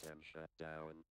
system shut down.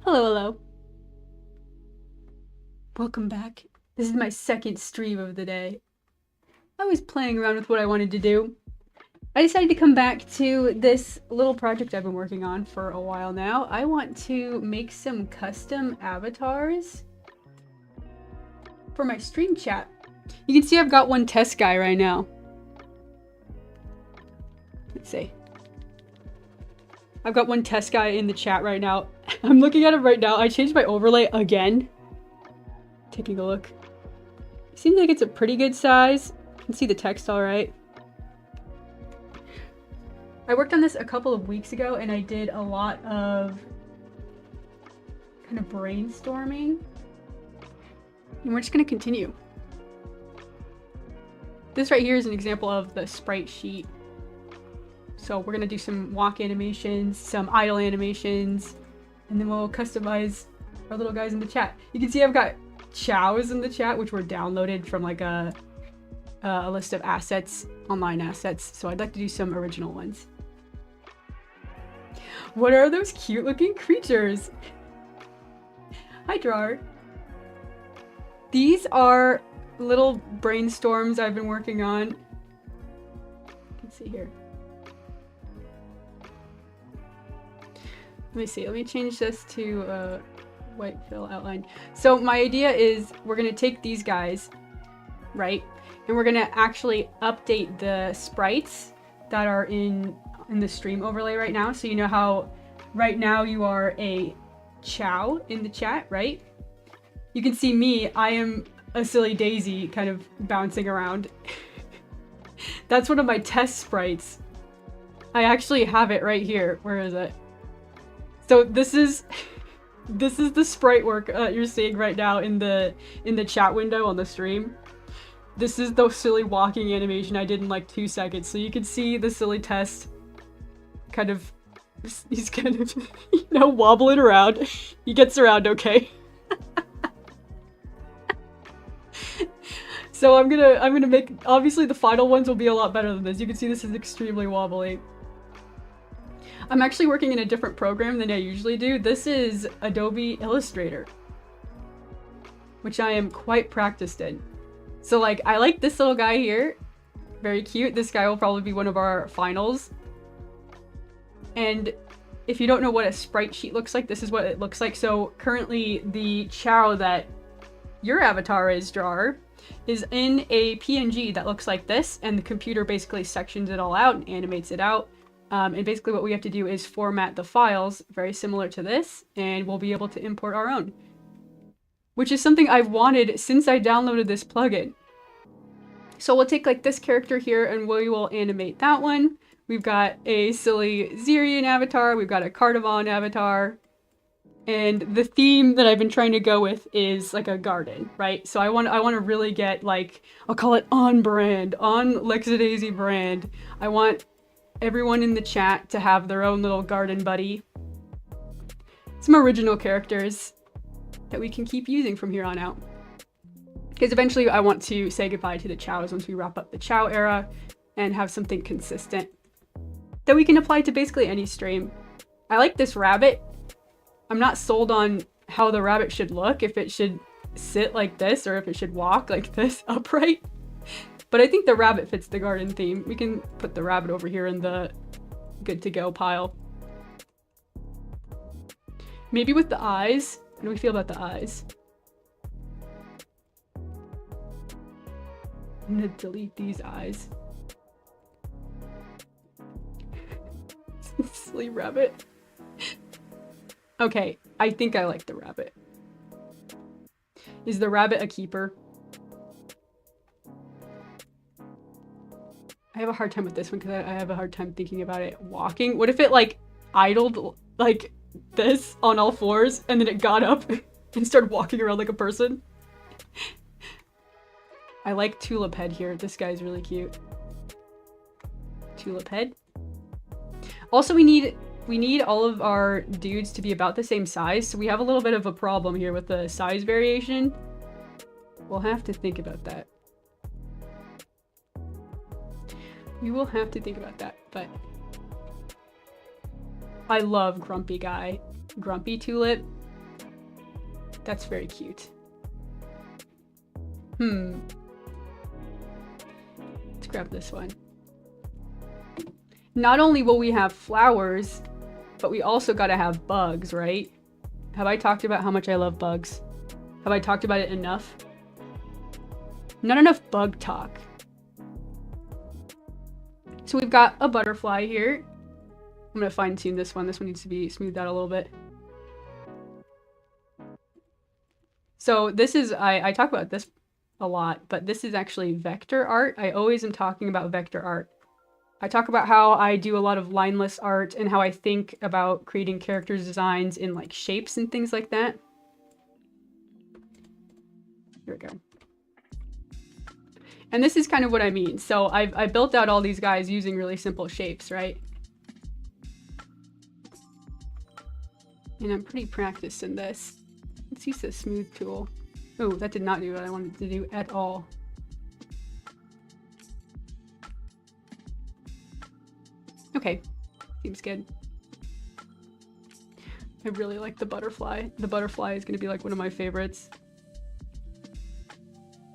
Hello, hello. Welcome back. This is my second stream of the day. I was playing around with what I wanted to do. I decided to come back to this little project I've been working on for a while now. I want to make some custom avatars for my stream chat. You can see I've got one test guy right now. Let's see. I've got one test guy in the chat right now. I'm looking at him right now. I changed my overlay again. Taking a look. Seems like it's a pretty good size. You can see the text all right. I worked on this a couple of weeks ago and I did a lot of kind of brainstorming. And we're just going to continue. This right here is an example of the sprite sheet. So we're going to do some walk animations, some idle animations, and then we'll customize our little guys in the chat. You can see I've got chows in the chat, which were downloaded from like a list of assets, online assets. So I'd like to do some original ones. What are those cute looking creatures? Hi, Drawer. These are little brainstorms I've been working on. You can see here. Let me see, let me change this to white fill outline. So my idea is we're gonna take these guys, right? And we're gonna actually update the sprites that are in the stream overlay right now. So you know how right now you are a chow in the chat, right? You can see me, I am a silly daisy kind of bouncing around. That's one of my test sprites. I actually have it right here. Where is it? So this is the sprite work you're seeing right now in the chat window on the stream. This is the silly walking animation I did in like 2 seconds. So you can see the silly test kind of, he's kind of, you know, wobbling around. He gets around okay. So I'm gonna make, obviously the final ones will be a lot better than this. You can see this is extremely wobbly. I'm actually working in a different program than I usually do. This is Adobe Illustrator, which I am quite practiced in. So like, I like this little guy here. Very cute. This guy will probably be one of our finals. And if you don't know what a sprite sheet looks like, this is what it looks like. So currently the Chow that your avatar is, drawer, is in a PNG that looks like this, and the computer basically sections it all out and animates it out. And basically what we have to do is format the files very similar to this, and we'll be able to import our own. Which is something I've wanted since I downloaded this plugin. So we'll take like this character here and we will animate that one. We've got a silly Zirian avatar, we've got a Cardamon avatar, and the theme that I've been trying to go with is like a garden, right? So I want to really get like, I'll call it on brand, on Lexadaisy brand. I want everyone in the chat to have their own little garden buddy. Some original characters that we can keep using from here on out. Because eventually I want to say goodbye to the Chows once we wrap up the Chow era and have something consistent that we can apply to basically any stream. I like this rabbit. I'm not sold on how the rabbit should look, if it should sit like this or if it should walk like this upright. But I think the rabbit fits the garden theme. We can put the rabbit over here in the good to go pile. Maybe with the eyes. How do we feel about the eyes? I'm gonna delete these eyes. Silly rabbit. Okay, I think I like the rabbit. Is the rabbit a keeper? I have a hard time with this one because I have a hard time thinking about it walking. What if it like idled like this on all fours and then it got up and started walking around like a person? I like Tulip Head here. This guy's really cute. Tulip Head. Also, we need all of our dudes to be about the same size, so we have a little bit of a problem here with the size variation. We'll have to think about that. We will have to think about that, but I love Grumpy Guy. Grumpy Tulip. That's very cute. Let's grab this one. Not only will we have flowers, but we also gotta have bugs, right? Have I talked about how much I love bugs? Have I talked about it enough? Not enough bug talk. So we've got a butterfly here. I'm gonna fine tune this one. This one needs to be smoothed out a little bit. So this is, I talk about this a lot, but this is actually vector art. I always am talking about vector art. I talk about how I do a lot of lineless art and how I think about creating characters' designs in like shapes and things like that. Here we go. And this is kind of what I mean. So I built out all these guys using really simple shapes, right? And I'm pretty practiced in this. Let's use the smooth tool. Oh, that did not do what I wanted to do at all. Okay, seems good. I really like the butterfly. The butterfly is gonna be like one of my favorites.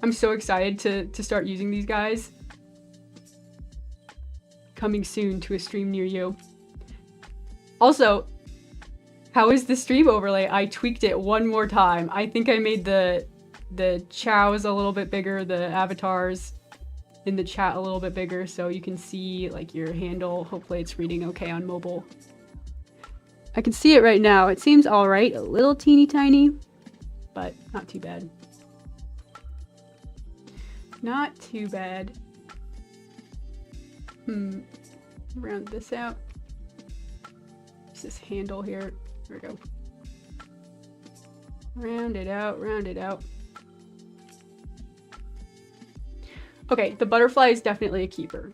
I'm so excited to start using these guys. Coming soon to a stream near you. Also, how is the stream overlay? I tweaked it one more time. I think I made the chows a little bit bigger, the avatars in the chat a little bit bigger, so you can see like your handle. Hopefully it's reading okay on mobile. I can see it right now. It seems all right, a little teeny tiny, but not too bad. Not too bad. Round this out. There's this handle here. There we go. Round it out, round it out. Okay, the butterfly is definitely a keeper.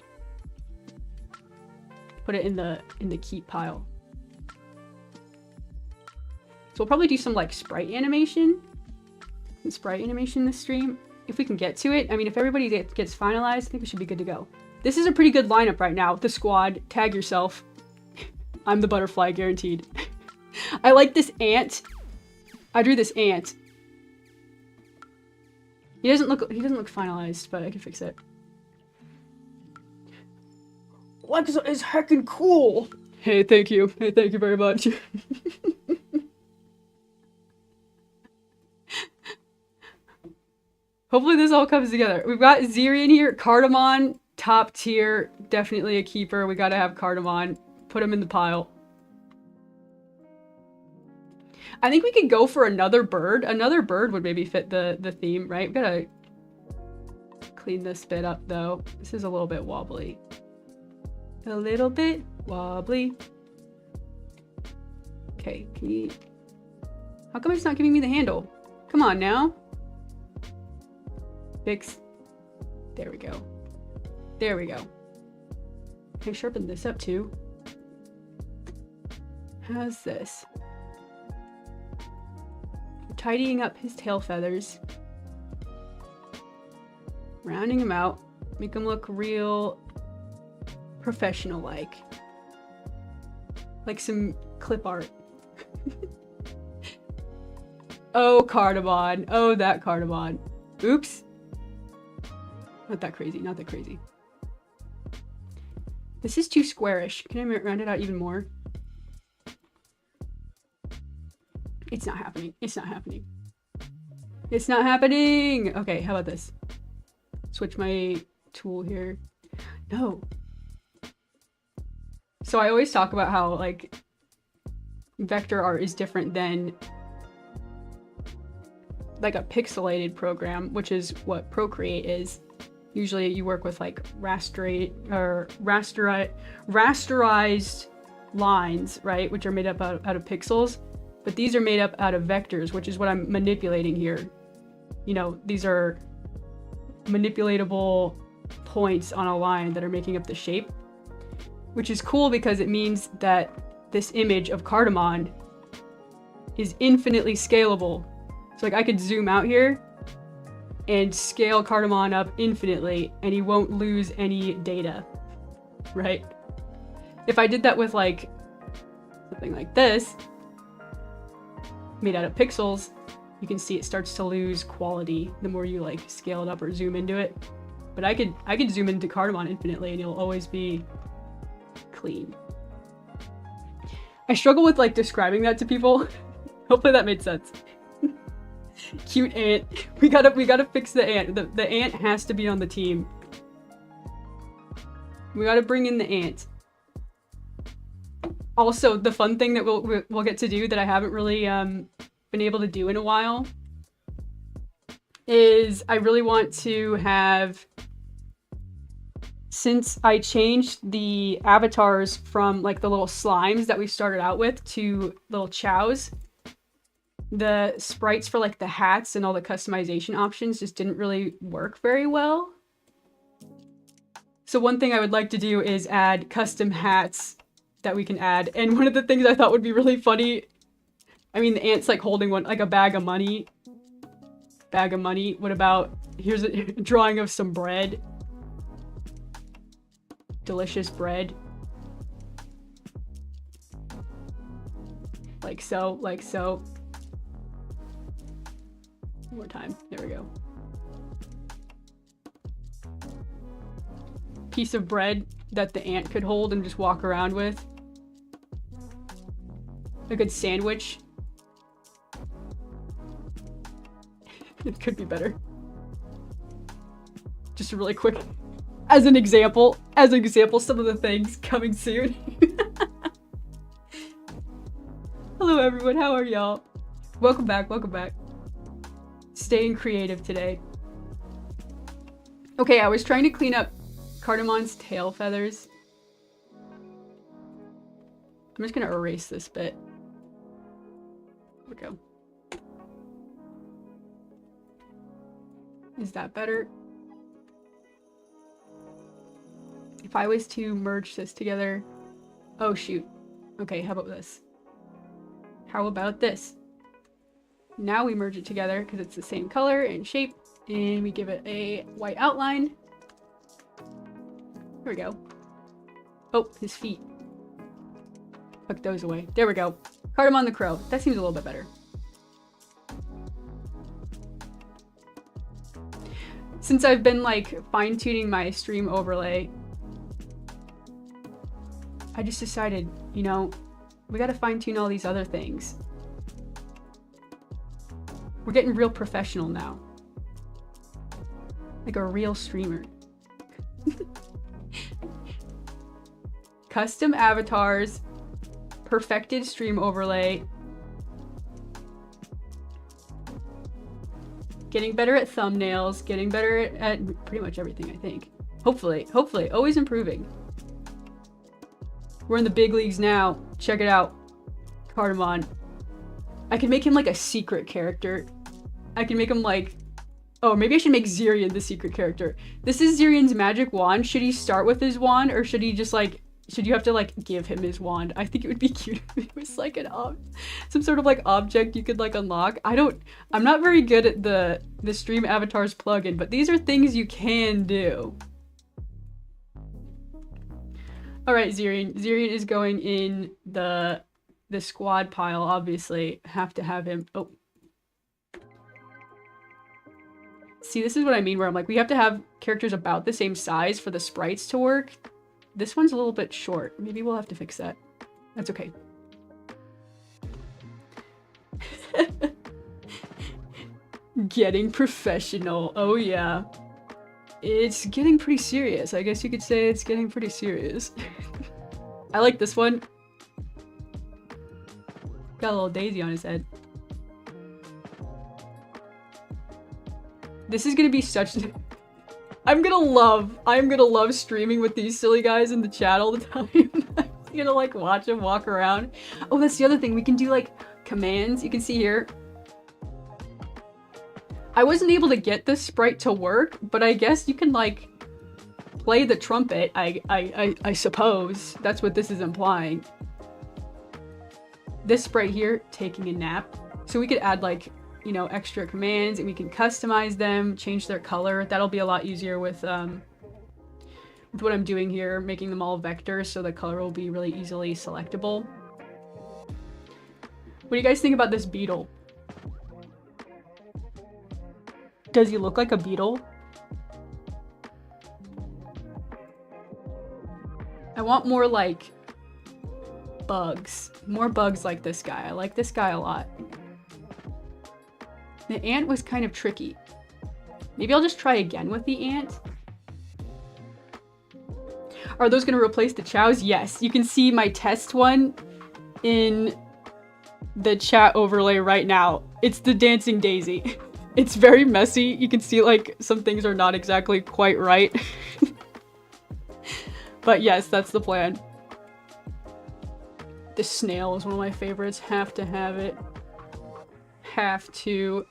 Put it in the keep pile. So we'll probably do some like sprite animation. Some sprite animation this stream. If we can get to it. I mean, if everybody gets finalized, I think we should be good to go. This is a pretty good lineup right now. The squad, tag yourself. I'm the butterfly, guaranteed. I like this ant. I drew this ant. He doesn't look finalized, but I can fix it. Lexa is heckin' cool! Hey, thank you. Hey, thank you very much. Hopefully this all comes together. We've got Ziri in here. Cardamon, top tier. Definitely a keeper. We gotta have Cardamon. Put him in the pile. I think we could go for another bird. Another bird would maybe fit the theme, right? We gotta clean this bit up, though. This is a little bit wobbly. A little bit wobbly. Okay, can you... How come it's not giving me the handle? Come on now. Fix. There we go. There we go. Can I sharpen this up too? How's this? Tidying up his tail feathers. Rounding him out. Make him look real professional-like. Like some clip art. Oh, Cardamon. Oh, that Cardamon. Oops. Not that crazy, not that crazy. This is too squarish. Can I round it out even more? It's not happening. It's not happening. It's not happening! Okay, how about this? Switch my tool here. No. So I always talk about how, like, vector art is different than like a pixelated program, which is what Procreate is. Usually you work with like rasterized lines, right? Which are made up out of pixels. But these are made up out of vectors, which is what I'm manipulating here. You know, these are manipulatable points on a line that are making up the shape. Which is cool because it means that this image of Cardamon is infinitely scalable. So like I could zoom out here and scale Cardamon up infinitely and he won't lose any data, right? If I did that with like something like this, made out of pixels, you can see it starts to lose quality the more you like scale it up or zoom into it. But I could zoom into Cardamon infinitely and it'll always be clean. I struggle with like describing that to people. Hopefully that made sense. Cute ant. We gotta fix the ant. The ant has to be on the team. We gotta bring in the ant. Also, the fun thing that we'll get to do that I haven't really been able to do in a while is I really want to have, since I changed the avatars from like the little slimes that we started out with to little chows, the sprites for like the hats and all the customization options just didn't really work very well. So one thing I would like to do is add custom hats that we can add. And one of the things I thought would be really funny, I mean, the ant's like holding one, like a bag of money. Bag of money. What about, here's a drawing of some bread. Delicious bread. Like so, like so. One more time. There we go. Piece of bread that the ant could hold and just walk around with. A good sandwich. It could be better. Just a really quick, as an example, some of the things coming soon. Hello everyone, how are y'all? Welcome back, welcome back. Staying creative today. Okay, I was trying to clean up Cardamon's tail feathers. I'm just gonna erase this bit. There we go. Is that better? If I was to merge this together... Oh shoot. Okay, how about this? How about this? Now we merge it together because it's the same color and shape, and we give it a white outline. There we go. Oh, his feet. Put those away. There we go. Cardamon the Crow. That seems a little bit better. since I've been like fine-tuning my stream overlay, I just decided, you know, we gotta fine-tune all these other things. We're getting real professional now. Like a real streamer. Custom avatars, perfected stream overlay, getting better at thumbnails, getting better at pretty much everything, I think. Hopefully, always improving. We're in the big leagues now. Check it out. Cardamon. I can make him like a secret character. I can make him like... Oh, maybe I should make Zirian the secret character. This is Zirian's magic wand. Should he start with his wand, or should he just like... Should you have to like give him his wand? I think it would be cute if it was like some sort of like object you could like unlock. I'm not very good at the stream avatars plugin, but these are things you can do. All right, Zirian. Zirian is going in the squad pile, obviously. Have to have him. Oh. See, this is what I mean, where I'm like, we have to have characters about the same size for the sprites to work. This one's a little bit short. Maybe we'll have to fix that. That's okay. Getting professional. Oh yeah. It's getting pretty serious. I guess you could say it's getting pretty serious. I like this one. Got a little daisy on his head. This is gonna be such... I'm gonna love streaming with these silly guys in the chat all the time. I'm gonna like watch them walk around. Oh, that's the other thing. We can do like commands. You can see here. I wasn't able to get this sprite to work, but I guess you can like play the trumpet. I suppose that's what this is implying. This sprite here, taking a nap. So we could add like, you know, extra commands, and we can customize them, change their color. That'll be a lot easier with what I'm doing here, making them all vectors, so the color will be really easily selectable. What do you guys think about this beetle? Does he look like a beetle? I want more like bugs. More bugs like this guy. I like this guy a lot. The ant was kind of tricky. Maybe I'll just try again with the ant. Are those gonna replace the chows? Yes. You can see my test one in the chat overlay right now. It's the dancing daisy. It's very messy. You can see like some things are not exactly quite right. But yes, that's the plan. The snail is one of my favorites. Have to have it. Have to.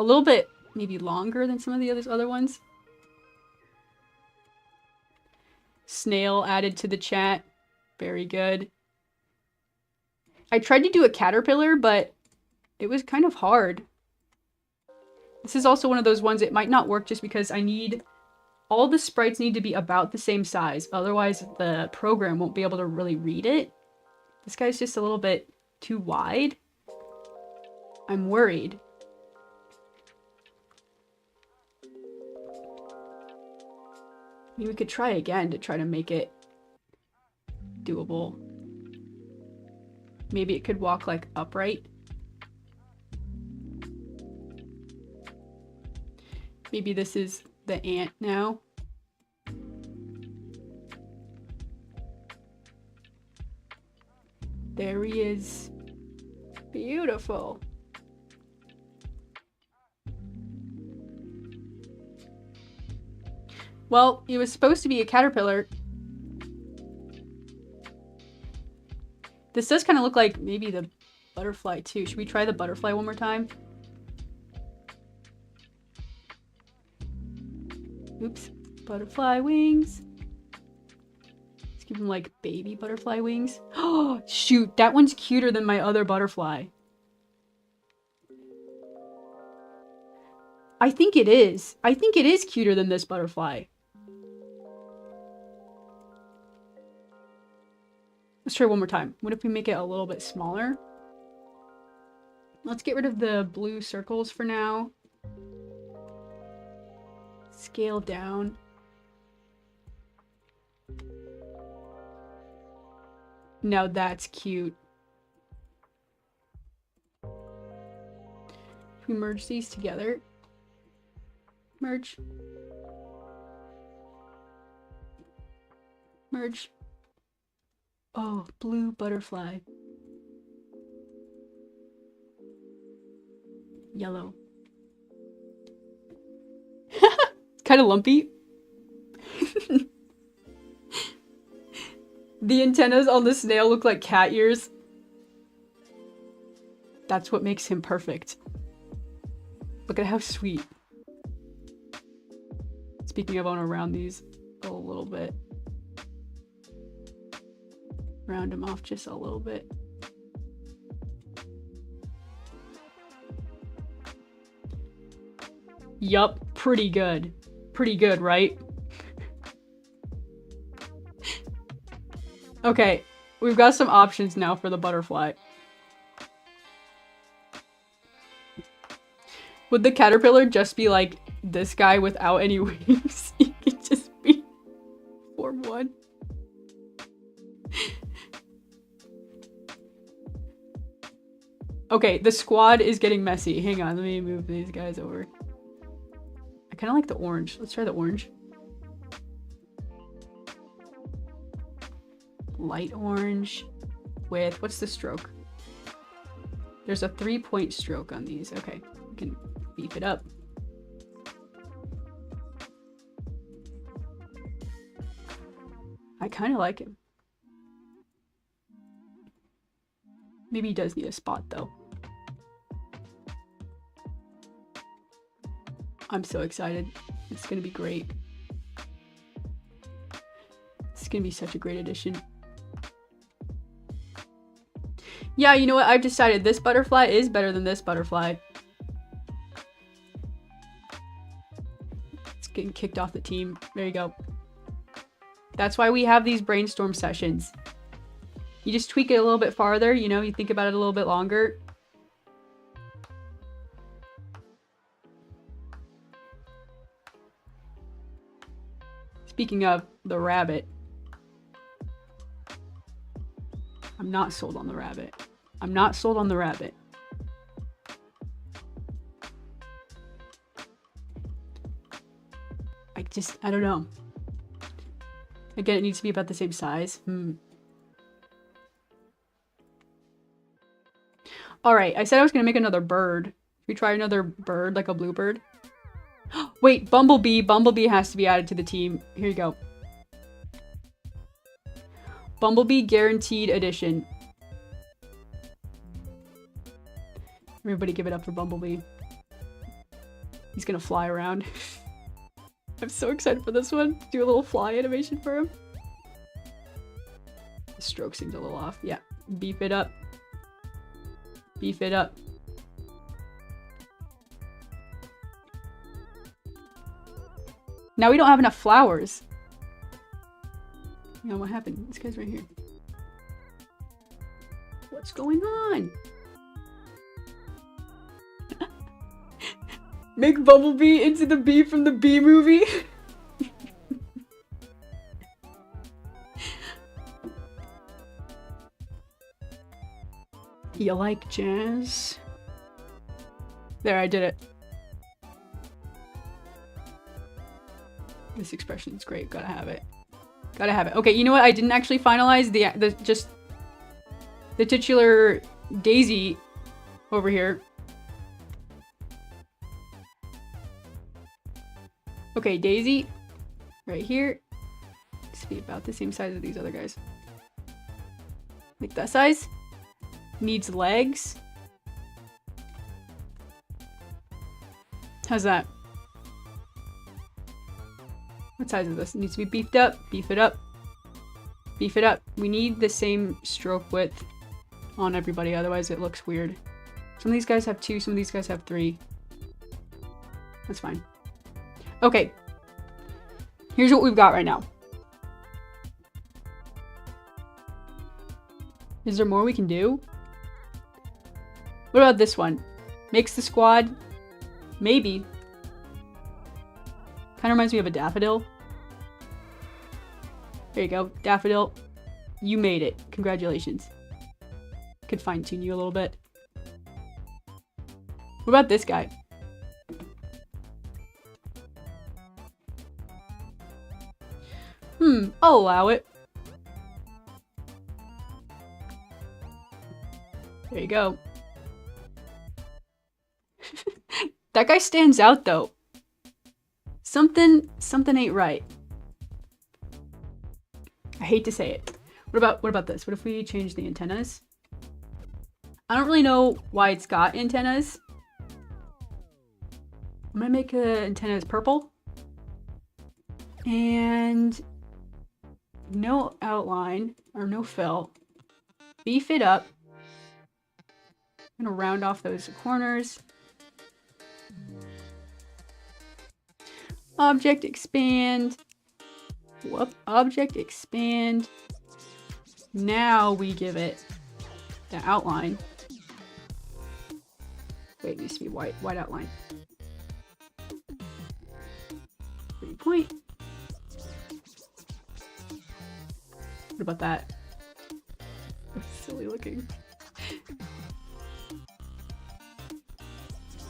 A little bit maybe longer than some of the other ones. Snail added to the chat. Very good. I tried to do a caterpillar, but it was kind of hard. This is also one of those ones, it might not work just because all the sprites need to be about the same size. Otherwise, the program won't be able to really read it. This guy's just a little bit too wide. I'm worried. I mean, we could try again to try to make it doable. Maybe it could walk like upright. Maybe this is the ant now. There he is. Beautiful. Well, he was supposed to be a caterpillar. This does kind of look like maybe the butterfly too. Should we try the butterfly one more time? Oops. Butterfly wings. Let's give him like baby butterfly wings. Oh, shoot. That one's cuter than my other butterfly. I think it is. I think it is cuter than this butterfly. Let's try one more time. What if we make it a little bit smaller? Let's get rid of the blue circles for now. Scale down. Now that's cute. If we merge these together. Merge. Merge. Oh, blue butterfly. Yellow. It's kind of lumpy. The antennas on the snail look like cat ears. That's what makes him perfect. Look at how sweet. Speaking of, I want to round these a little bit. Round them off just a little bit. Yup, pretty good. Pretty good, right? Okay, we've got some options now for the butterfly. Would the caterpillar just be like this guy without any wings? He could just be Form 1. Okay, the squad is getting messy. Hang on, let me move these guys over. I kind of like the orange. Let's try the orange. Light orange with, what's the stroke? There's a 3-point stroke on these. Okay, we can beef it up. I kind of like him. Maybe he does need a spot though. I'm so excited. It's gonna be great. It's gonna be such a great addition. Yeah, you know what? I've decided this butterfly is better than this butterfly. It's getting kicked off the team. There you go. That's why we have these brainstorm sessions. You just tweak it a little bit farther, you know, you think about it a little bit longer. Speaking of the rabbit. I'm not sold on the rabbit. I'm not sold on the rabbit. I don't know. Again, it needs to be about the same size. Alright, I said I was gonna make another bird. Should we try another bird, like a bluebird? Wait, Bumblebee. Bumblebee has to be added to the team. Here you go. Bumblebee guaranteed edition. Everybody give it up for Bumblebee. He's gonna fly around. I'm so excited for this one. Do a little fly animation for him. The stroke seems a little off. Yeah, beef it up. Beef it up. Now we don't have enough flowers. You know what happened? This guy's right here. What's going on? Make Bumblebee into the bee from the Bee movie. You like jazz? There, I did it. This expression is great. Gotta have it. Gotta have it. Okay, you know what? I didn't actually finalize the titular Daisy over here. Okay, Daisy, right here. Needs to be about the same size as these other guys. Like that size. Needs legs. How's that? What size is this? It needs to be beefed up. Beef it up. Beef it up. We need the same stroke width on everybody, otherwise it looks weird. Some of these guys have 2, some of these guys have 3. That's fine. Okay. Here's what we've got right now. Is there more we can do? What about this one? Makes the squad? Maybe. Kind of reminds me of a daffodil. There you go, daffodil. You made it. Congratulations. Could fine-tune you a little bit. What about this guy? I'll allow it. There you go. That guy stands out though. Something ain't right. I hate to say it. What about this? What if we change the antennas? I don't really know why it's got antennas. I'm gonna make the antennas purple. And no outline or no fill. Beef it up. I'm gonna round off those corners. Object expand. Whoop. Object expand. Now we give it the outline. Wait, it needs to be white outline. 3 point. What about that? That's silly looking.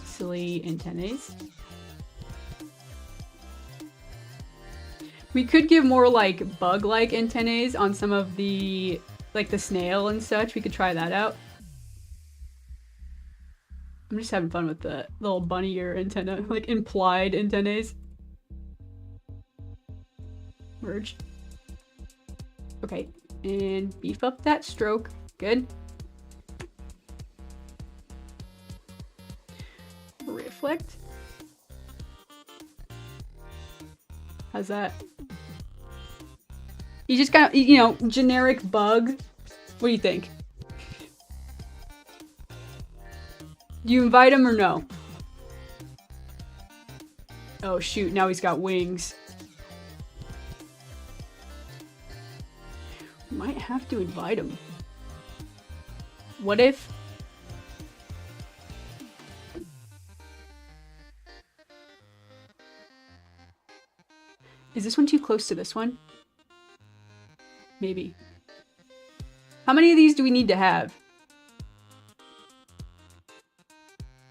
Silly antennas. We could give more like bug-like antennas on some of the, like the snail and such. We could try that out. I'm just having fun with the little bunny ear antenna, like implied antennas. Merge. Okay, and beef up that stroke. Good. Reflect. How's that? You just got, you know, generic bug. What do you think? Do you invite him or no? Oh shoot, now he's got wings. Might have to invite him. What if... Is this one too close to this one? Maybe. How many of these do we need to have?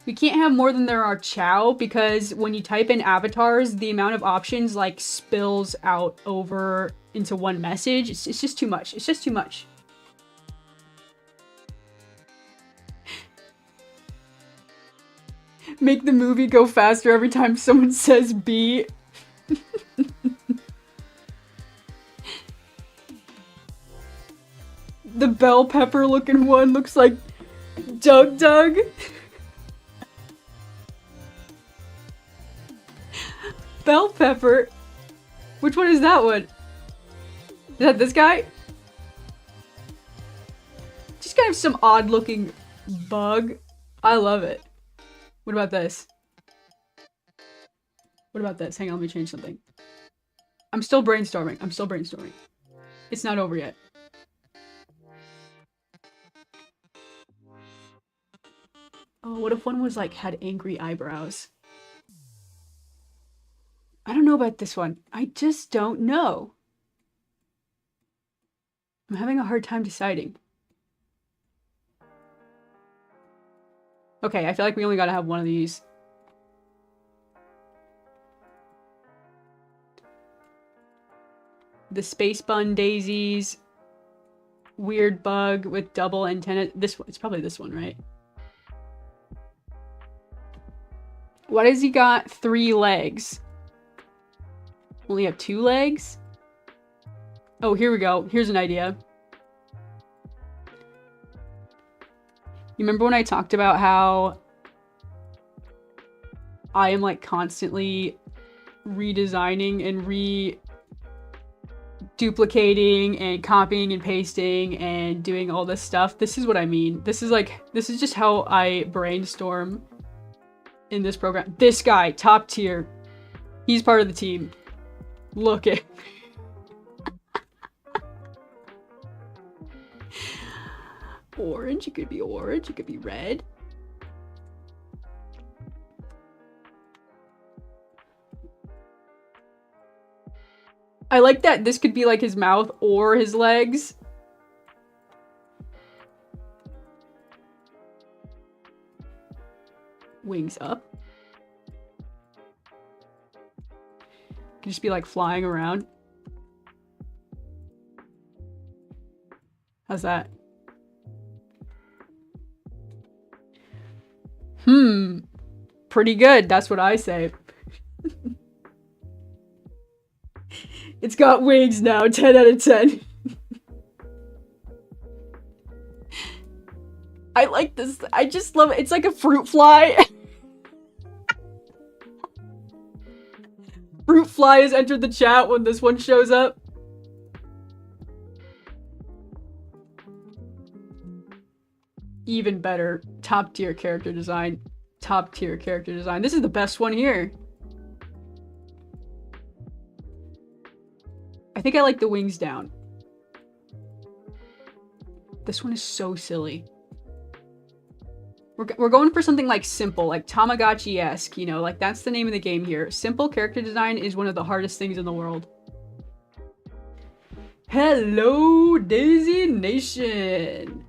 We can't have more than there are chow, because when you type in avatars, the amount of options like spills out over into one message. It's just too much. It's just too much. Make the movie go faster every time someone says B. The bell pepper looking one looks like Doug. Bell pepper? Which one is that one? Is that this guy? Just kind of some odd looking bug. I love it. What about this? What about this? Hang on, let me change something. I'm still brainstorming. It's not over yet. Oh, what if one was like, had angry eyebrows? I don't know about this one. I just don't know. I'm having a hard time deciding. Okay, I feel like we only gotta have one of these. The space bun daisies. Weird bug with double antenna. This one, it's probably this one, right? Why does he got 3 legs? Only have 2 legs? Oh, here we go. Here's an idea. You remember when I talked about how I am like constantly redesigning and duplicating and copying and pasting and doing all this stuff? This is what I mean. This is just how I brainstorm in this program. This guy, top tier. He's part of the team. Look at orange. It could be orange. It could be red. I like that this could be like his mouth or his legs. Wings up. Could just be like flying around. How's that? Pretty good, that's what I say. It's got wings now, 10 out of 10. I like this. I just love it. It's like a fruit fly. Fruit fly has entered the chat when this one shows up. Even better. Top tier character design. Top tier character design. This is the best one here. I think I like the wings down. This one is so silly. We're going for something like simple, like Tamagotchi-esque, you know, like that's the name of the game here. Simple character design is one of the hardest things in the world. Hello, Daisy Nation.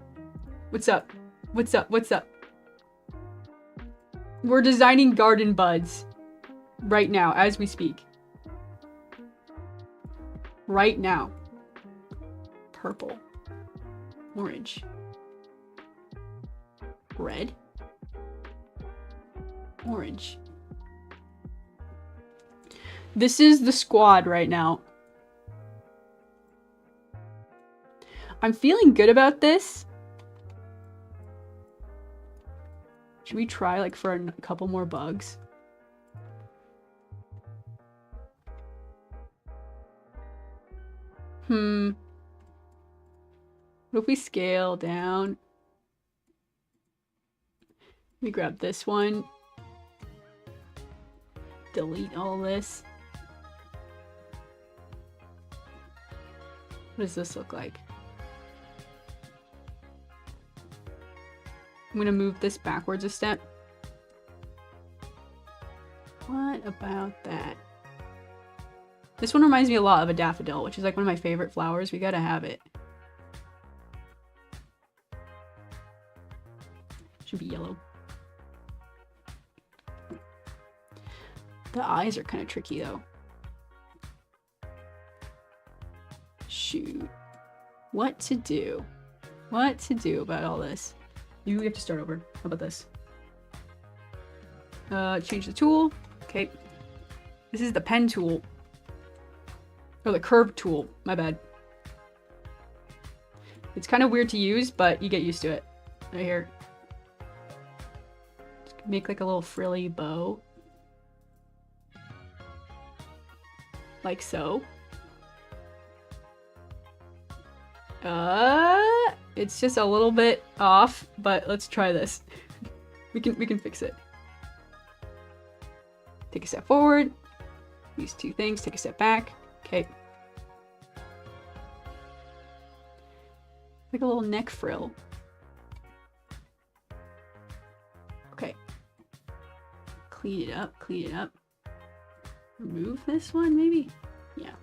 What's up? What's up? What's up? We're designing garden buds right now as we speak. Right now. Purple. Orange. Red. Orange. This is the squad right now. I'm feeling good about this. Should we try like for a couple more bugs? What if we scale down? Let me grab this one. Delete all this. What does this look like? I'm gonna move this backwards a step. What about that? This one reminds me a lot of a daffodil, which is like one of my favorite flowers. We gotta have it. Should be yellow. The eyes are kind of tricky though. Shoot. What to do? What to do about all this? You have to start over. How about this? Change the tool. Okay. This is the pen tool. Or the curve tool. My bad. It's kind of weird to use, but you get used to it. Right here. Just make like a little frilly bow. Like so. It's just a little bit off, but let's try this. we can fix it. Take a step forward. These two things, take a step back. Okay. Like a little neck frill. Okay. Clean it up, clean it up. Remove this one, maybe? Yeah.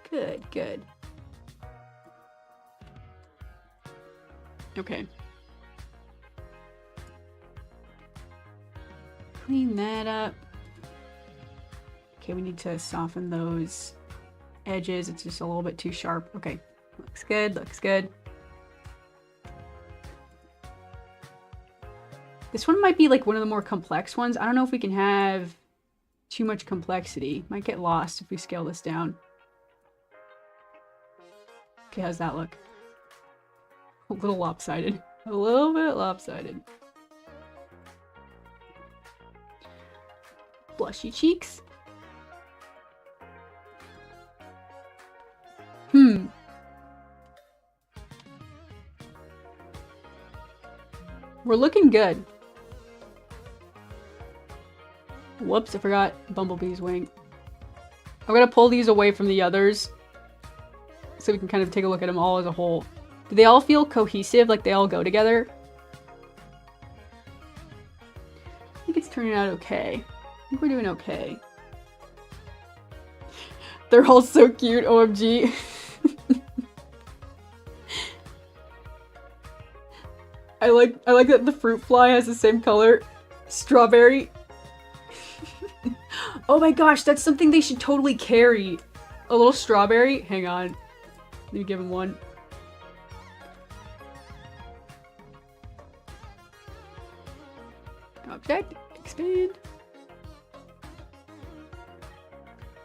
Good, good. Okay. Clean that up. Okay, we need to soften those edges. It's just a little bit too sharp. Okay, looks good, looks good. This one might be like one of the more complex ones. I don't know if we can have too much complexity. Might get lost if we scale this down. Okay, how's that look? A little lopsided. A little bit lopsided. Blushy cheeks. We're looking good. Whoops, I forgot Bumblebee's wing. I'm gonna pull these away from the others so we can kind of take a look at them all as a whole. Do they all feel cohesive, like they all go together? I think it's turning out okay. I think we're doing okay. They're all so cute, OMG. I like that the fruit fly has the same color. Strawberry. Oh my gosh, that's something they should totally carry. A little strawberry. Hang on. Let me give him one. Object. Expand.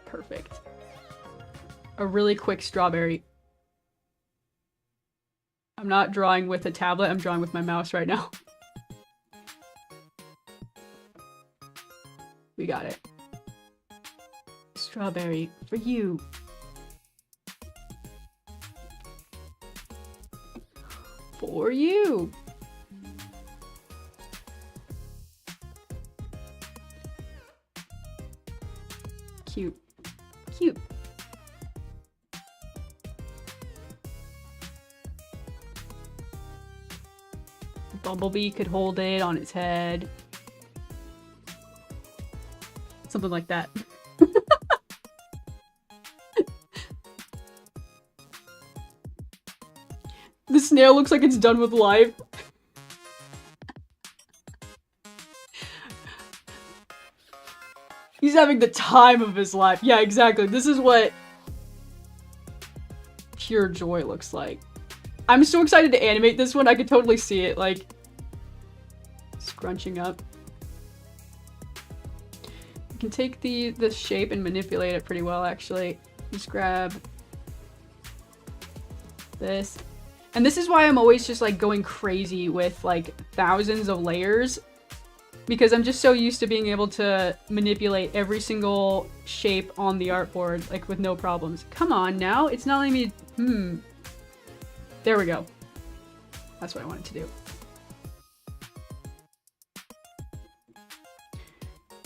Perfect. A really quick strawberry. I'm not drawing with a tablet, I'm drawing with my mouse right now. We got it. Strawberry for you. For you. Cute. Cute. Bumblebee could hold it on its head. Something like that. The snail looks like it's done with life. He's having the time of his life. Yeah, exactly. This is what pure joy looks like. I'm so excited to animate this one. I could totally see it, like, scrunching up. You can take the shape and manipulate it pretty well, actually. Just grab this. And this is why I'm always just, like, going crazy with, like, thousands of layers. Because I'm just so used to being able to manipulate every single shape on the artboard, like, with no problems. Come on, now. It's not letting me... There we go. That's what I wanted to do.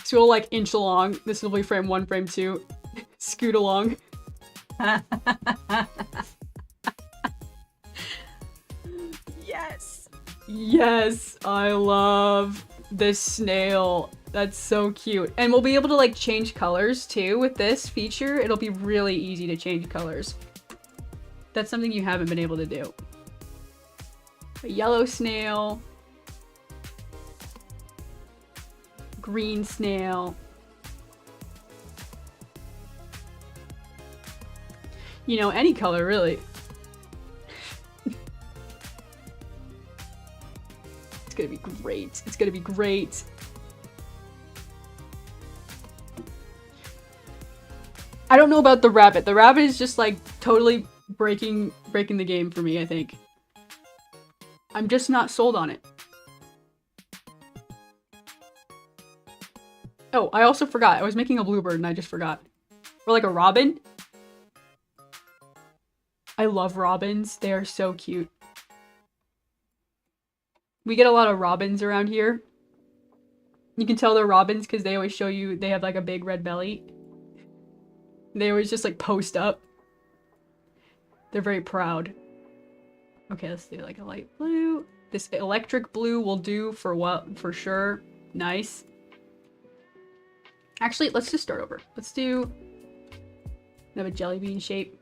So we'll, like, inch along. This will be frame 1, frame 2. Scoot along. Yes! Yes! I love this snail. That's so cute. And we'll be able to, like, change colors, too, with this feature. It'll be really easy to change colors. That's something you haven't been able to do. A yellow snail. Green snail. You know, any color, really. It's gonna be great. It's gonna be great. I don't know about the rabbit. The rabbit is just, like, totally breaking the game for me, I think. I'm just not sold on it. Oh, I also forgot. I was making a bluebird and I just forgot. Or like a robin. I love robins. They are so cute. We get a lot of robins around here. You can tell they're robins because they always show you they have like a big red belly. They always just like post up. They're very proud. Okay, let's do like a light blue. This electric blue will do for what? For sure. Nice. Actually, let's just start over. Let's do... have a jelly bean shape.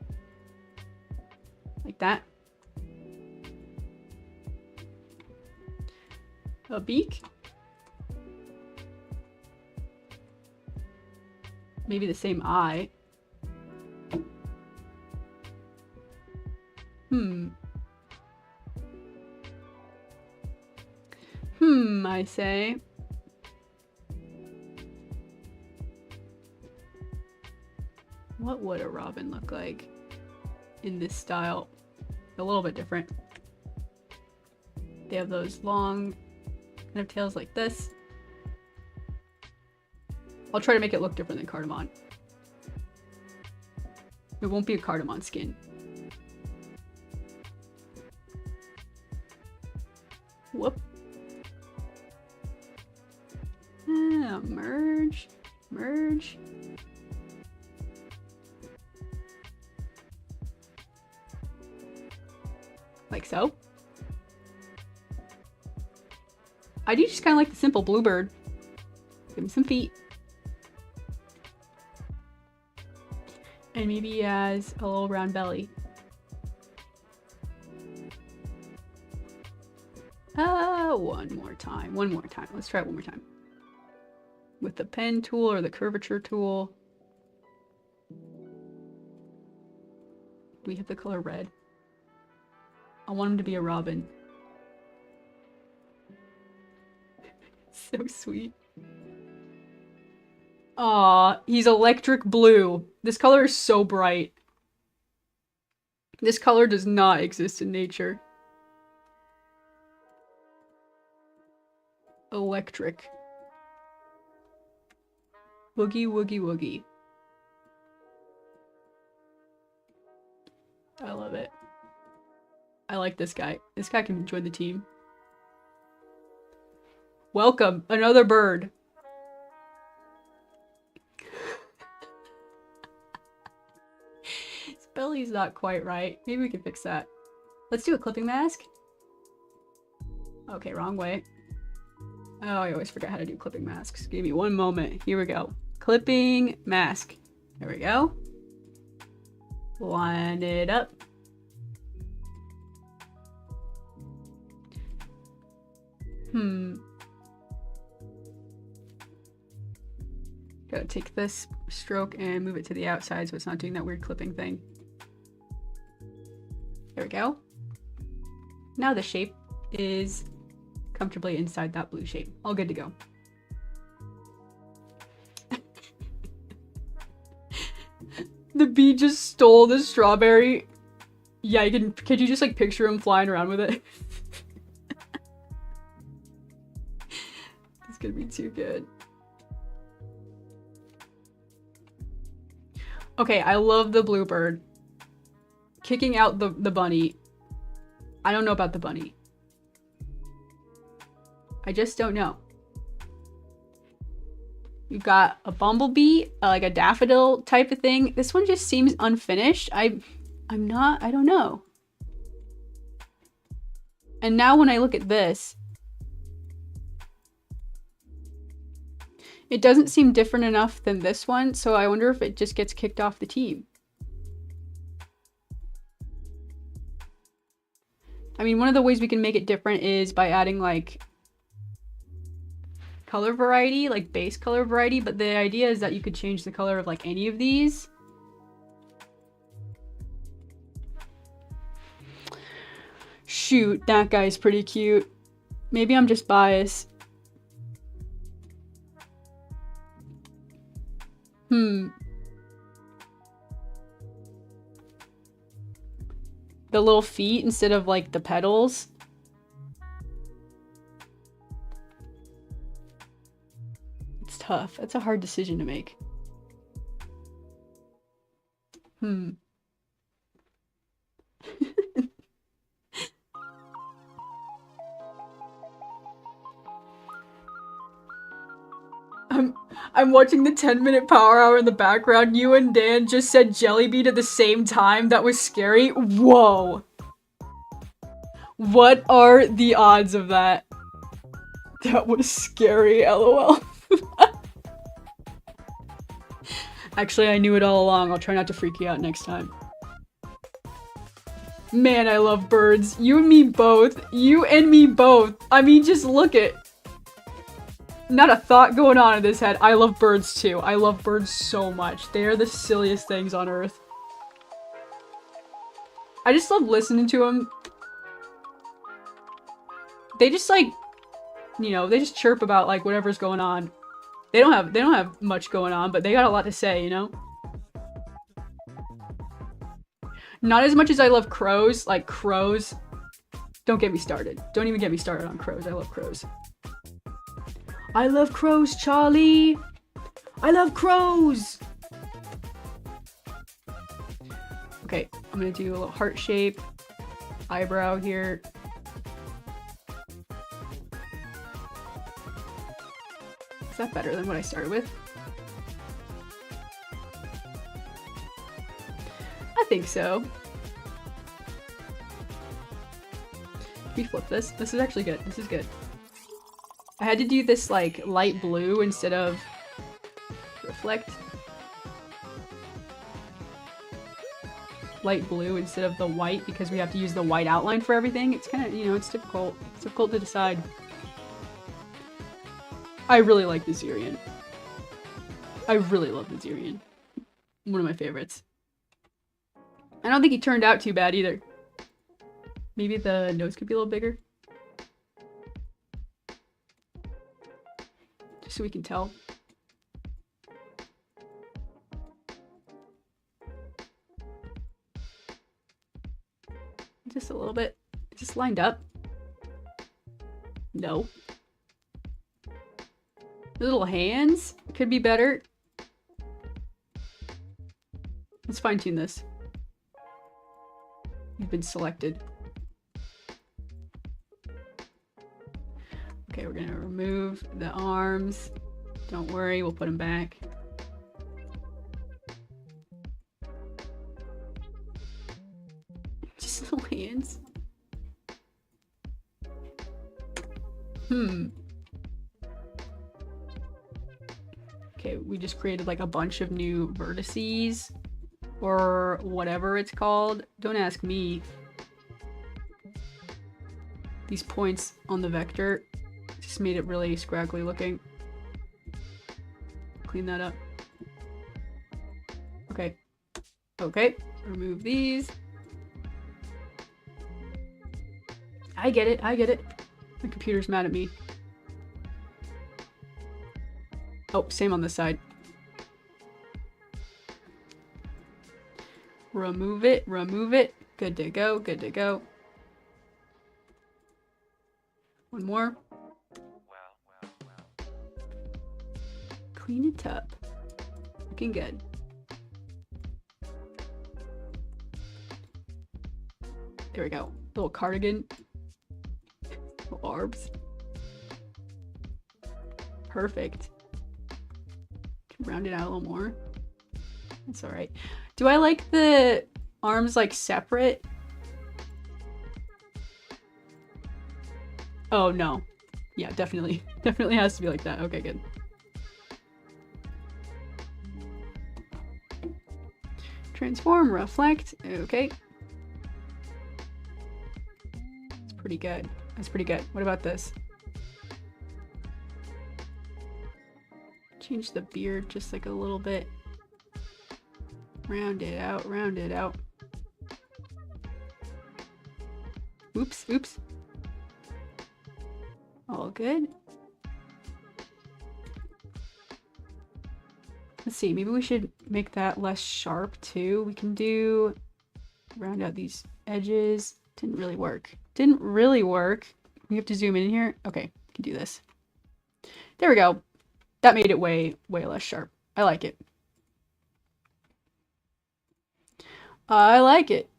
Like that. A beak. Maybe the same eye. I say. What would a robin look like in this style? A little bit different. They have those long kind of tails like this. I'll try to make it look different than cardamom. It won't be a cardamom skin. Whoop. Merge. Merge. Like so. I do just kind of like the simple bluebird. Give him some feet. And maybe he has a little round belly. One more time. Let's try it one more time. With the pen tool or the curvature tool. We have the color red. I want him to be a robin. So sweet. Aw, he's electric blue. This color is so bright. This color does not exist in nature. Electric. Woogie woogie woogie. I love it. I like this guy. This guy can join the team. Welcome, another bird. His belly's not quite right. Maybe we can fix that. Let's do a clipping mask. Okay, wrong way. Oh, I always forget how to do clipping masks. Give me one moment. Here we go. Clipping mask. There we go. Line it up. Gotta take this stroke and move it to the outside so it's not doing that weird clipping thing. There we go. Now the shape is comfortably inside that blue shape. All good to go. The bee just stole the strawberry. Yeah, could you just like picture him flying around with it? It's gonna be too good. Okay, I love the bluebird. Kicking out the bunny. I don't know about the bunny. I just don't know. We've got a bumblebee, like a daffodil type of thing. This one just seems unfinished. I don't know. And now when I look at this, it doesn't seem different enough than this one, so I wonder if it just gets kicked off the team. I mean, one of the ways we can make it different is by adding like color variety, like base color variety, but the idea is that you could change the color of like any of these. Shoot, that guy's pretty cute. Maybe I'm just biased. The little feet instead of like the petals. It's tough. It's a hard decision to make. I'm watching the 10-minute power hour in the background. You and Dan just said jelly bean at the same time. That was scary. Whoa. What are the odds of that? That was scary, lol. Actually, I knew it all along. I'll try not to freak you out next time. Man, I love birds. You and me both. You and me both. I mean, just look at... Not a thought going on in this head. I love birds too. I love birds so much. They are the silliest things on earth. I just love listening to them. They just like, you know, they just chirp about like whatever's going on. They don't have much going on, but they got a lot to say, you know? Not as much as I love crows. Like crows. Don't get me started. Don't even get me started on crows. I love crows. I love crows, Charlie! I love crows! Okay, I'm gonna do a little heart shape. Eyebrow here. Is that better than what I started with? I think so. Can we flip this? This is actually good. This is good. I had to do this like light blue instead of reflect. light blue instead of the white because we have to use the white outline for everything. It's kind of, you know, it's difficult. It's difficult to decide. I really like the Zirian. I really love the Zirian. One of my favorites. I don't think he turned out too bad either. Maybe the nose could be a little bigger. Just so we can tell. Just a little bit. Just lined up. No. Little hands could be better. Let's fine tune this. You've been selected. Okay, we're gonna remove the arms. Don't worry, we'll put them back. Just little hands. Okay, we just created like a bunch of new vertices. Or whatever it's called. Don't ask me. These points on the vector just made it really scraggly looking. Clean that up. Okay. Okay. Remove these. I get it. I get it. My computer's mad at me. Oh, same on this side. Remove it, remove it. Good to go, good to go. One more. Clean it up. Looking good. There we go. Little cardigan. Little arms. Perfect. Can round it out a little more. That's alright. Do I like the arms like separate? Oh no. Yeah, definitely. Definitely has to be like that. Okay, good. Transform, reflect. Okay. It's pretty good. That's pretty good. What about this? Change the beard just like a little bit. Round it out, round it out. Oops, oops. All good. Let's see, maybe we should make that less sharp too. We can do round out these edges. Didn't really work. Didn't really work. We have to zoom in here. Okay, we can do this. There we go. That made it way, way less sharp. I like it. I like it.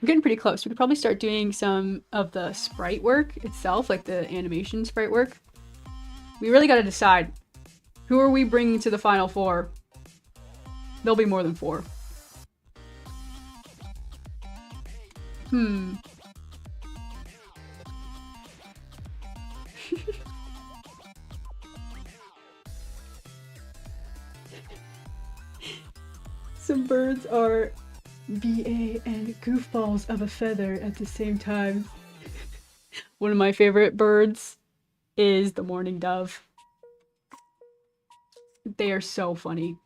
I'm getting pretty close. We could probably start doing some of the sprite work itself, like the animation sprite work. We really got to decide, who are we bringing to the final four? There'll be more than 4. Some birds are BA and goofballs of a feather at the same time. One of my favorite birds is the mourning dove. They are so funny.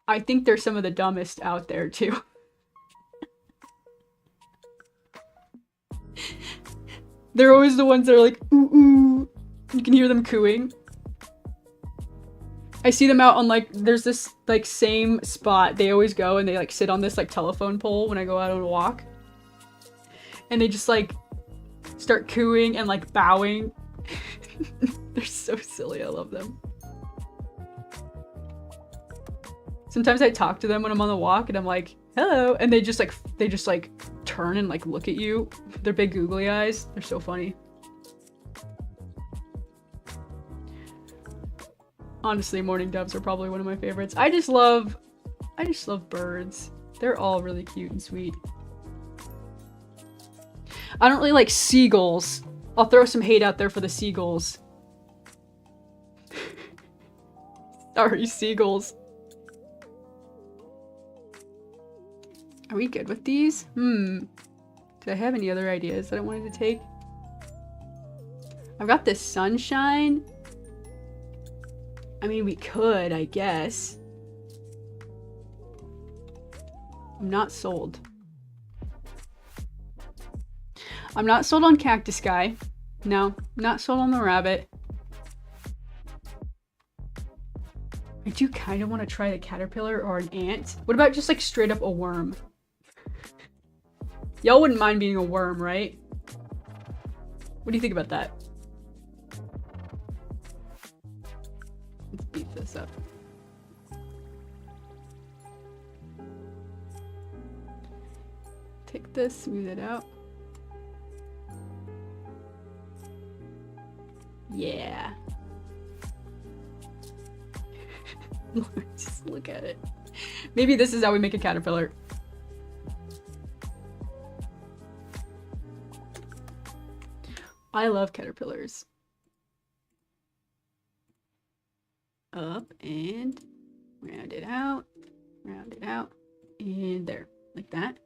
I think they're some of the dumbest out there too. They're always the ones that are like, ooh, ooh. You can hear them cooing. I see them out on like, there's this like same spot they always go and they like sit on this like telephone pole when I go out on a walk. And they just like start cooing and like bowing. They're so silly, I love them. Sometimes I talk to them when I'm on the walk and I'm like, hello, and they just like turn and like look at you. Their big googly eyes, they're so funny. Honestly, mourning doves are probably one of my favorites. I just love birds. They're all really cute and sweet. I don't really like seagulls. I'll throw some hate out there for the seagulls. Sorry, seagulls. Are we good with these? Did I have any other ideas that I wanted to take? I've got this sunshine. I mean, we could, I guess. I'm not sold. I'm not sold on cactus guy. No, not sold on the rabbit. I do kind of want to try the caterpillar or an ant. What about just like straight up a worm? Y'all wouldn't mind being a worm, right? What do you think about that? Let's beef this up. Take this, smooth it out. Yeah. Just look at it. Maybe this is how we make a caterpillar. I love caterpillars. Up and round it out, and there, like that.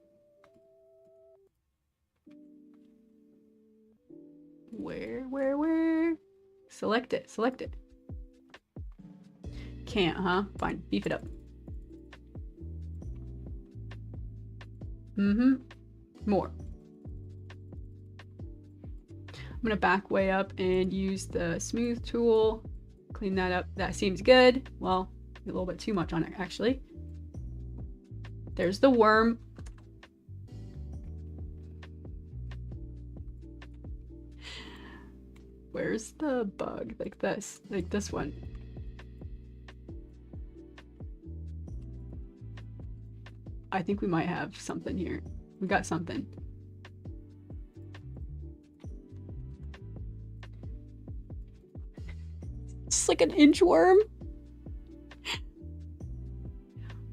Where? Select it. Can't, huh? Fine, beef it up. More. I'm gonna back way up and use the smooth tool. Clean that up. That seems good. Well, a little bit too much on it, actually. There's the worm. Where's the bug? Like this one. I think we might have something here. We got something. It's like an inchworm.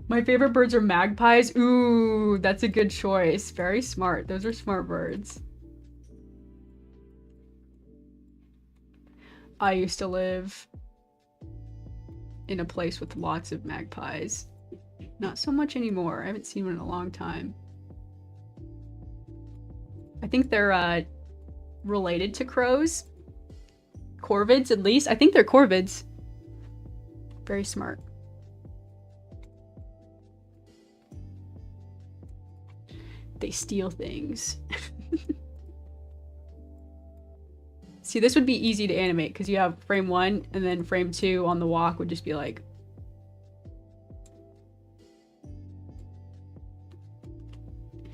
My favorite birds are magpies. Ooh, that's a good choice. Very smart. Those are smart birds. I used to live in a place with lots of magpies. Not so much anymore. I haven't seen one in a long time. I think they're related to crows. Corvids, at least. I think they're corvids. Very smart. They steal things. See, this would be easy to animate because you have frame 1 and then frame 2 on the walk would just be like...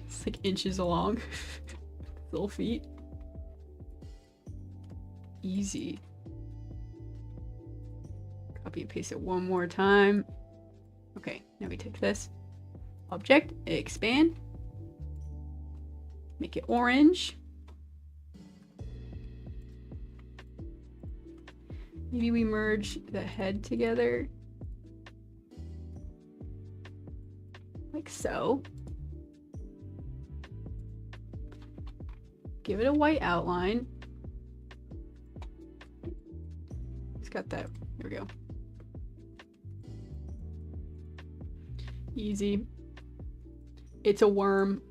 It's like inches along. Little feet. Easy. Copy and paste it one more time. Okay, now we take this object, expand, make it orange. Maybe we merge the head together. Like so. Give it a white outline. It's got that. There we go. Easy. It's a worm.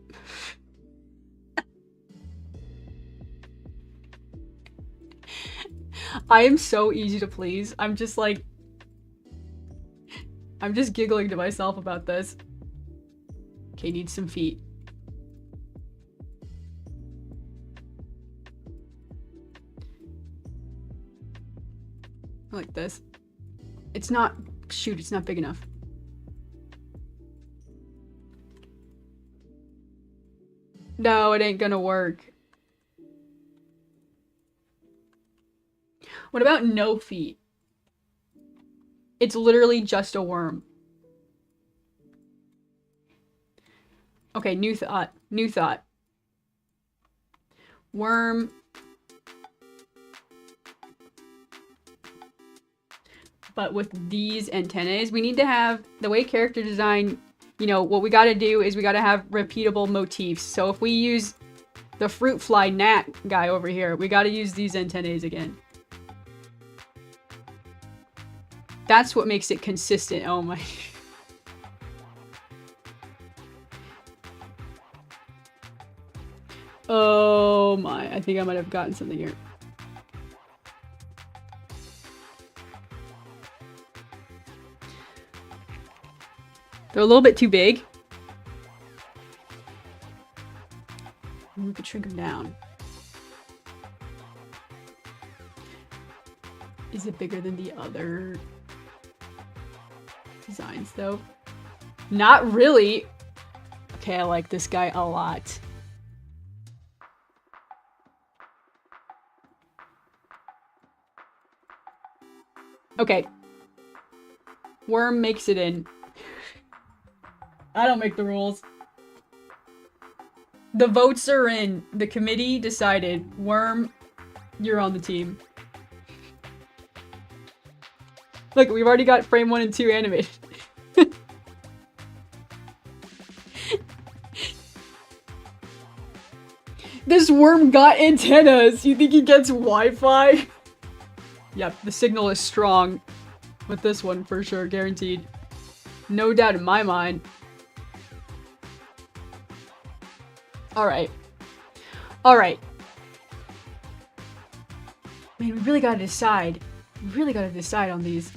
I am so easy to please. I'm just giggling to myself about this. Okay, need some feet. Like this. It's not, shoot, it's not big enough. No, it ain't gonna work. What about no feet? It's literally just a worm. Okay, new thought. Worm. But with these antennas, we need to have the way character design, you know, what we gotta do is we gotta have repeatable motifs. So if we use the fruit fly gnat guy over here, we gotta use these antennas again. That's what makes it consistent. Oh my. Oh my, I think I might have gotten something here. They're a little bit too big. We could shrink them down. Is it bigger than the other designs though? Not really. Okay, I like this guy a lot. Okay. Worm makes it in. I don't make the rules. The votes are in. The committee decided. Worm, you're on the team. Look, we've already got frame 1 and 2 animated. This worm got antennas! You think he gets Wi-Fi? Yep, the signal is strong. With this one, for sure, guaranteed. No doubt in my mind. Alright. Alright. Man, we really gotta decide. We really gotta decide on these.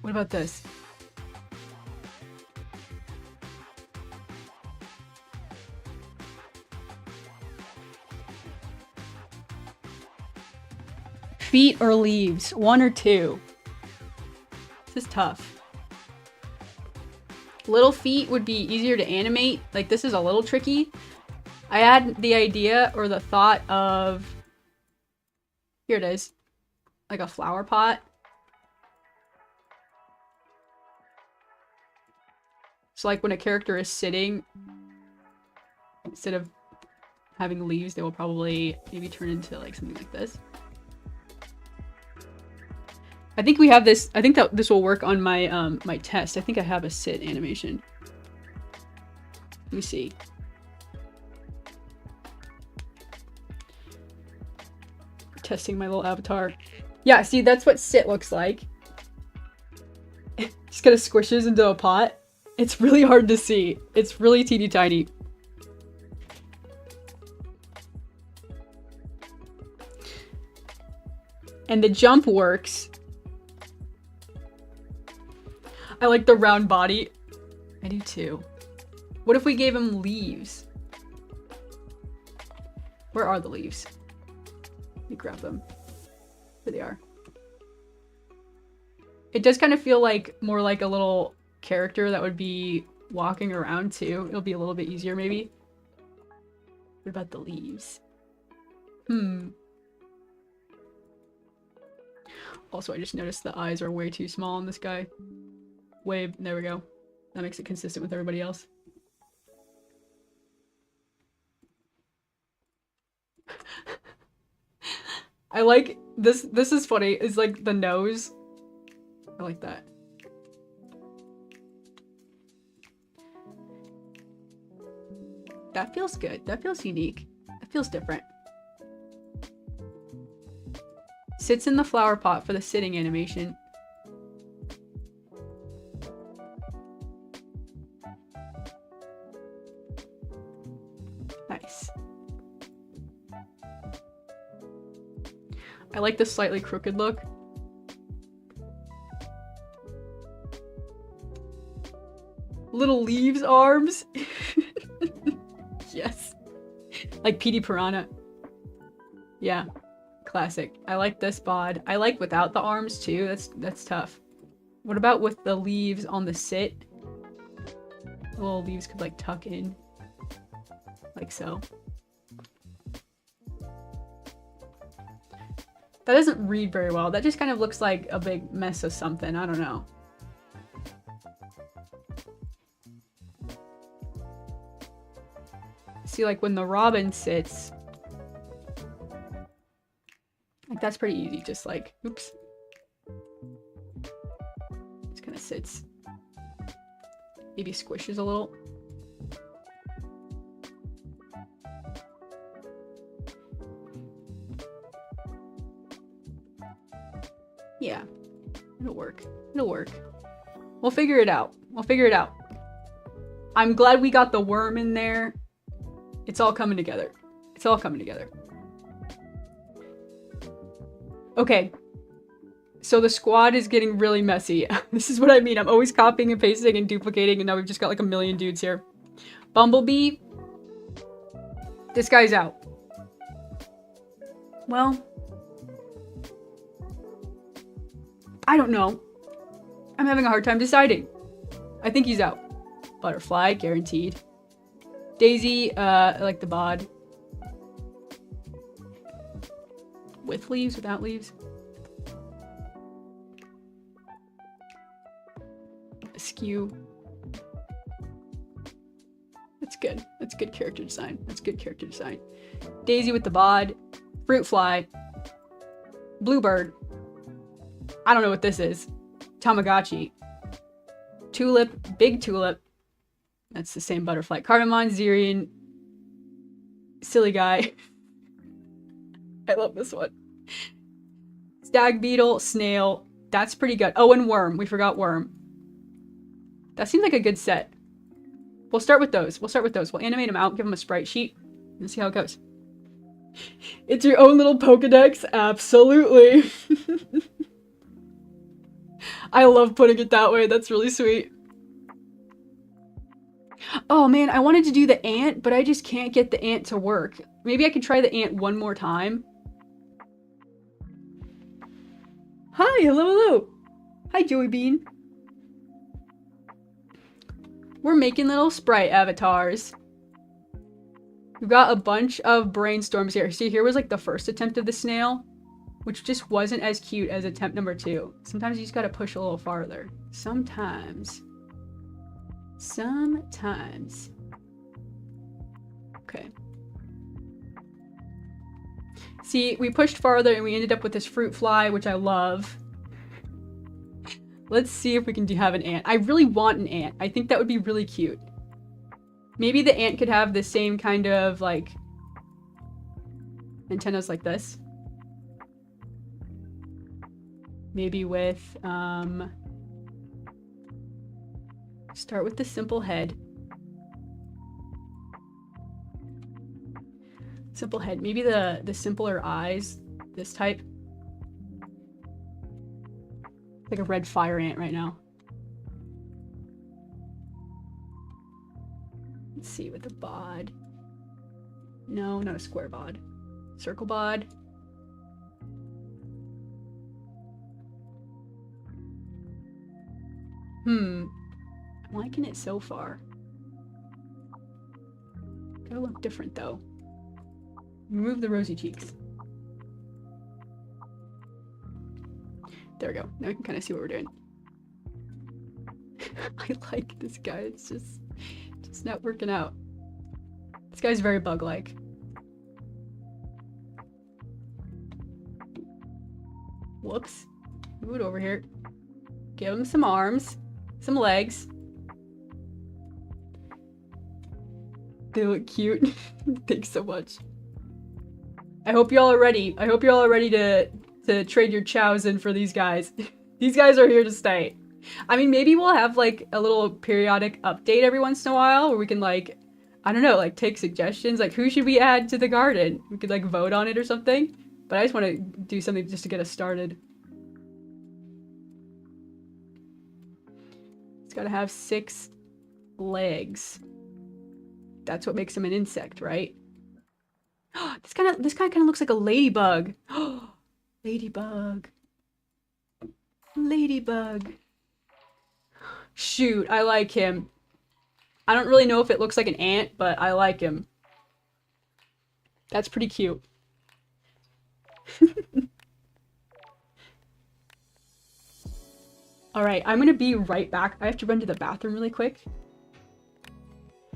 What about this? Feet or leaves? 1 or 2? This is tough. Little feet would be easier to animate. Like, this is a little tricky. I had the idea or the thought of... Here it is. Like a flower pot. So like when a character is sitting, instead of having leaves, they will probably maybe turn into like something like this. I think we have this. I think that this will work on my my test. I think I have a sit animation. Let me see. Testing my little avatar. Yeah, see, that's what sit looks like. Just kind of squishes into a pot. It's really hard to see. It's really teeny tiny. And the jump works. I like the round body. I do too. What if we gave him leaves? Where are the leaves? Let me grab them. There they are. It does kind of feel like more like a little character that would be walking around too. It'll be a little bit easier maybe. What about the leaves? Also, I just noticed the eyes are way too small on this guy. There we go. That makes it consistent with everybody else. I like this. This is funny. It's like the nose. I like that. That feels good. That feels unique. That feels different. Sits in the flower pot for the sitting animation. Nice. I like the slightly crooked look. Little leaves arms. Yes. Like Petey Piranha. Yeah. Classic. I like this bod. I like without the arms too. That's tough. What about with the leaves on the sit? The little leaves could like tuck in. Like so. That doesn't read very well. That just kind of looks like a big mess of something. I don't know. See, like when the robin sits, like that's pretty easy. Just like, oops. Just kind of sits. Maybe squishes a little. Yeah, it'll work. It'll work. We'll figure it out. We'll figure it out. I'm glad we got the worm in there. It's all coming together. It's all coming together. Okay. So the squad is getting really messy. This is what I mean. I'm always copying and pasting and duplicating, and now we've just got like a million dudes here. Bumblebee. This guy's out. Well, I don't know. I'm having a hard time deciding. I think he's out. Butterfly, guaranteed. Daisy, I like the bod. With leaves, without leaves. Askew. That's good. That's good character design. That's good character design. Daisy with the bod. Fruit fly. Bluebird. I don't know what this is. Tamagotchi. Tulip. Big tulip. That's the same butterfly. Cardamom, Zirian. Silly guy. I love this one. Stag beetle. Snail. That's pretty good. Oh, and worm. We forgot worm. That seems like a good set. We'll start with those. We'll animate them out, give them a sprite sheet, and see how it goes. It's your own little Pokedex? Absolutely. I love putting it that way. That's really sweet. Oh man, I wanted to do the ant, but I just can't get the ant to work. Maybe I could try the ant one more time. Hi, hello. Hi, Joey Bean. We're making little sprite avatars. We've got a bunch of brainstorms here. See, here was like the first attempt of the snail, which just wasn't as cute as attempt number 2. Sometimes you just gotta push a little farther. Sometimes. Okay. See, we pushed farther and we ended up with this fruit fly, which I love. Let's see if we can have an ant. I really want an ant. I think that would be really cute. Maybe the ant could have the same kind of, like, antennas like this. Maybe with, start with the simple head. Simple head. Maybe the simpler eyes, this type. Like a red fire ant right now. Let's see with the bod. No, not a square bod. Circle bod. I'm liking it so far. Gotta look different though. Remove the rosy cheeks. There we go. Now we can kind of see what we're doing. I like this guy. It's just not working out. This guy's very bug-like. Whoops. Move it over here. Give him some arms, some legs. They look cute. Thanks so much. I hope y'all are ready. I hope y'all are ready to trade your chows in for these guys. These guys are here to stay. I mean, maybe we'll have like a little periodic update every once in a while where we can like, I don't know, like take suggestions. Like who should we add to the garden? We could like vote on it or something. But I just want to do something just to get us started. It's got to have 6 legs. That's what makes him an insect, right? This guy kind of looks like a ladybug. Ladybug. Ladybug. Shoot, I like him. I don't really know if it looks like an ant, but I like him. That's pretty cute. Alright, I'm gonna be right back. I have to run to the bathroom really quick.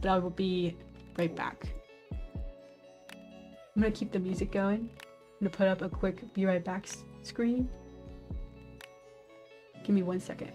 But I will be right back. I'm gonna keep the music going. I'm gonna put up a quick be right back screen. Give me 1 second.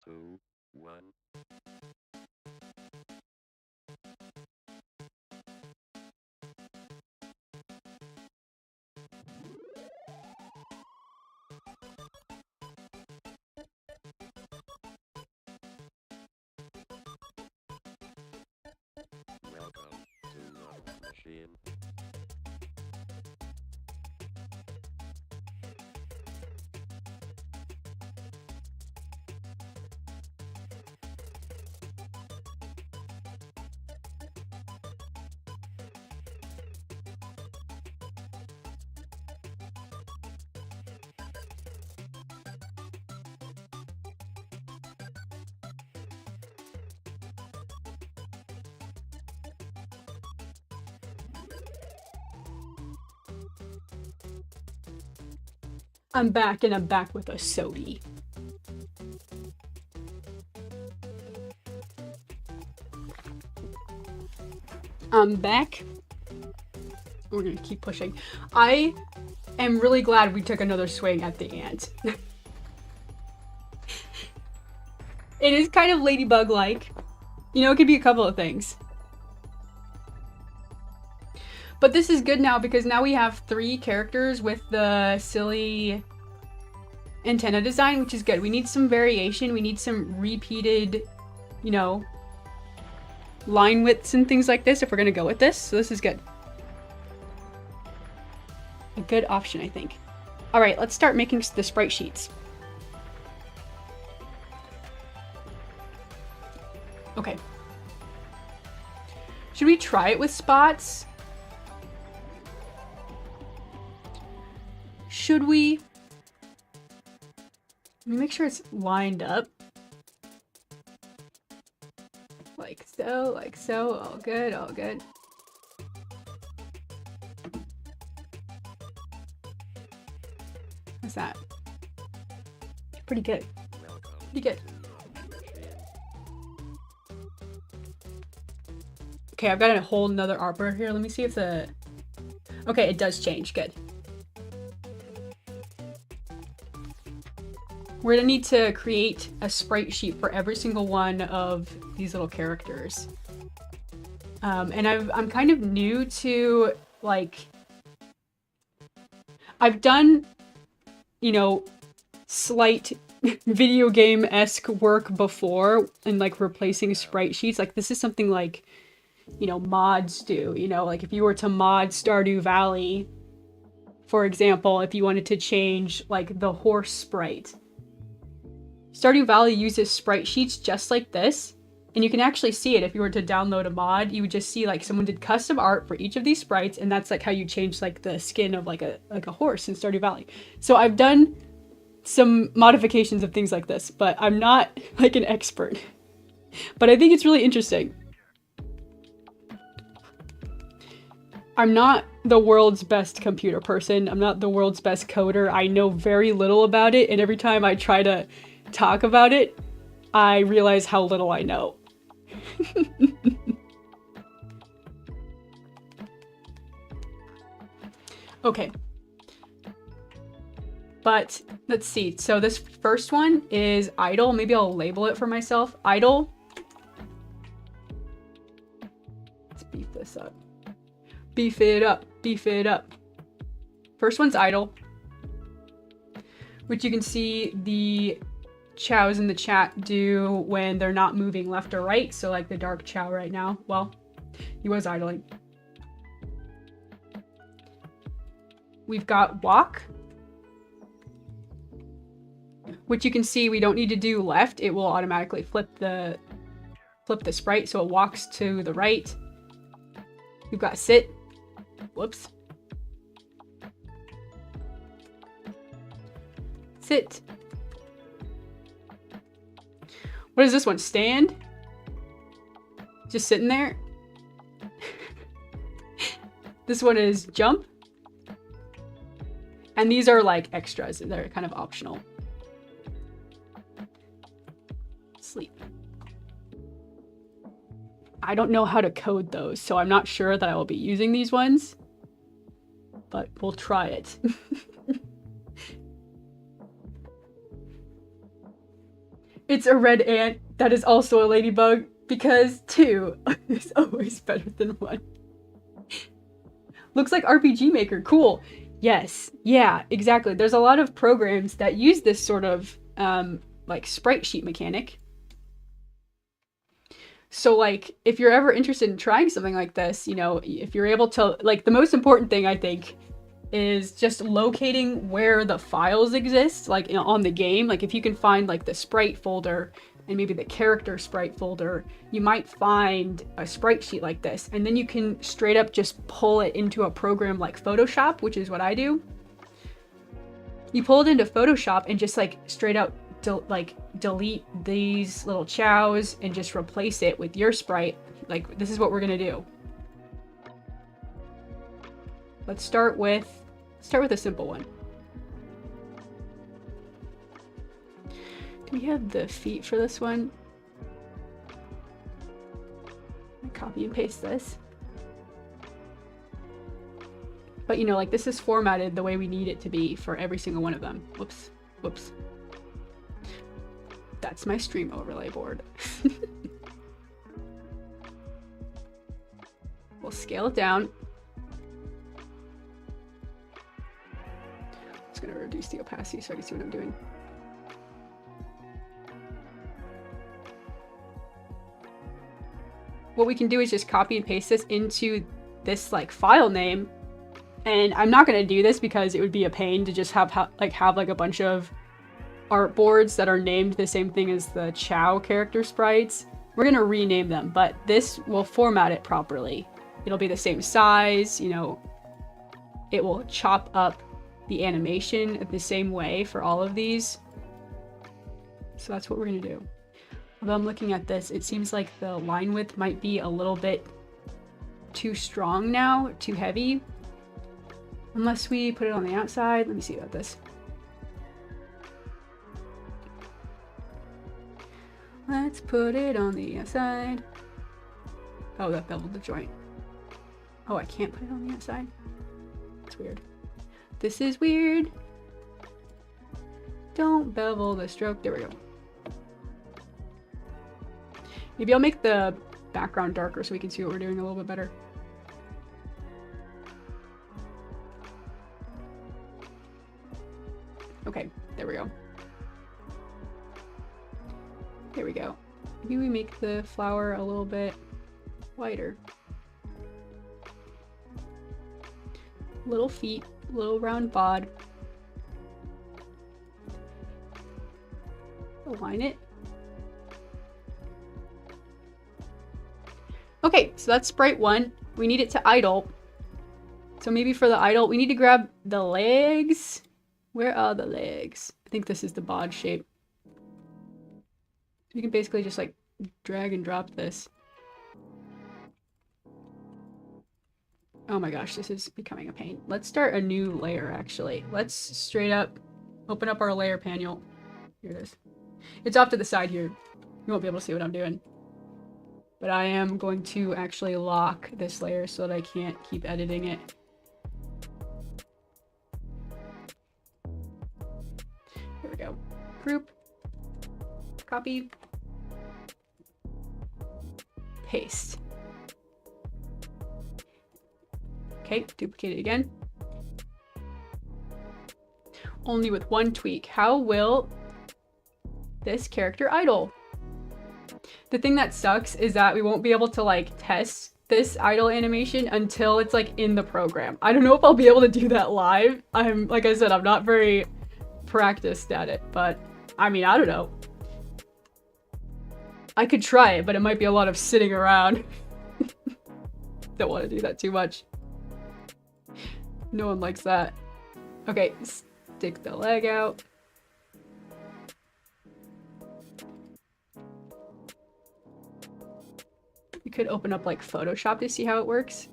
2, 1. Welcome to the machine. I'm back, and I'm back with a sody. I'm back. We're gonna keep pushing. I am really glad we took another swing at the ant. It is kind of ladybug-like. You know, it could be a couple of things. But this is good now because now we have 3 characters with the silly antenna design, which is good. We need some variation. We need some repeated, you know, line widths and things like this if we're gonna go with this. So this is good. A good option, I think. All right, let's start making the sprite sheets. Okay. Should we try it with spots? Should we? Let me make sure it's lined up. Like so, all good, all good. What's that? Pretty good. Pretty good. Okay, I've got a whole nother arbor here. Let me see if the... Okay, it does change. Good. We're gonna need to create a sprite sheet for every single one of these little characters. And I'm kind of new to, like... I've done, you know, slight video game-esque work before and, like, replacing sprite sheets. Like, this is something like, you know, mods do. You know, like, if you were to mod Stardew Valley, for example, if you wanted to change, like, the horse sprite. Stardew Valley uses sprite sheets just like this, and you can actually see it if you were to download a mod. You would just see, like, someone did custom art for each of these sprites, and that's like how you change, like, the skin of like a horse in Stardew Valley. So I've done some modifications of things like this, but I'm not like an expert. But I think it's really interesting. I'm not the world's best computer person. I'm not the world's best coder. I know very little about it, and every time I try to talk about it, I realize how little I know. Okay. But let's see. So this first one is idle. Maybe I'll label it for myself. Idle. Let's beef this up. Beef it up. Beef it up. First one's idle, which you can see the chows in the chat do when they're not moving left or right. So like the dark chow right now. Well, he was idling. We've got walk, which you can see we don't need to do left. It will automatically flip the sprite, so it walks to the right. We've got sit. Whoops. Sit. What is this one? Stand? Just sitting there? This one is jump. And these are like extras. They're kind of optional. Sleep. I don't know how to code those, so I'm not sure that I will be using these ones. But we'll try it. It's a red ant that is also a ladybug, because 2 is always better than 1. Looks like RPG Maker. Cool. Yes. Yeah, exactly. There's a lot of programs that use this sort of like sprite sheet mechanic. So like if you're ever interested in trying something like this, you know, if you're able to, like, the most important thing I think is just locating where the files exist, like on the game. Like if you can find like the sprite folder and maybe the character sprite folder, you might find a sprite sheet like this, and then you can straight up just pull it into a program like Photoshop, which is what I do. You pull it into Photoshop and just like straight out delete these little chows and just replace it with your sprite. Like, this is what we're gonna do. Let's start with a simple one. Do we have the feet for this one? Copy and paste this. But you know, like, this is formatted the way we need it to be for every single one of them. Whoops, whoops. That's my stream overlay board. We'll scale it down. Just gonna reduce the opacity so I can see what I'm doing. What we can do is just copy and paste this into this like file name. And I'm not gonna do this because it would be a pain to just have a bunch of artboards that are named the same thing as the Chow character sprites. We're gonna rename them, but this will format it properly. It'll be the same size, you know, it will chop up the animation the same way for all of these. So that's what we're gonna do. Although I'm looking at this, it seems like the line width might be a little bit too strong now, too heavy. Unless we put it on the outside. Let me see about this. Let's put it on the outside. Oh, that beveled the joint. Oh, I can't put it on the outside? That's weird. This is weird. Don't bevel the stroke. There we go. Maybe I'll make the background darker so we can see what we're doing a little bit better. Okay, there we go. There we go. Maybe we make the flower a little bit wider. Little feet, little round bod. Align it. Okay, so that's sprite 1. We need it to idle. So maybe for the idle, we need to grab the legs. Where are the legs? I think this is the bod shape. So we can basically just like drag and drop this. Oh my gosh, this is becoming a pain. Let's start a new layer actually. Let's straight up open up our layer panel. Here it is. It's off to the side here. You won't be able to see what I'm doing. But I am going to actually lock this layer so that I can't keep editing it. Here we go. Group. Copy. Paste. Okay, duplicate it again. Only with one tweak. How will this character idle? The thing that sucks is that we won't be able to like test this idle animation until it's like in the program. I don't know if I'll be able to do that live. Like I said, I'm not very practiced at it, but I mean, I don't know. I could try it, but it might be a lot of sitting around. Don't want to do that too much. No one likes that. Okay, stick the leg out. We could open up like Photoshop to see how it works.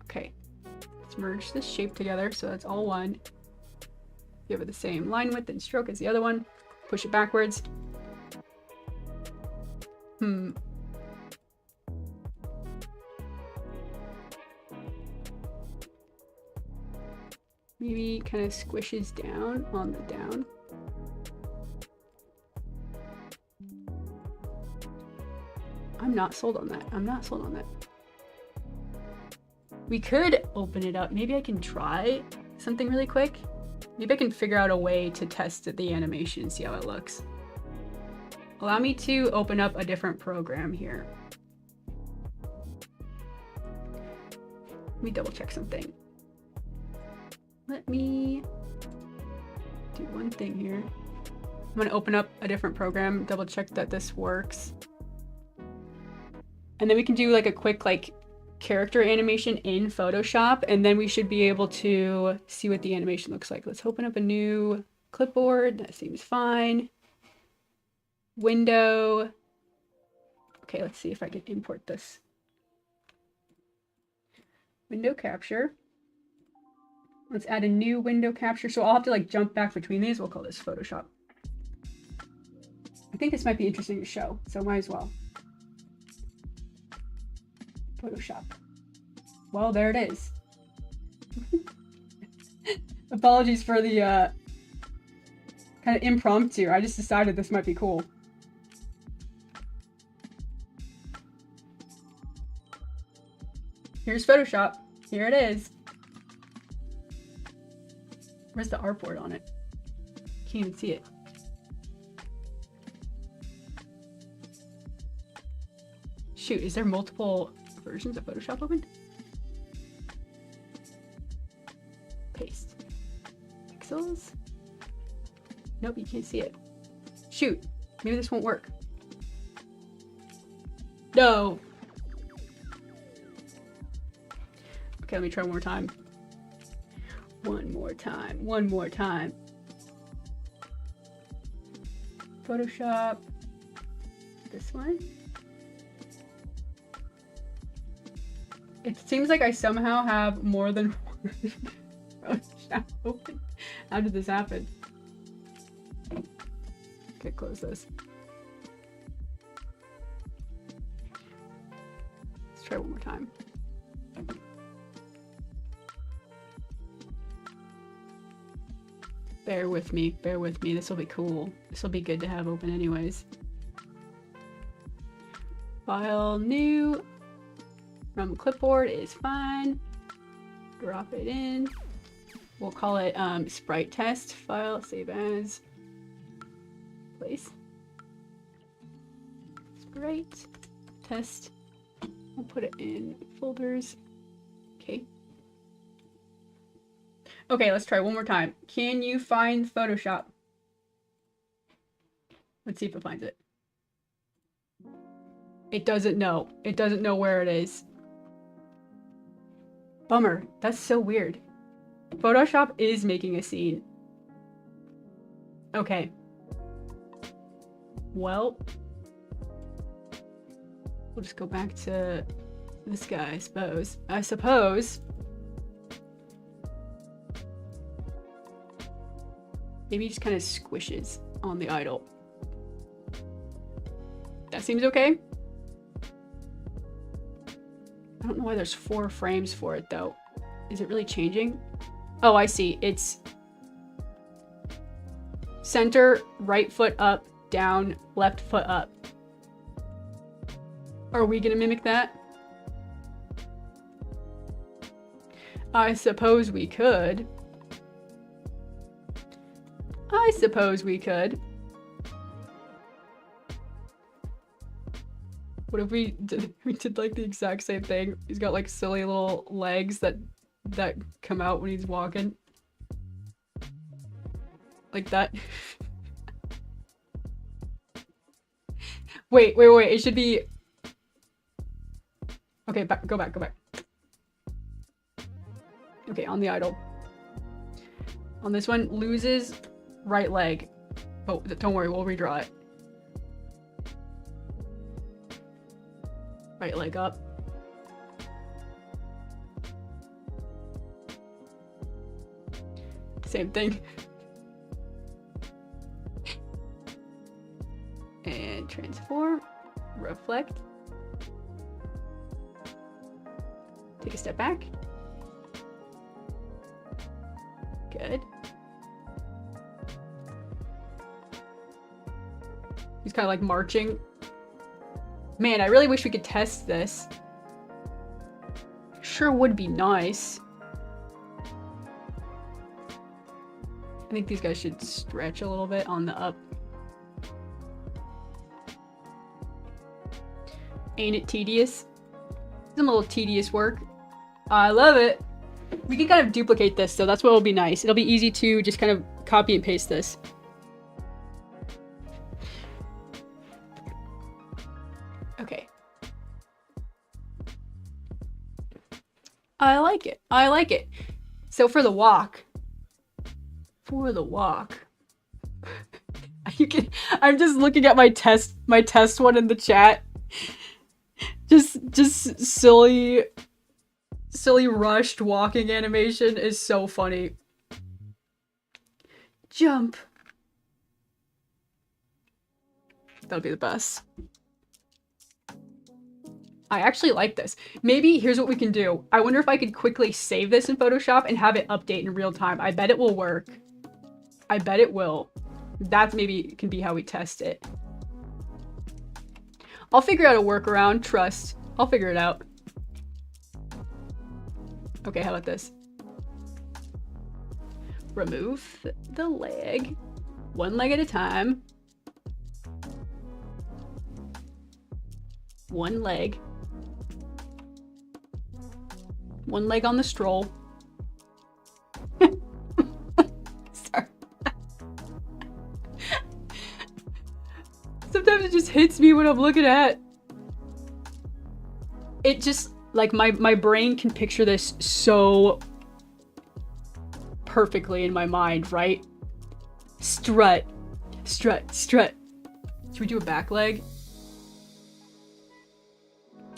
Okay, let's merge this shape together so that's all one. Give it the same line width and stroke as the other one. Push it backwards. maybe kind of squishes down on the down. I'm not sold on that. I'm not sold on that. We could open it up. Maybe I can try something really quick. Maybe I can figure out a way to test the animation and see how it looks. Allow me to open up a different program here. Let me double check something. Let me do one thing here. I'm gonna open up a different program, double check that this works. And then we can do like a quick like character animation in Photoshop, and then we should be able to see what the animation looks like. Let's open up a new clipboard. That seems fine. Window. Okay, let's see if I can import this. Window capture. Let's add a new window capture. So I'll have to like jump back between these. We'll call this Photoshop. I think this might be interesting to show, so might as well. Photoshop. Well, there it is. Apologies for the kind of impromptu. I just decided this might be cool. Here's Photoshop. Here it is. Where's the artboard on it? Can't even see it. Shoot, is there multiple versions of Photoshop open? Paste. Pixels? Nope, you can't see it. Shoot, maybe this won't work. No! Okay, let me try one more time. One more time. One more time. Photoshop. This one. It seems like I somehow have more than one Photoshop open. How did this happen? Okay, close this. Let's try one more time. Bear with me, bear with me. This will be cool. This will be good to have open anyways. File new. From clipboard is fine. Drop it in. We'll call it sprite test. File, save as. Place. Sprite test. We'll put it in folders. Okay. Okay, let's try one more time. Can you find Photoshop? Let's see if it finds it. It doesn't know. It doesn't know where it is. Bummer. That's so weird. Photoshop is making a scene. Okay. Well, we'll just go back to this guy, I suppose. Maybe he just kind of squishes on the idle. That seems okay. I don't know why there's 4 frames for it though. Is it really changing? Oh, I see. It's center, right foot up, down, left foot up. Are we gonna mimic that? I suppose we could. I suppose we could. What if we did like the exact same thing? He's got like silly little legs that come out when he's walking. Like that. Wait, it should be... Okay, go back. Okay, on the idle. On this one, loses right leg. Oh, don't worry, we'll redraw it. Right leg up. Same thing. And transform, reflect. Take a step back. Good. He's kind of like marching. Man, I really wish we could test this. Sure would be nice. I think these guys should stretch a little bit on the up. Ain't it tedious? Some little tedious work. I love it. We can kind of duplicate this, so that's what will be nice. It'll be easy to just kind of copy and paste this. Okay. I like it. I like it. So for the walk. You can, I'm just looking at my test one in the chat. Just silly rushed walking animation is so funny. Jump. That'll be the best. I actually like this. Maybe here's what we can do. I wonder if I could quickly save this in Photoshop and have it update in real time. I bet it will work. I bet it will. That maybe can be how we test it. I'll figure out a workaround. Trust. I'll figure it out. Okay, how about this? Remove the leg. One leg at a time. One leg. One leg on the stroll. Sorry. Sometimes it just hits me when I'm looking at. It just, like, my brain can picture this so perfectly in my mind, right? Strut. Strut. Strut. Should we do a back leg?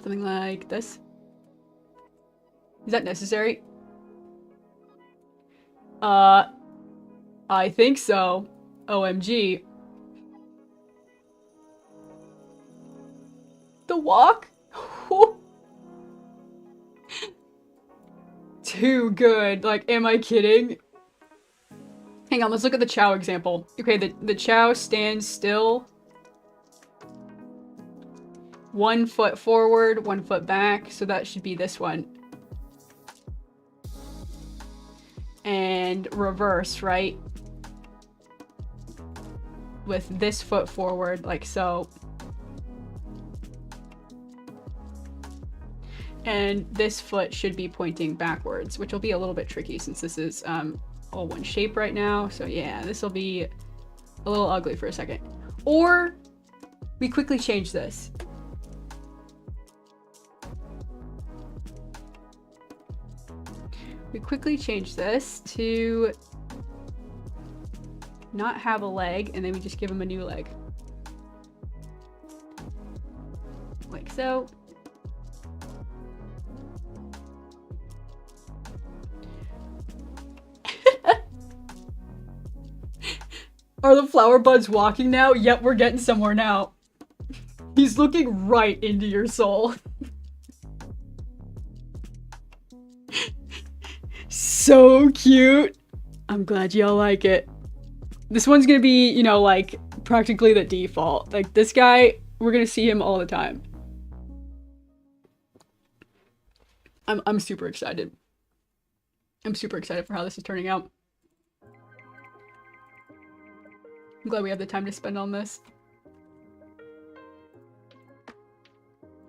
Something like this. Is that necessary? I think so. OMG. The walk? Too good. Like, am I kidding? Hang on, let's look at the Chow example. Okay, the Chow stands still. 1 foot forward, 1 foot back, so that should be this one. And reverse, right? With this foot forward, like so. And this foot should be pointing backwards, which will be a little bit tricky since this is all one shape right now. So yeah, this will be a little ugly for a second. Or we quickly change this. We quickly change this to not have a leg, and then we just give him a new leg. Like so. Are the flower buds walking now? Yep, we're getting somewhere now. He's looking right into your soul. So cute. I'm glad y'all like it. This one's gonna be, you know, like, practically the default. Like, this guy, we're gonna see him all the time. I'm super excited. I'm super excited for how this is turning out. I'm glad we have the time to spend on this.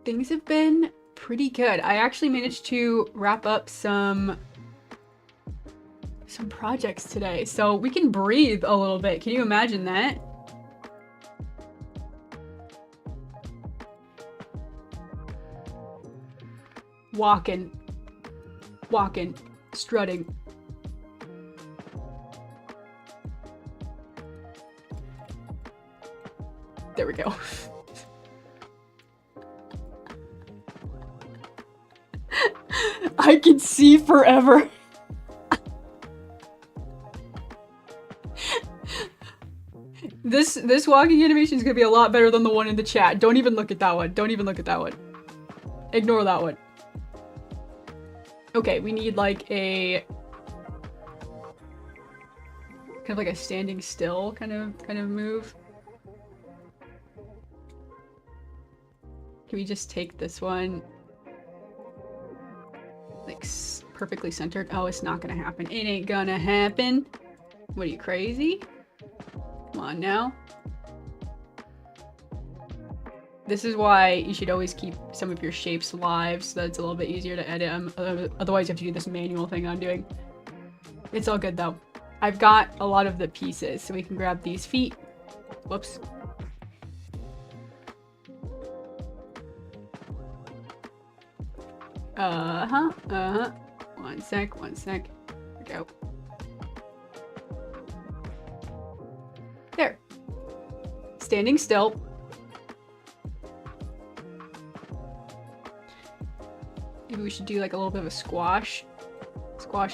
Things have been pretty good. I actually managed to wrap up some projects today, so we can breathe a little bit. Can you imagine that? Walking, strutting. There we go. I can see forever. This walking animation is gonna be a lot better than the one in the chat. Don't even look at that one. Don't even look at that one. Ignore that one. Okay, we need like a kind of like a standing still kind of move. Can we just take this one, like perfectly centered? Oh, it's not gonna happen. It ain't gonna happen. What are you, crazy? Come on now. This is why you should always keep some of your shapes live so that it's a little bit easier to edit. Otherwise you have to do this manual thing I'm doing. It's all good though. I've got a lot of the pieces, so we can grab these feet. Whoops. One sec. There we go. There. Standing still. Maybe we should do like a little bit of a squash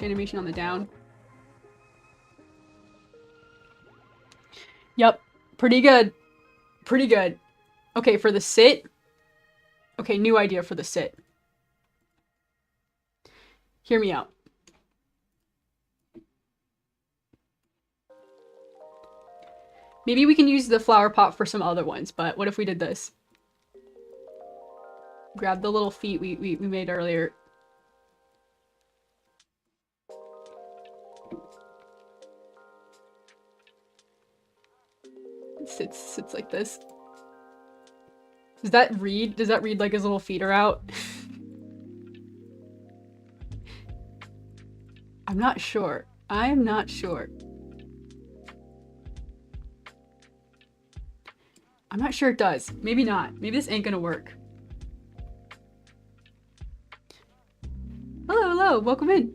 animation on the down. Yep, pretty good. Pretty good. Okay, for the sit. Okay, new idea for the sit. Hear me out. Maybe we can use the flower pot for some other ones, but what if we did this? Grab the little feet we made earlier. Sits like this. Does that read like his little feet are out? I'm not sure. I'm not sure. I'm not sure it does. Maybe not. Maybe this ain't gonna work. Hello, hello, welcome in.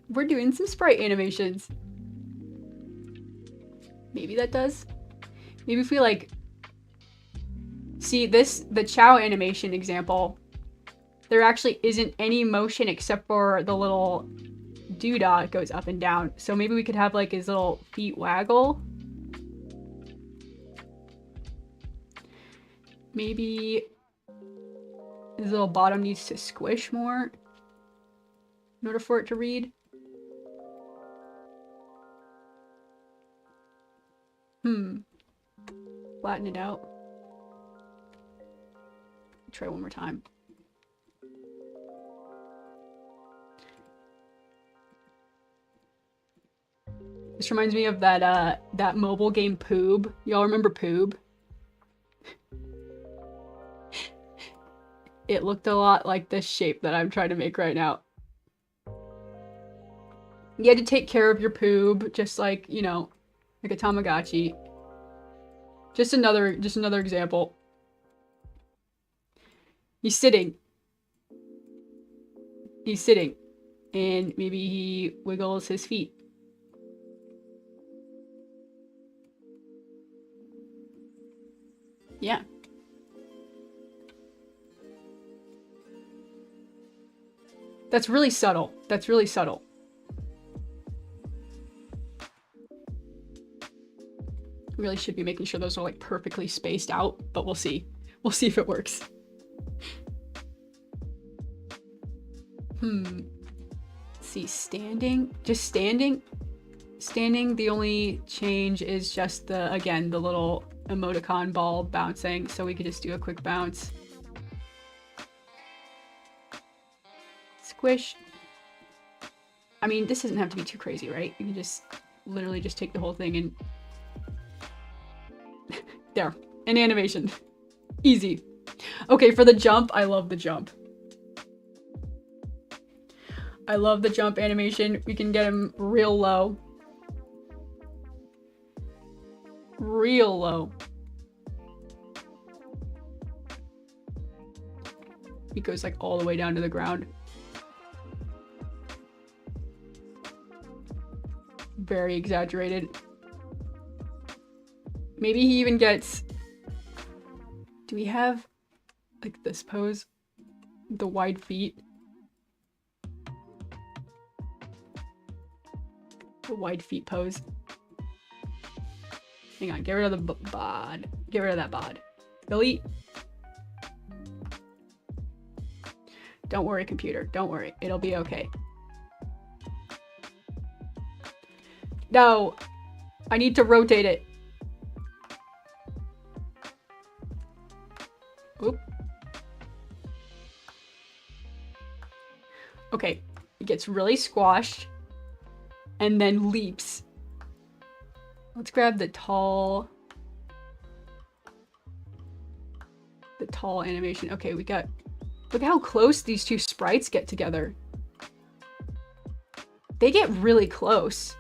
We're doing some sprite animations. Maybe that does. Maybe if we like... See, the Chow animation example, there actually isn't any motion except for the little doodah goes up and down. So maybe we could have like his little feet waggle. Maybe his little bottom needs to squish more in order for it to read. Flatten it out. Try one more time. This reminds me of that that mobile game Poob. Y'all remember Poob? It looked a lot like this shape that I'm trying to make right now. You had to take care of your Poob, just like, you know, like a Tamagotchi. Just another example. He's sitting. He's sitting. And maybe he wiggles his feet. Yeah. That's really subtle. That's really subtle. Really should be making sure those are like perfectly spaced out, but we'll see. We'll see if it works. Let's see, standing. Just standing. Standing, the only change is just the, again, the little emoticon ball bouncing, so we could just do a quick bounce. Squish. I mean, this doesn't have to be too crazy, right? You can just literally just take the whole thing and there, an animation. Easy. Okay, for the jump, I love the jump. I love the jump animation. We can get him real low. Real low. He goes like all the way down to the ground. Very exaggerated. Maybe he even gets... Do we have like this pose? The wide feet? The wide feet pose. Hang on, get rid of the bod. Get rid of that bod. Delete. Don't worry, computer. Don't worry. It'll be okay. No. I need to rotate it. Oop. Okay. It gets really squashed. And then leaps. Let's grab the tall animation. Okay, we got... Look how close these two sprites get together. They get really close.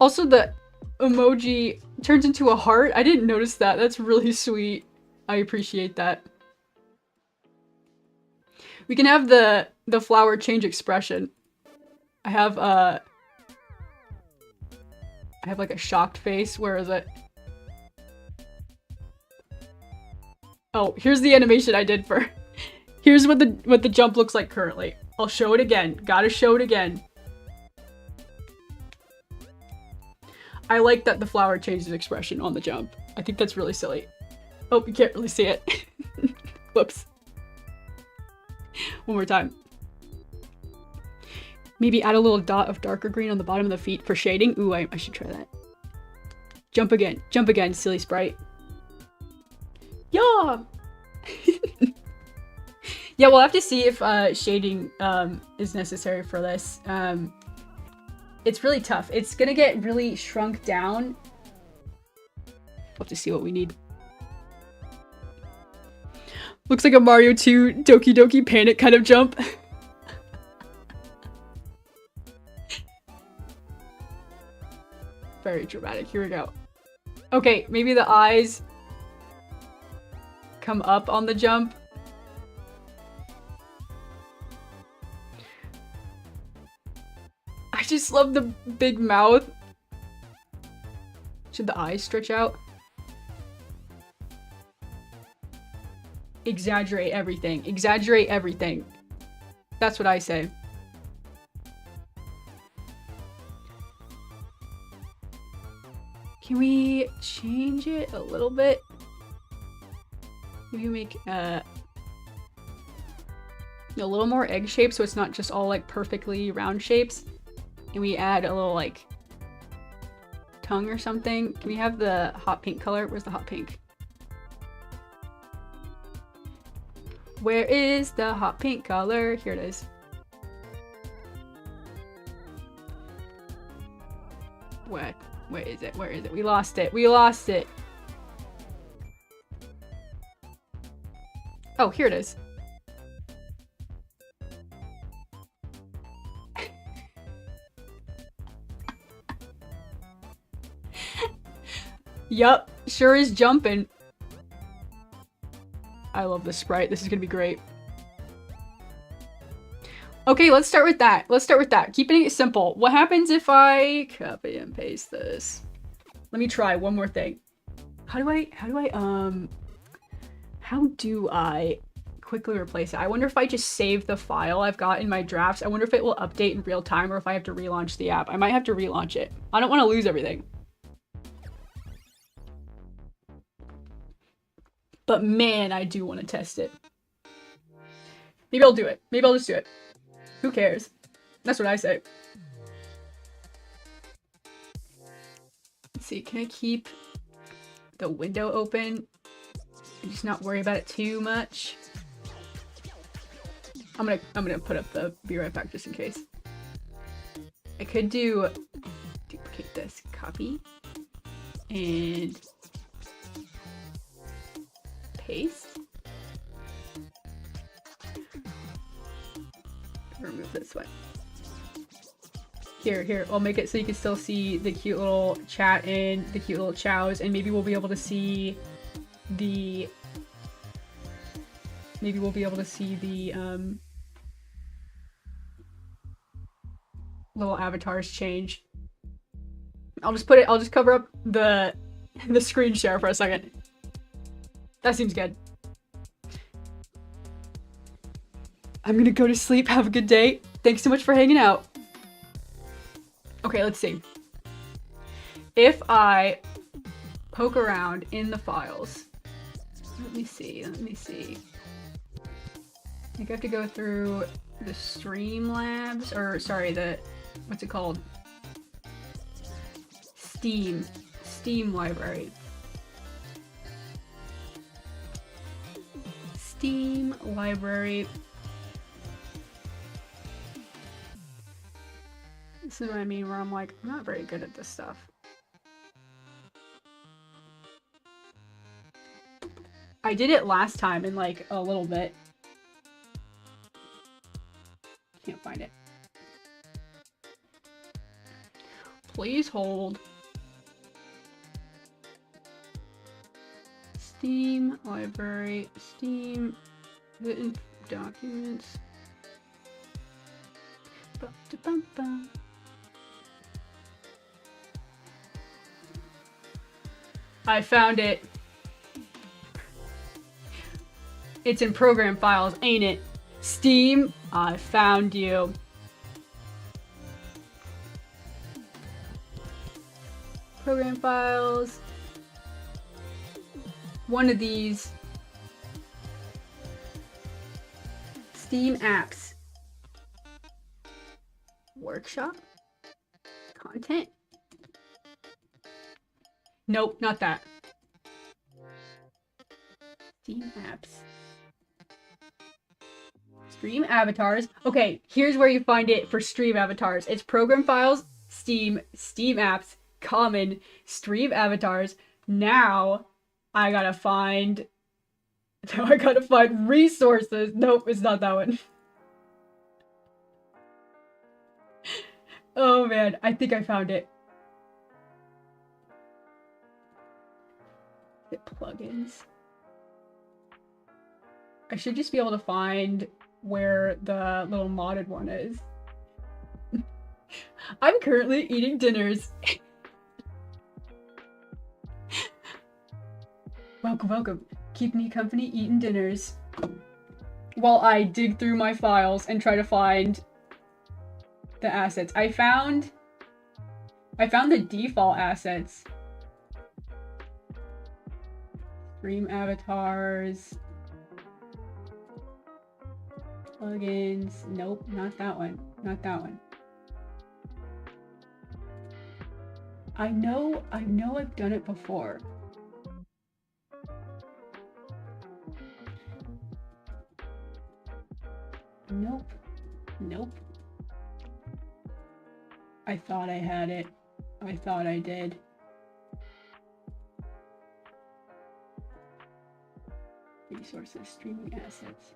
Also, the emoji turns into a heart. I didn't notice that. That's really sweet. I appreciate that. We can have the flower change expression. I have like a shocked face. Where is it? Oh, here's the animation I did for... Here's what the jump looks like currently. I'll show it again. Gotta show it again. I like that the flower changes expression on the jump. I think that's really silly. Oh, you can't really see it. Whoops. One more time. Maybe add a little dot of darker green on the bottom of the feet for shading. Ooh, I should try that. Jump again. Jump again, silly sprite. Yeah! Yeah, we'll have to see if shading is necessary for this. It's really tough. It's gonna get really shrunk down. We'll have to see what we need. Looks like a Mario 2 Doki Doki Panic kind of jump. Very dramatic. Here we go. Okay, maybe the eyes come up on the jump. I just love the big mouth. Should the eyes stretch out? Exaggerate everything. Exaggerate everything. That's what I say. Can we change it a little bit? Maybe make a little more egg shape so it's not just all like perfectly round shapes. And we add a little like tongue or something. Can we have the hot pink color? Where's the hot pink? Where is the hot pink color? Here it is. Where is it? Where is it? We lost it. We lost it. Oh, here it is. Yup, sure is jumping. I love this sprite. This is gonna be great. Okay, let's start with that. Let's start with that. Keeping it simple. What happens if I copy and paste this? Let me try one more thing. How do I quickly replace it? I wonder if I just save the file I've got in my drafts. I wonder if it will update in real time or if I have to relaunch the app. I might have to relaunch it. I don't want to lose everything. But man, I do want to test it. Maybe I'll do it. Maybe I'll just do it. Who cares? That's what I say. Let's see, can I keep the window open and just not worry about it too much? I'm gonna put up the be right back just in case. I could duplicate this, copy, and paste. Remove this one. Here, I'll make it so you can still see the cute little chat and the cute little chows, and maybe we'll be able to see the little avatars change. I'll just cover up the screen share for a second. That seems good. I'm gonna go to sleep. Have a good day. Thanks so much for hanging out. Okay, let's see. If I poke around in the files, let me see. I think I have to go through the Streamlabs, or sorry, what's it called? Steam library. Steam library. This is what I mean, where I'm like, I'm not very good at this stuff. I did it last time in like a little bit. Can't find it. Please hold. Steam library, Steam written documents. Ba-da-bum-bum. I found it. It's in program files, ain't it? Steam, I found you. Program files. One of these. Steam apps. Workshop. Content. Nope, not that. Steam apps. Stream avatars. Okay, here's where you find it for stream avatars. It's program files, Steam, Steam apps, common, stream avatars. Now I gotta find resources. Nope, it's not that one. Oh man, I think I found it. Is it plugins? I should just be able to find where the little modded one is. I'm currently eating dinners. Welcome, welcome. Keep me company eating dinners. While I dig through my files and try to find the assets. I found the default assets. Stream avatars. Plugins. Nope, not that one. Not that one. I know I've done it before. Nope. Nope. I thought I had it. I thought I did. Resources, streaming assets.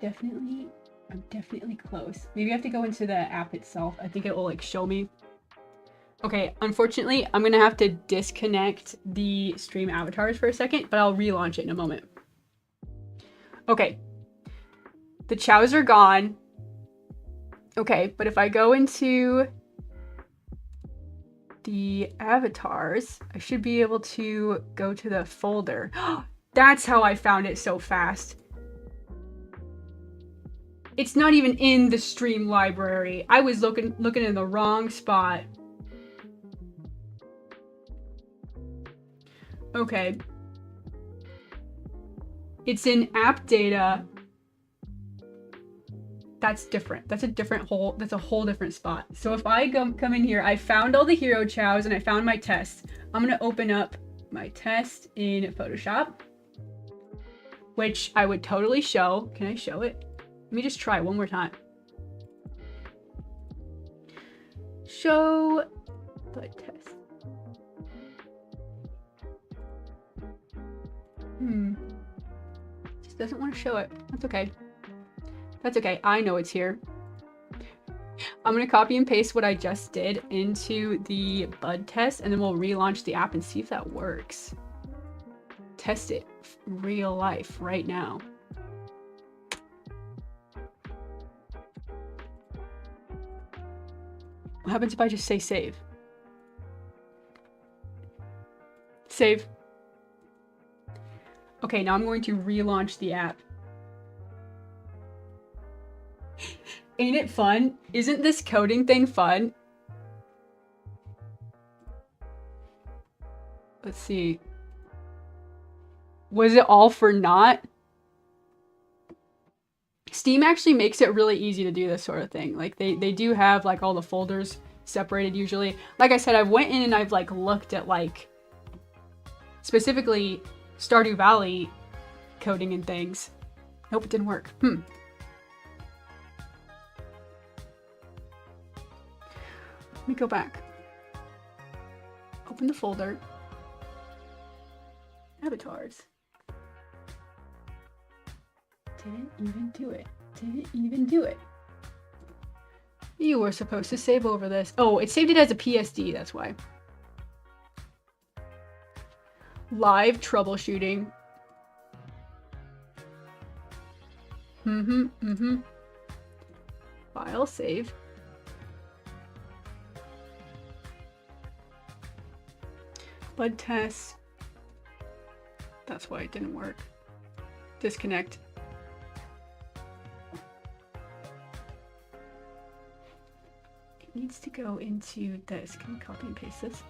I'm definitely close. Maybe I have to go into the app itself. I think it will like show me. Okay, unfortunately, I'm gonna have to disconnect the stream avatars for a second, but I'll relaunch it in a moment. Okay. The chows are gone. Okay, but if I go into the avatars, I should be able to go to the folder. That's how I found it so fast. It's not even in the stream library. I was looking in the wrong spot. Okay. It's in app data. That's different. That's a whole different spot. So if I come in here, I found all the hero chows and I found my test. I'm gonna open up my test in Photoshop, which I would totally show. Can I show it? Let me just try one more time. Show the test. Just doesn't want to show it. That's okay. That's okay. I know it's here. I'm going to copy and paste what I just did into the bud test, and then we'll relaunch the app and see if that works. Test it real life right now. What happens if I just say save? Save. Okay, now I'm going to relaunch the app. Ain't it fun? Isn't this coding thing fun? Let's see. Was it all for naught? Steam actually makes it really easy to do this sort of thing. Like they do have like all the folders separated usually. Like I said, I've went in and I've like looked at like specifically Stardew Valley coding and things. Nope, it didn't work. Let me go back. Open the folder. Avatars. Didn't even do it. Didn't even do it. You were supposed to save over this. Oh, it saved it as a PSD, that's why. Live troubleshooting. File save. Blood test. That's why it didn't work. Disconnect. It needs to go into this. Can we copy and paste this?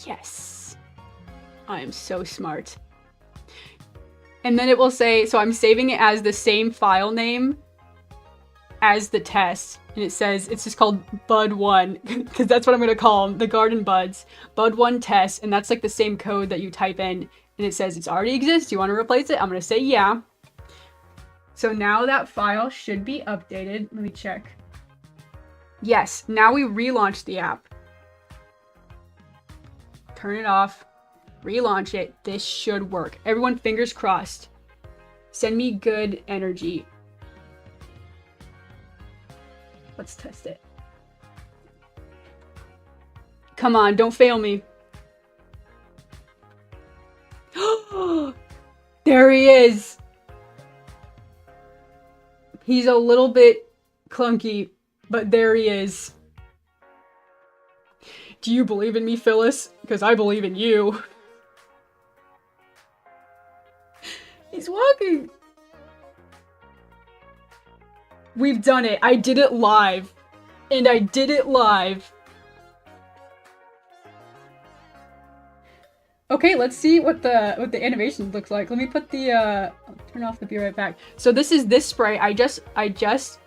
Yes. I am so smart. And then it will say, so I'm saving it as the same file name as the test. And it says, it's just called Bud1, because that's what I'm going to call them, the garden buds. Bud1 test, and that's like the same code that you type in, and it says it's already exists. Do you want to replace it? I'm going to say yeah. So now that file should be updated. Let me check. Yes, now we relaunch the app. Turn it off. Relaunch it. This should work. Everyone, fingers crossed. Send me good energy. Let's test it. Come on, don't fail me. There he is. He's a little bit clunky, but there he is. Do you believe in me, Phyllis? Because I believe in you. He's walking. We've done it. I did it live. And I did it live. Okay, let's see what the animation looks like. Let me put the I'll turn off the be right back. So this is this spray. I just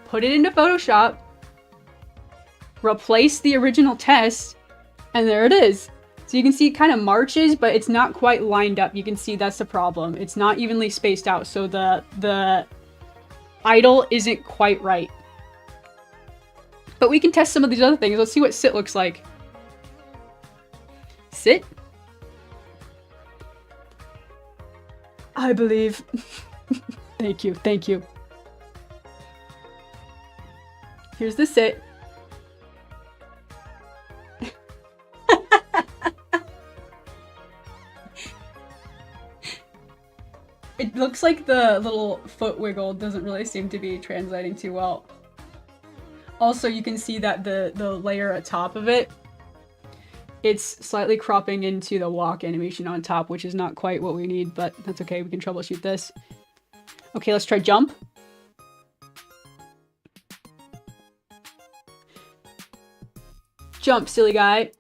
put it into Photoshop, replace the original test, and there it is. So you can see it kind of marches, but it's not quite lined up. You can see that's the problem. It's not evenly spaced out, so the idle isn't quite right. But we can test some of these other things. Let's see what sit looks like. Sit. I believe. Thank you, thank you. Here's the sit. It looks like the little foot wiggle doesn't really seem to be translating too well. Also, you can see that the layer atop of it, it's slightly cropping into the walk animation on top, which is not quite what we need, but that's okay. We can troubleshoot this. Okay, let's try jump. Jump, silly guy.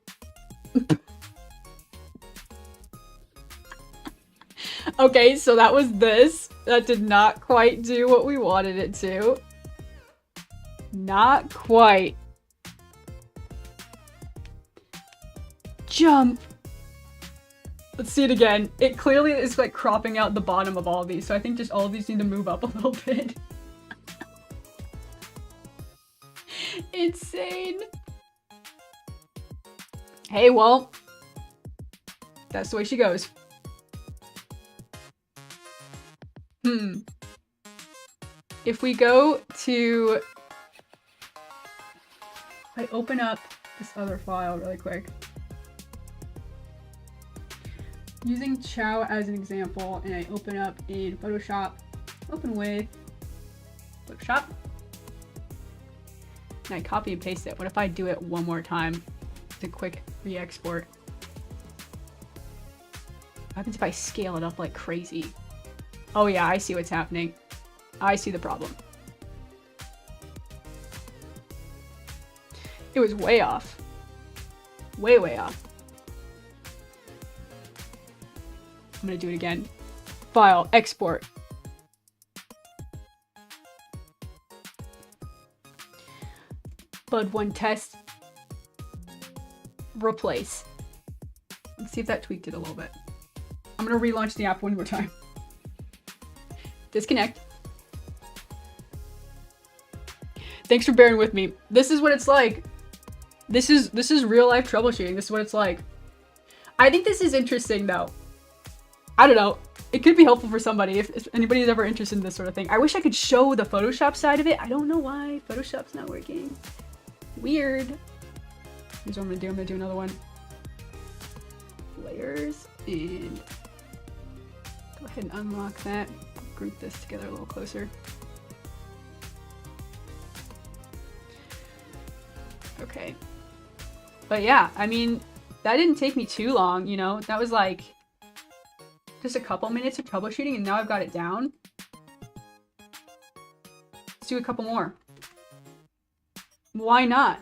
Okay, so that was this. That did not quite do what we wanted it to. Not quite. Jump. Let's see it again. It clearly is like cropping out the bottom of all of these, so I think just all of these need to move up a little bit. Insane. Hey, well, that's the way she goes. If we go to... I open up this other file really quick. Using Chow as an example, and I open up in Photoshop, open with Photoshop, and I copy and paste it. What if I do it one more time? It's a quick re-export. What happens if I scale it up like crazy? Oh yeah, I see what's happening. I see the problem. It was way off. Way, way off. I'm gonna do it again. File, export. FUD1 test. Replace. Let's see if that tweaked it a little bit. I'm gonna relaunch the app one more time. Disconnect. Thanks for bearing with me. This is what it's like. This is real life troubleshooting. This is what it's like. I think this is interesting though. I don't know. It could be helpful for somebody if anybody's ever interested in this sort of thing. I wish I could show the Photoshop side of it. I don't know why Photoshop's not working. Weird. Here's what I'm gonna do. I'm gonna do another one. Layers, and go ahead and unlock that. Group this together a little closer. Okay. But yeah, I mean, that didn't take me too long, you know? That was like just a couple minutes of troubleshooting, and now I've got it down. Let's do a couple more. Why not?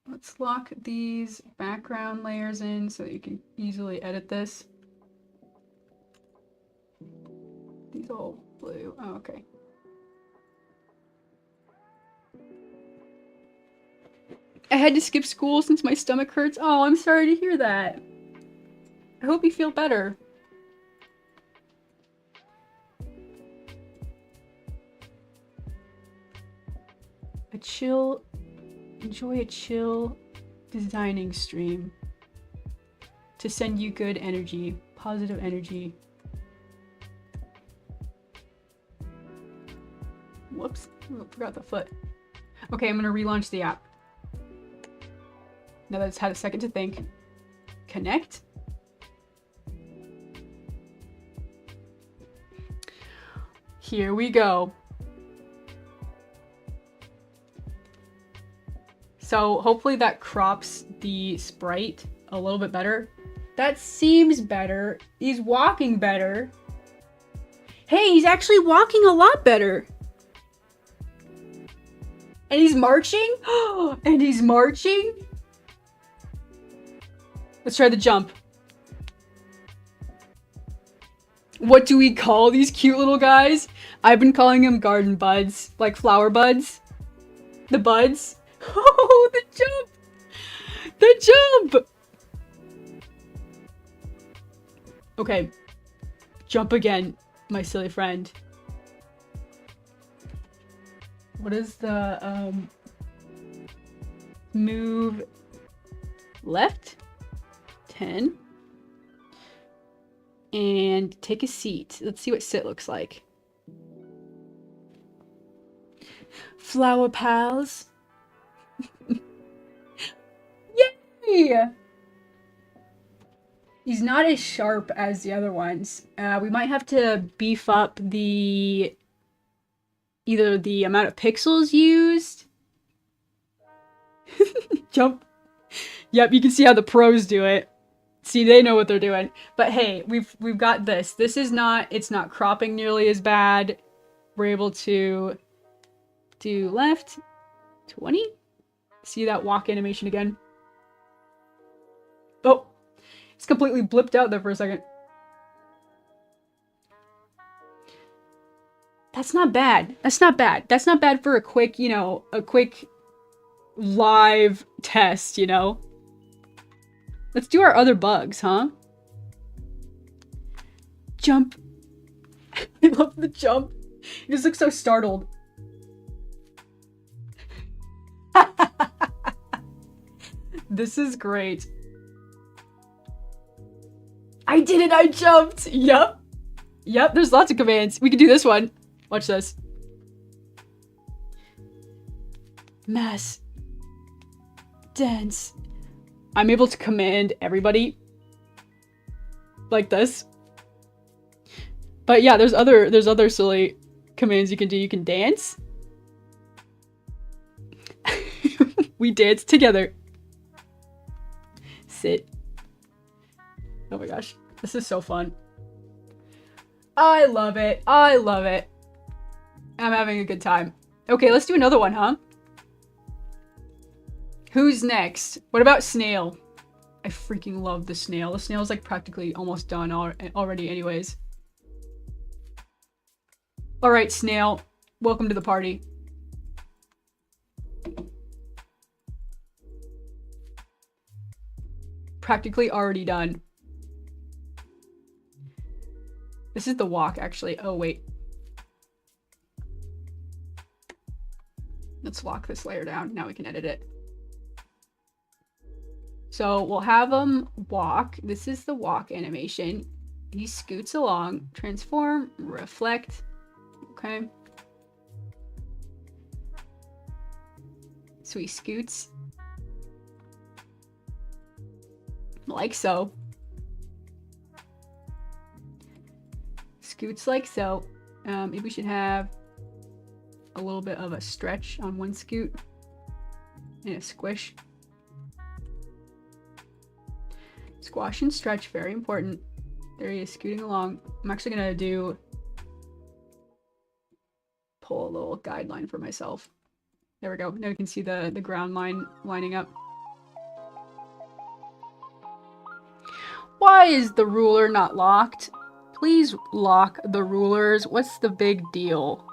Let's lock these background layers in so that you can easily edit this. These all blue. Oh, okay. I had to skip school since my stomach hurts. Oh, I'm sorry to hear that. I hope you feel better. Enjoy a chill designing stream to send you good energy, positive energy. Whoops, oh, forgot the foot. Okay, I'm gonna relaunch the app. Now that it's had a second to think. Connect. Here we go. So hopefully that crops the sprite a little bit better. That seems better. He's walking better. Hey, he's actually walking a lot better. And he's marching? And he's marching? Let's try the jump. What do we call these cute little guys? I've been calling them garden buds, like flower buds. The buds. Oh, the jump! The jump! Okay. Jump again, my silly friend. What is the, move left? 10. And take a seat. Let's see what sit looks like. Flower pals. Yay! He's not as sharp as the other ones. We might have to beef up either the amount of pixels used. Jump. Yep, you can see how the pros do it. See, they know what they're doing. But hey, we've got this. This is not, it's not cropping nearly as bad. We're able to do left 20. See that walk animation again? Oh, it's completely blipped out there for a second. That's not bad. That's not bad. That's not bad for a quick, you know, a quick live test, you know? Let's do our other bugs, huh? Jump. I love the jump. You just look so startled. This is great. I did it! I jumped! Yep. Yep, there's lots of commands. We can do this one. Watch this. Mass. Dance. I'm able to command everybody. Like this. But yeah, there's other silly commands you can do. You can dance. We dance together. Sit. Oh my gosh. This is so fun. I love it. I love it. I'm having a good time. Okay, let's do another one, huh? Who's next? What about Snail? I freaking love the snail. The snail's like practically almost done already anyways. All right, snail. Welcome to the party. Practically already done. This is the walk, actually. Oh, wait. Let's lock this layer down. Now we can edit it. So we'll have him walk. This is the walk animation. He scoots along. Transform, reflect. Okay. So he scoots. Like so. Scoots like so. Maybe we should have a little bit of a stretch on one scoot and a squish. Squash and stretch, very important. There he is, scooting along. I'm actually gonna pull a little guideline for myself. There we go. Now we can see the ground line lining up. Why is the ruler not locked? Please lock the rulers. What's the big deal?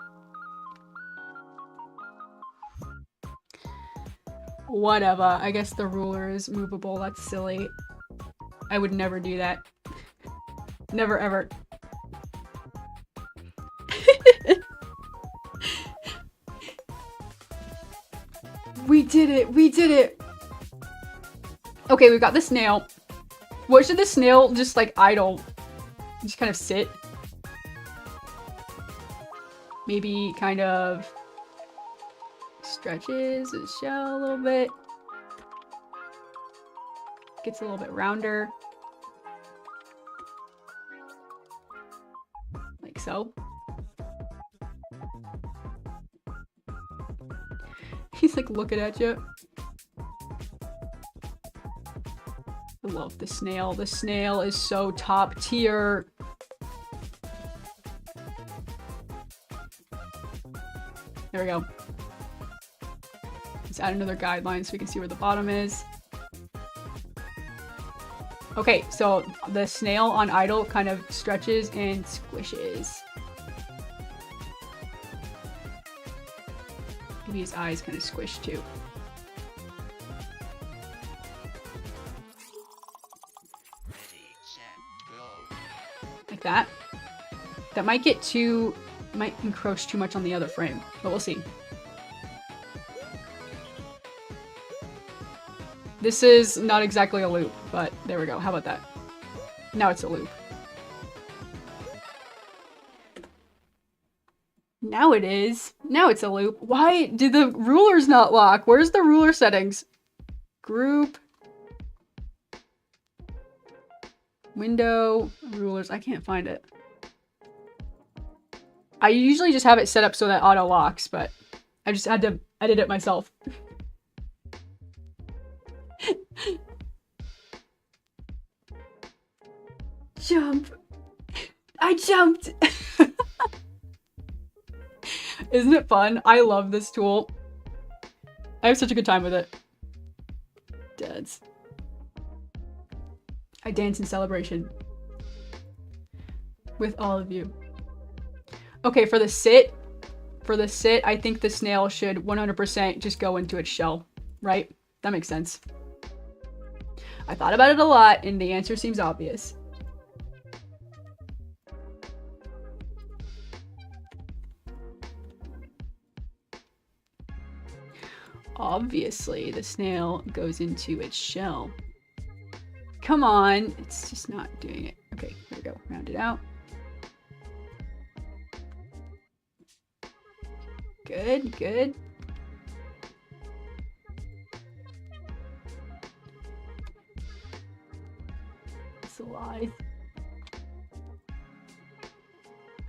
Whatever. I guess the ruler is movable. That's silly. I would never do that. Never ever. We did it! We did it! Okay, we've got the snail. What should the snail just like idle? Just kind of sit? Maybe kind of stretches his shell a little bit. Gets a little bit rounder. Like so. He's like looking at you. I love the snail. The snail is so top tier. There we go. Let's add another guideline so we can see where the bottom is. Okay, so the snail on idle kind of stretches and squishes. Maybe his eyes kind of squish too. Ready, set, go. Like that. That might encroach too much on the other frame, but we'll see. This is not exactly a loop, but there we go. How about that? Now it's a loop. Now it is. Now it's a loop. Why did the rulers not lock? Where's the ruler settings? Group. Window. Rulers. I can't find it. I usually just have it set up so that auto locks, but I just had to edit it myself. Jump. I jumped. Isn't it fun? I love this tool. I have such a good time with it. Dads. I dance in celebration. With all of you. Okay, for the sit, I think the snail should 100% just go into its shell, right? That makes sense. I thought about it a lot, and the answer seems obvious. Obviously, the snail goes into its shell. Come on, it's just not doing it. Okay, here we go. Round it out. Good, good. It's alive.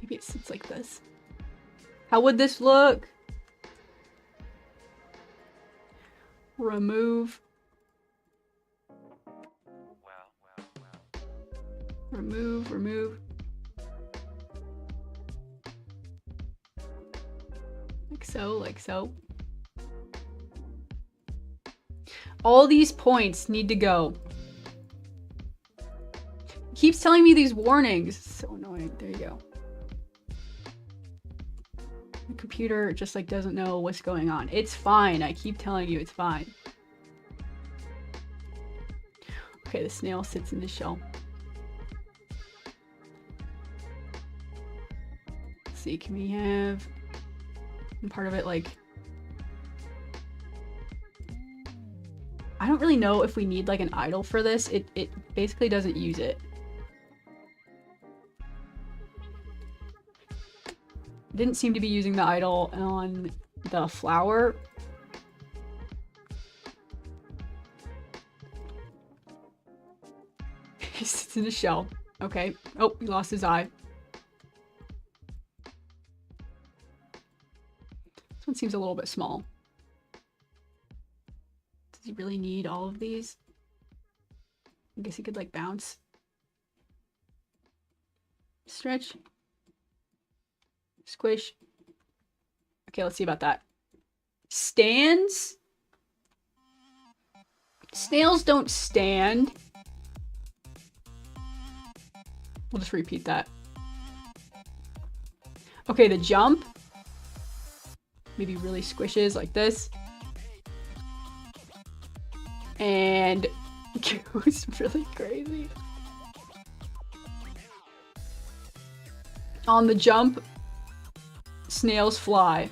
Maybe it sits like this. How would this look? Remove. Remove, remove. Like so, like so. All these points need to go. It keeps telling me these warnings. It's so annoying. There you go. The computer just like doesn't know what's going on. It's fine. I keep telling you it's fine. Okay, the snail sits in the shell. Let's see, can we have part of it like... I don't really know if we need like an idle for this. It basically doesn't use it. Didn't seem to be using the idle on the flower. He sits in a shell. Okay. Oh, he lost his eye. This one seems a little bit small. Does he really need all of these? I guess he could like bounce. Stretch. Squish. Okay, let's see about that. Stands? Snails don't stand. We'll just repeat that. Okay, the jump. Maybe really squishes like this. And goes really crazy. On the jump, snails fly.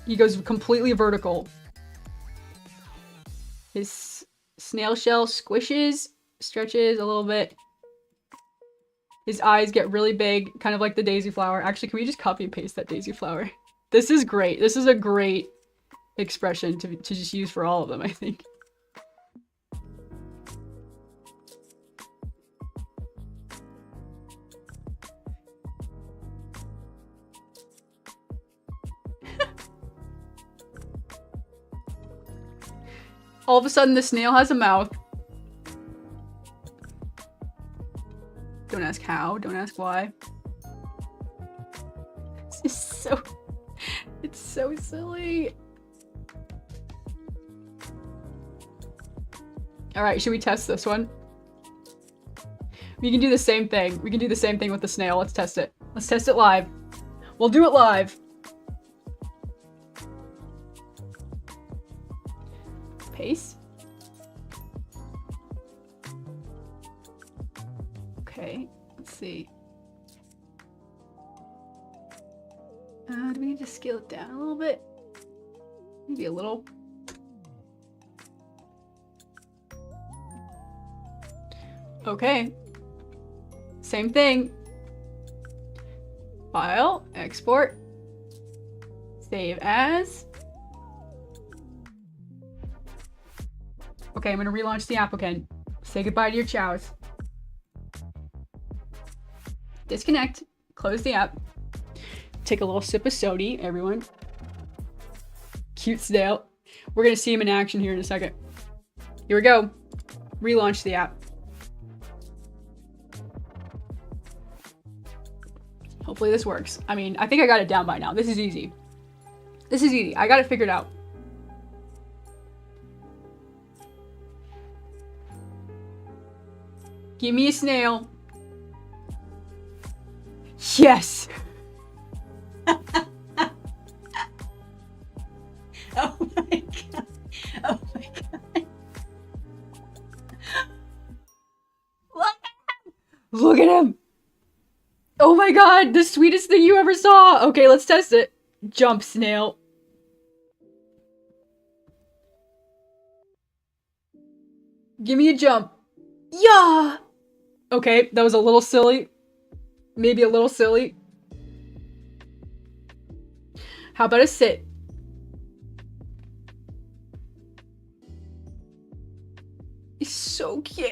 He goes completely vertical. His snail shell squishes, stretches a little bit. His eyes get really big, kind of like the daisy flower. Actually, can we just copy and paste that daisy flower? This is great. This is a great expression to just use for all of them, I think. All of a sudden, the snail has a mouth. Don't ask how, don't ask why. It's so... It's so silly. Alright, should we test this one? We can do the same thing. We can do the same thing with the snail. Let's test it. Let's test it live. We'll do it live. Pace. Okay, let's see. Do we need to scale it down a little bit? Maybe a little. Okay. Same thing. File, export, save as. Okay, I'm gonna relaunch the app again. Say goodbye to your chows. Disconnect, close the app. Take a little sip of sody, everyone. Cute snail. We're gonna see him in action here in a second. Here we go. Relaunch the app. Hopefully this works. I mean, I think I got it down by now. This is easy. This is easy. I got it figured out. Give me a snail. Yes! Oh my god. Oh my god. Look at him! Look at him! Oh my god, the sweetest thing you ever saw! Okay, let's test it. Jump, snail. Give me a jump. Yeah! Okay, that was a little silly. Maybe a little silly. How about a sit? He's so cute.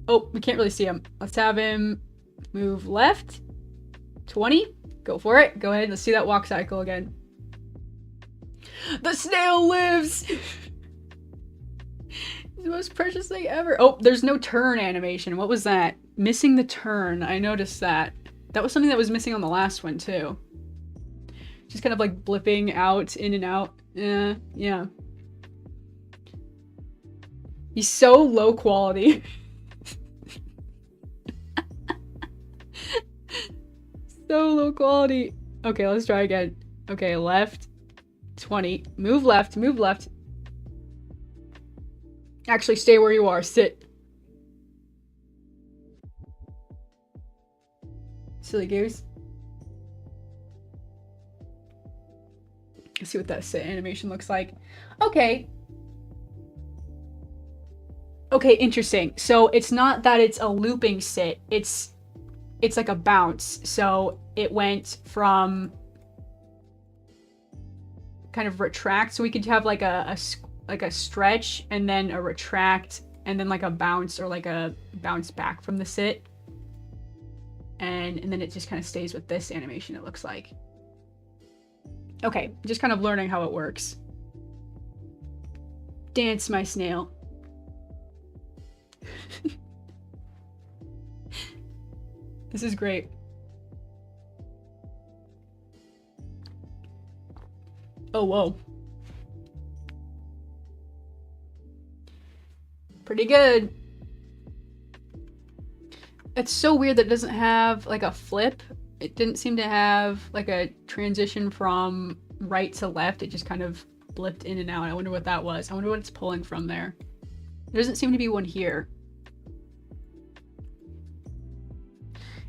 Oh, we can't really see him. Let's have him move left. 20. Go for it. Go ahead. Let's see that walk cycle again. The snail lives! The most precious thing ever. Oh, there's no turn animation. What was that? Missing the turn. I noticed that. That was something that was missing on the last one, too. Just kind of like blipping out, in and out. Yeah. He's so low quality. So low quality. Okay, let's try again. Okay, left. 20. Move left, move left. Actually, stay where you are. Sit. Silly goose. Let's see what that sit animation looks like. Okay. Okay, interesting. So it's not that it's a looping sit. It's like a bounce. So it went from kind of retract. So we could have like a stretch and then a retract and then like a bounce or like a bounce back from the sit. And then it just kind of stays with this animation, it looks like. Okay, just kind of learning how it works. Dance, my snail. This is great. Oh, whoa. Pretty good. It's so weird that it doesn't have like a flip. It didn't seem to have like a transition from right to left. It just kind of blipped in and out. I wonder what that was. I wonder what it's pulling from there. There doesn't seem to be one here.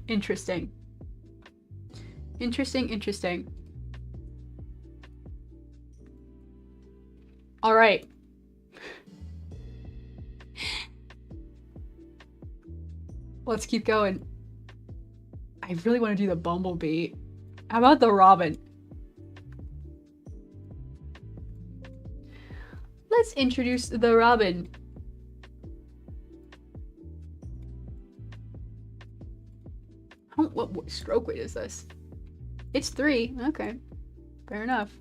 Interesting. Interesting, interesting. All right. Let's keep going. I really want to do the bumblebee. How about the robin? Let's introduce the robin. What stroke weight is this? It's 3. Okay. Fair enough.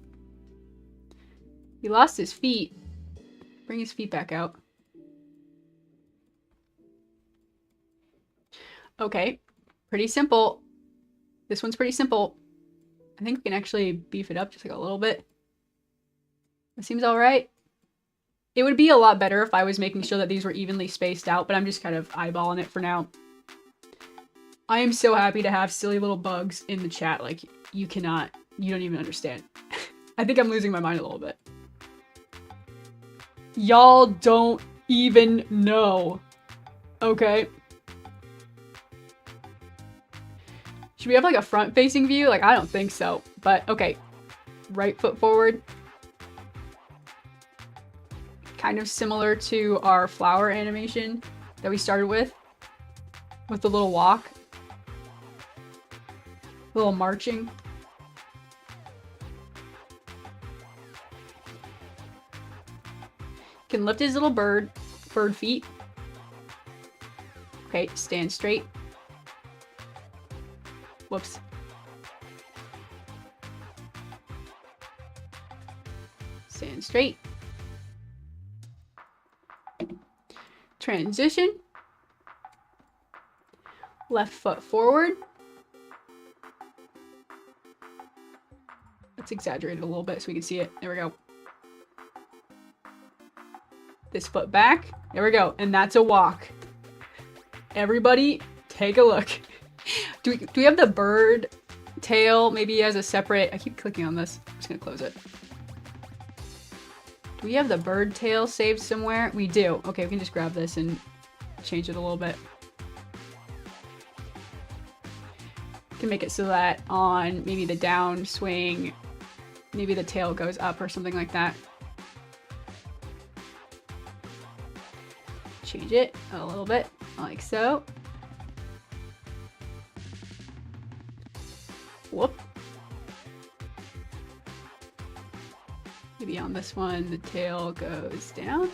He lost his feet. Bring his feet back out. Okay. Pretty simple. This one's pretty simple. I think we can actually beef it up just like a little bit. That seems alright. It would be a lot better if I was making sure that these were evenly spaced out, but I'm just kind of eyeballing it for now. I am so happy to have silly little bugs in the chat. Like, you don't even understand. I think I'm losing my mind a little bit. Y'all don't even know. Okay. Should we have like a front-facing view? Like, I don't think so. But, okay. Right foot forward. Kind of similar to our flower animation that we started with the little walk. Little marching. Can lift his little bird feet. Okay, stand straight. Whoops. Stand straight. Transition. Left foot forward. Let's exaggerate it a little bit so we can see it. There we go. This foot back. There we go. And that's a walk. Everybody, take a look. Do we have the bird tail maybe as a separate... I keep clicking on this. I'm just going to close it. Do we have the bird tail saved somewhere? We do. Okay, we can just grab this and change it a little bit. Can make it so that on maybe the down swing, maybe the tail goes up or something like that. Change it a little bit, like so. Whoop. Maybe on this one, the tail goes down.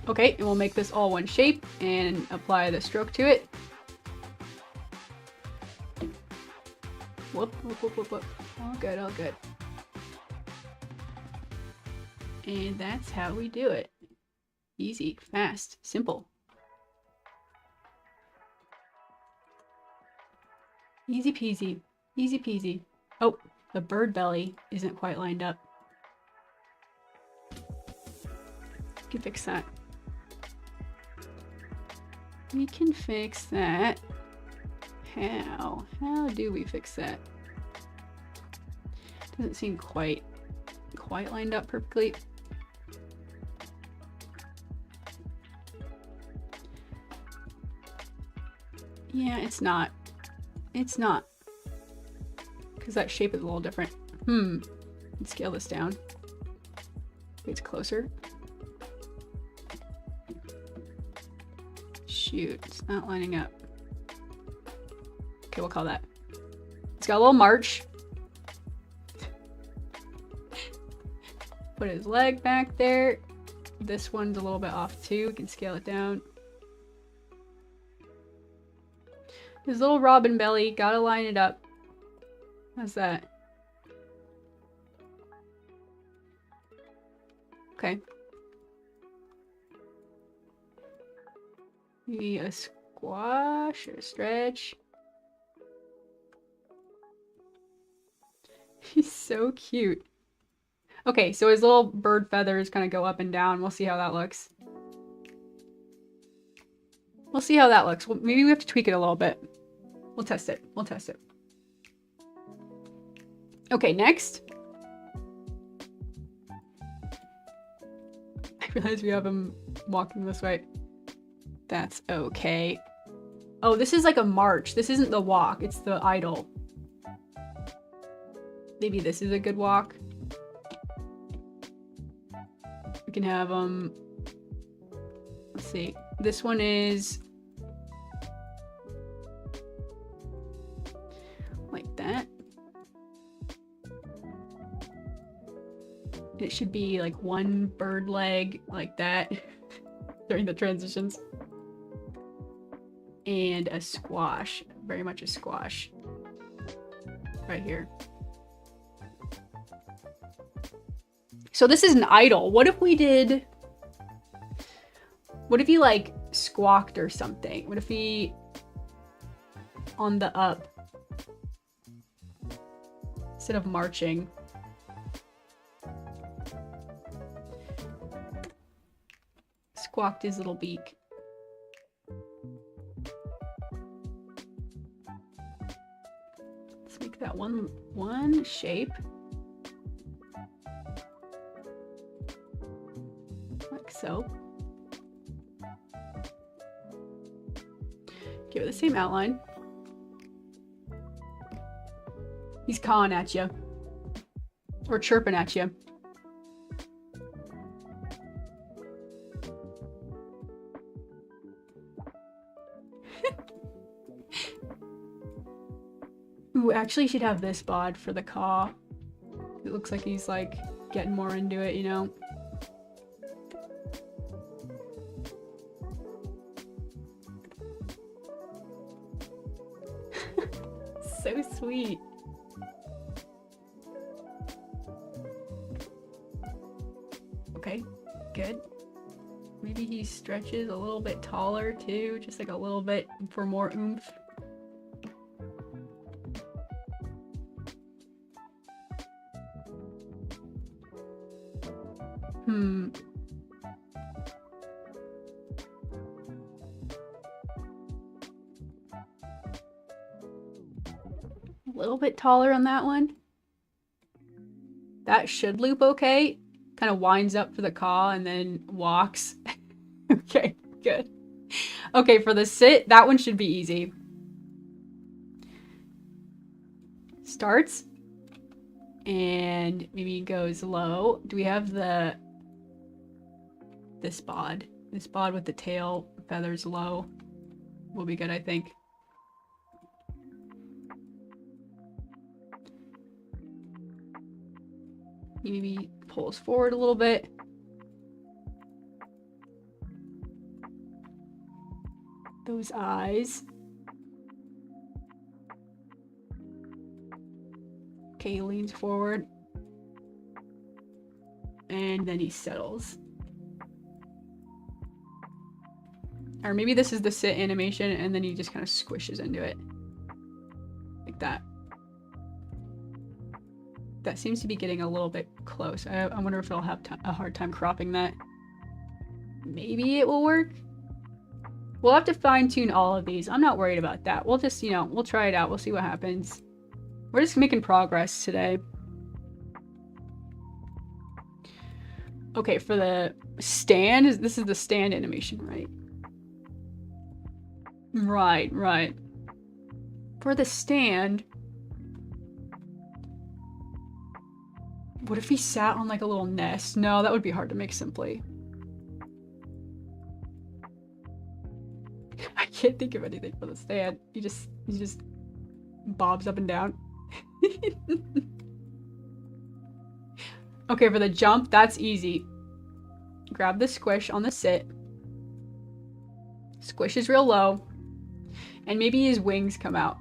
Okay, and we'll make this all one shape and apply the stroke to it. Whoop, whoop, whoop, whoop, whoop. All good, all good. And that's how we do it. Easy, fast, simple. Easy peasy, easy peasy. Oh, the bird belly isn't quite lined up. We can fix that. We can fix that. How do we fix that? Doesn't seem quite lined up perfectly. Yeah, it's not. It's not. Because that shape is a little different. Let's scale this down. It's closer. Shoot, it's not lining up. Okay, we'll call that. It's got a little march. Put his leg back there. This one's a little bit off too. We can scale it down. His little robin belly, gotta line it up. How's that? Okay. Maybe a squash or a stretch. He's so cute. Okay, so his little bird feathers kind of go up and down. We'll see how that looks. We'll see how that looks. Well, maybe we have to tweak it a little bit. We'll test it. We'll test it. Okay, next. I realize we have him walking this way. That's okay. Oh, this is like a march. This isn't the walk. It's the idle. Maybe this is a good walk. We can have let's see. This one is like that. It should be like one bird leg like that during the transitions. And a squash. Very much a squash. Right here. So this is an idle. What if we did... What if he like squawked or something? What if he... On the up. Instead of marching. Squawked his little beak. Let's make that one shape. Like so. Give it the same outline. He's cawing at you. Or chirping at you. Ooh, actually, should have this bod for the caw. It looks like he's like getting more into it, you know? So sweet. Okay, good. Maybe he stretches a little bit taller too, just like a little bit for more oomph. A little bit taller on that one. That should loop okay. Kind of winds up for the caw and then walks. Okay, good. Okay, for the sit, that one should be easy. Starts. And maybe goes low. Do we have this bod? This bod with the tail feathers low will be good, I think. He maybe pulls forward a little bit. Those eyes. Okay, he leans forward. And then he settles. Or maybe this is the sit animation and then he just kind of squishes into it. Like that. That seems to be getting a little bit close. I wonder if it'll have a hard time cropping that. Maybe it will work. We'll have to fine tune all of these. I'm not worried about that. We'll just, you know, we'll try it out. We'll see what happens. We're just making progress today. Okay, for the stand, this is the stand animation, right? Right. For the stand, what if he sat on like a little nest? No, that would be hard to make simply. I can't think of anything for the stand. He just bobs up and down. Okay, for the jump, that's easy. Grab the squish on the sit. Squish is real low. And maybe his wings come out.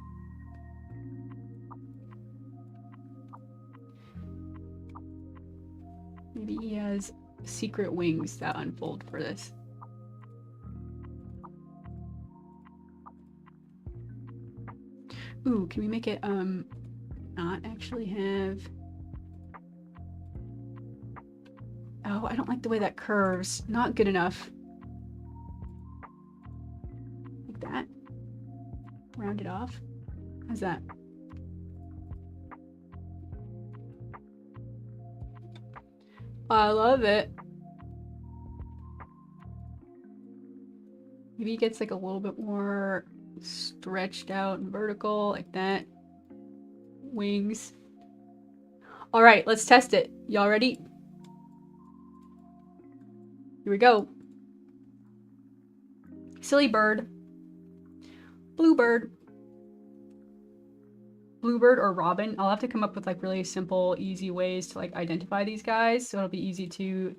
Maybe he has secret wings that unfold for this. Ooh, can we make it, not actually have... Oh, I don't like the way that curves. Not good enough. Like that. Round it off. How's that? I love it. Maybe he gets like a little bit more stretched out and vertical, like that. Wings. All right, let's test it. Y'all ready? Here we go. Silly bird. Bluebird. Bluebird or robin. I'll have to come up with like really simple, easy ways to like identify these guys. So it'll be easy to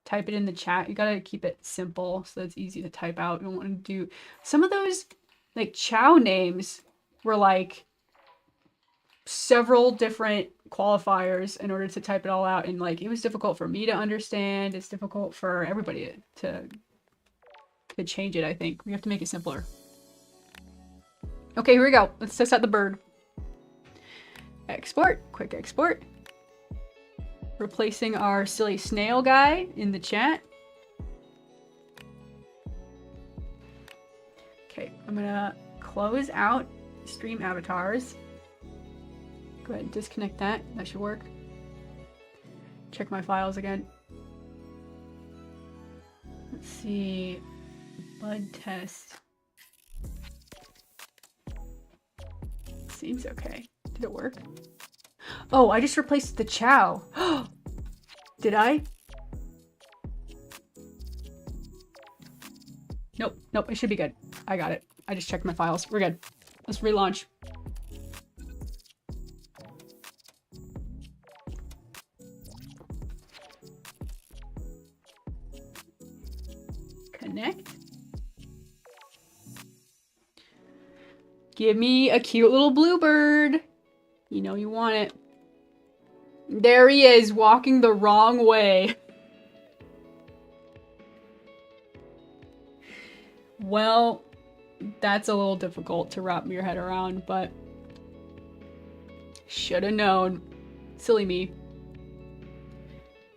type it in the chat. You gotta keep it simple so it's easy to type out. You don't want to do some of those like chow names were like several different qualifiers in order to type it all out, and like it was difficult for me to understand. It's difficult for everybody to change it. I think we have to make it simpler. Okay, here we go. Let's test out the bird. Export, quick export. Replacing our silly snail guy in the chat. Okay, I'm gonna close out stream avatars. Go ahead and disconnect that. That should work. Check my files again. Let's see. Bud test. Seems okay. Did it work? Oh, I just replaced the chow. Did I? Nope. Nope. It should be good. I got it. I just checked my files. We're good. Let's relaunch. Connect. Give me a cute little bluebird. You know you want it. There he is, walking the wrong way. Well, that's a little difficult to wrap your head around, but should have known. Silly me.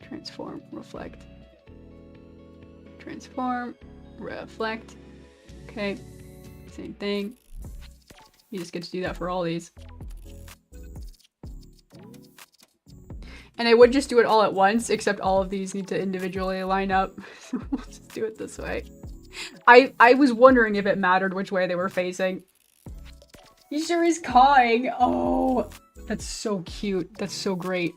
Transform, reflect. Transform, reflect. Okay, same thing. You just get to do that for all these. And I would just do it all at once, except all of these need to individually line up. So we'll just do it this way. I was wondering if it mattered which way they were facing. He sure is cawing. Oh, that's so cute. That's so great.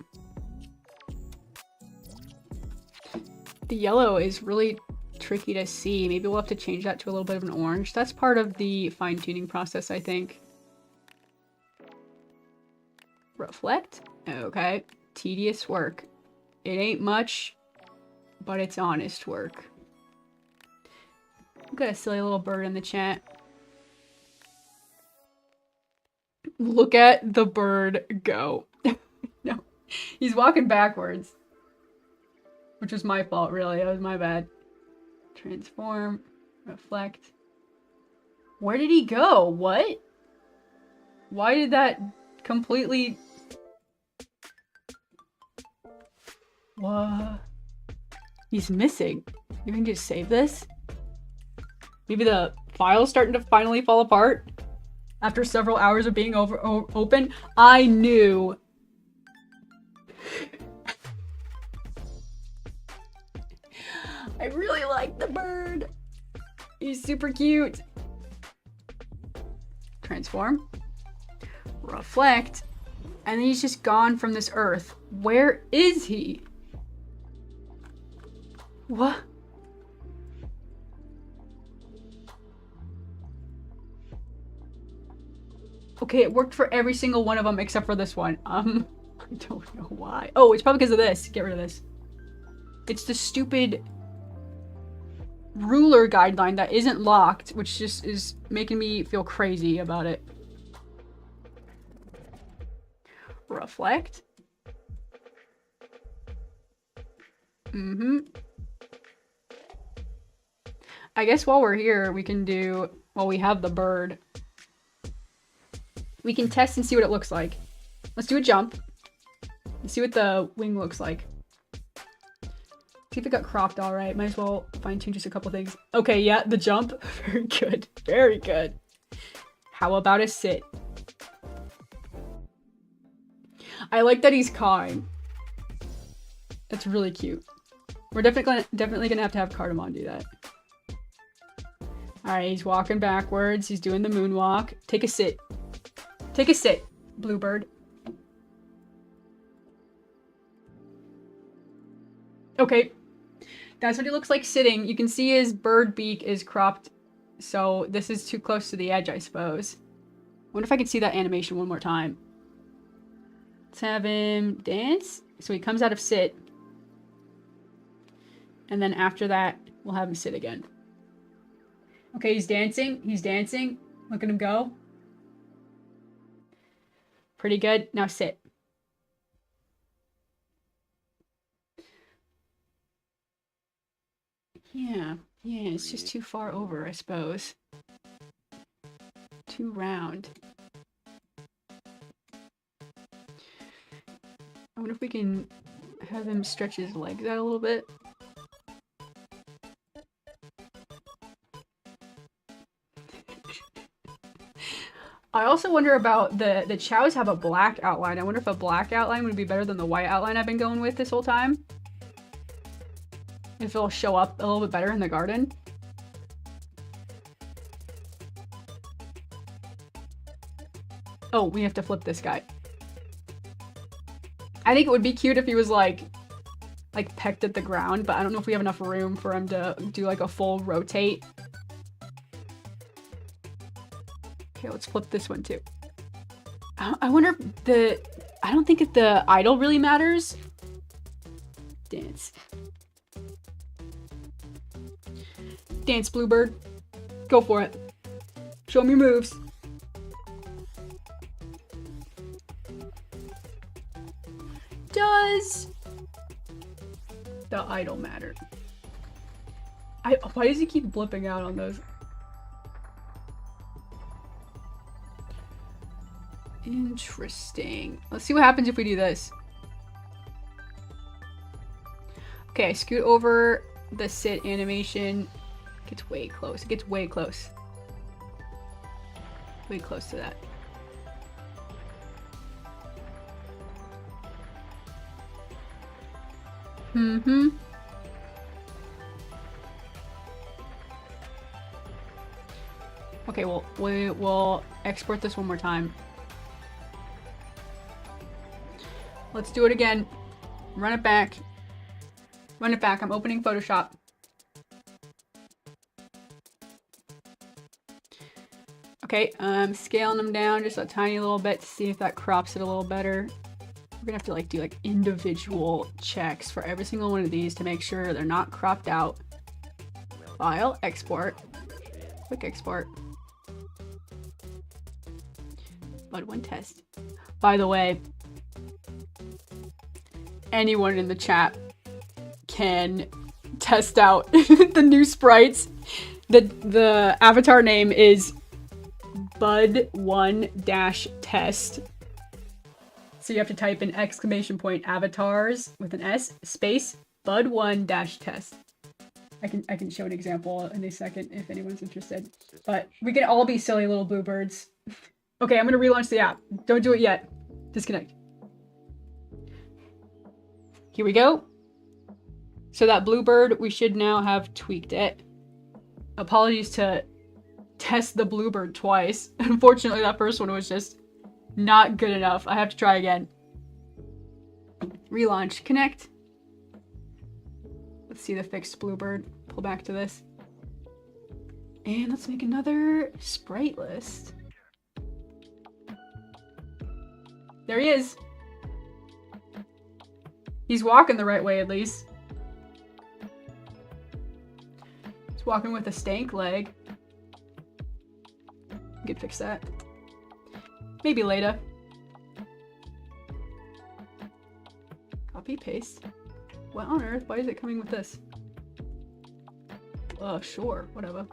The yellow is really tricky to see. Maybe we'll have to change that to a little bit of an orange. That's part of the fine-tuning process, I think. Reflect. Okay. Tedious work. It ain't much, but it's honest work. I've got a silly little bird in the chat. Look at the bird go. No, he's walking backwards. Which was my fault, really. That was my bad. Transform. Reflect. Where did he go? What? Why did that completely... What? He's missing. You can just save this? Maybe the file's starting to finally fall apart after several hours of being open. I knew. I really like the bird. He's super cute. Transform. Reflect. And then he's just gone from this earth. Where is he? What? Okay, it worked for every single one of them except for this one. I don't know why. Oh, it's probably because of this. Get rid of this. It's the stupid ruler guideline that isn't locked, which just is making me feel crazy about it. Reflect. I guess while we're here, we can do... Well, we have the bird. We can test and see what it looks like. Let's do a jump. Let's see what the wing looks like. See if it got cropped all right. Might as well fine-tune just a couple things. Okay, yeah, the jump. Very good. Very good. How about a sit? I like that he's cawing. That's really cute. We're definitely gonna have to have Cardamom do that. Alright, he's walking backwards. He's doing the moonwalk. Take a sit. Take a sit, Bluebird. Okay. That's what he looks like sitting. You can see his bird beak is cropped. So this is too close to the edge, I suppose. I wonder if I can see that animation one more time. Let's have him dance. So he comes out of sit. And then after that, we'll have him sit again. Okay, he's dancing. He's dancing. Look at him go. Pretty good. Now sit. Yeah, it's just too far over, I suppose. Too round. I wonder if we can have him stretch his legs out a little bit. I also wonder about the chows have a black outline. I wonder if a black outline would be better than the white outline I've been going with this whole time. If it'll show up a little bit better in the garden. Oh, we have to flip this guy. I think it would be cute if he was like pecked at the ground, but I don't know if we have enough room for him to do like a full rotate. Okay, let's flip this one too. I wonder if I don't think the idle really matters. Dance. Dance, Bluebird. Go for it. Show me your moves. Does the idle matter? Why does he keep blipping out on those? Interesting. Let's see what happens if we do this. Okay, I scoot over the sit animation. Gets way close. It gets way close. Way close to that. Okay, well, we'll export this one more time. Let's do it again. Run it back. Run it back. I'm opening Photoshop. Okay, I'm scaling them down just a tiny little bit to see if that crops it a little better. We're gonna have to do individual checks for every single one of these to make sure they're not cropped out. File, export, quick export. Bud one test. By the way, anyone in the chat can test out the new sprites. The avatar name is Bud1-test. So you have to type in !avatars with an S space Bud1-test. I can show an example in a second if anyone's interested. But we can all be silly little blue birds. Okay, I'm gonna relaunch the app. Don't do it yet. Disconnect. Here we go. So that blue bird, we should now have tweaked it. Apologies to test the bluebird twice. Unfortunately, that first one was just not good enough. I have to try again. Relaunch, connect. Let's see the fixed bluebird. Pull back to this. And let's make another sprite list. There he is. He's walking the right way, at least. He's walking with a stank leg. We could fix that. Maybe later. Copy, paste. What on earth? Why is it coming with this? Sure, whatever.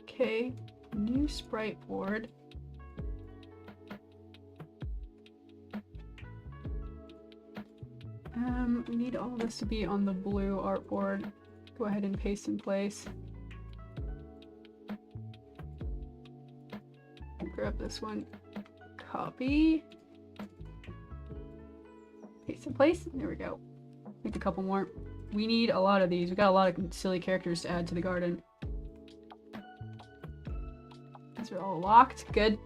Okay, new sprite board. We need all this to be on the blue artboard. Go ahead and paste in place. Grab this one. Copy. Paste in place. There we go. Make a couple more. We need a lot of these. We got a lot of silly characters to add to the garden. These are all locked. Good.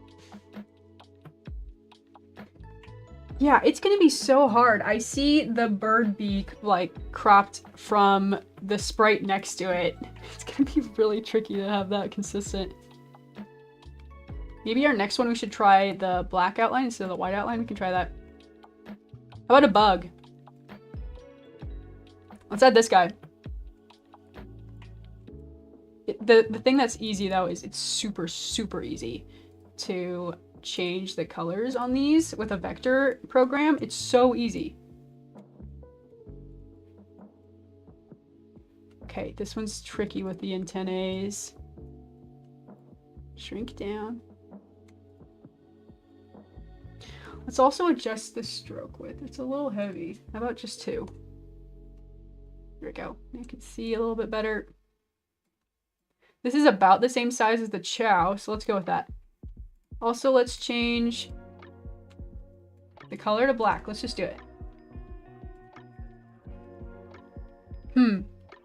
Yeah, it's gonna be so hard. I see the bird beak like cropped from the sprite next to it. It's gonna be really tricky to have that consistent. Maybe our next one we should try the black outline instead of the white outline. We can try that. How about a bug? Let's add this guy. The thing that's easy though is it's super, super easy to change the colors on these with a vector program. It's so easy. Okay, this one's tricky with the antennae. Shrink down. Let's also adjust the stroke width. It's a little heavy. How about just 2? There we go. I can see a little bit better. This is about the same size as the chow, so let's go with that. Also, let's change the color to black. Let's just do it.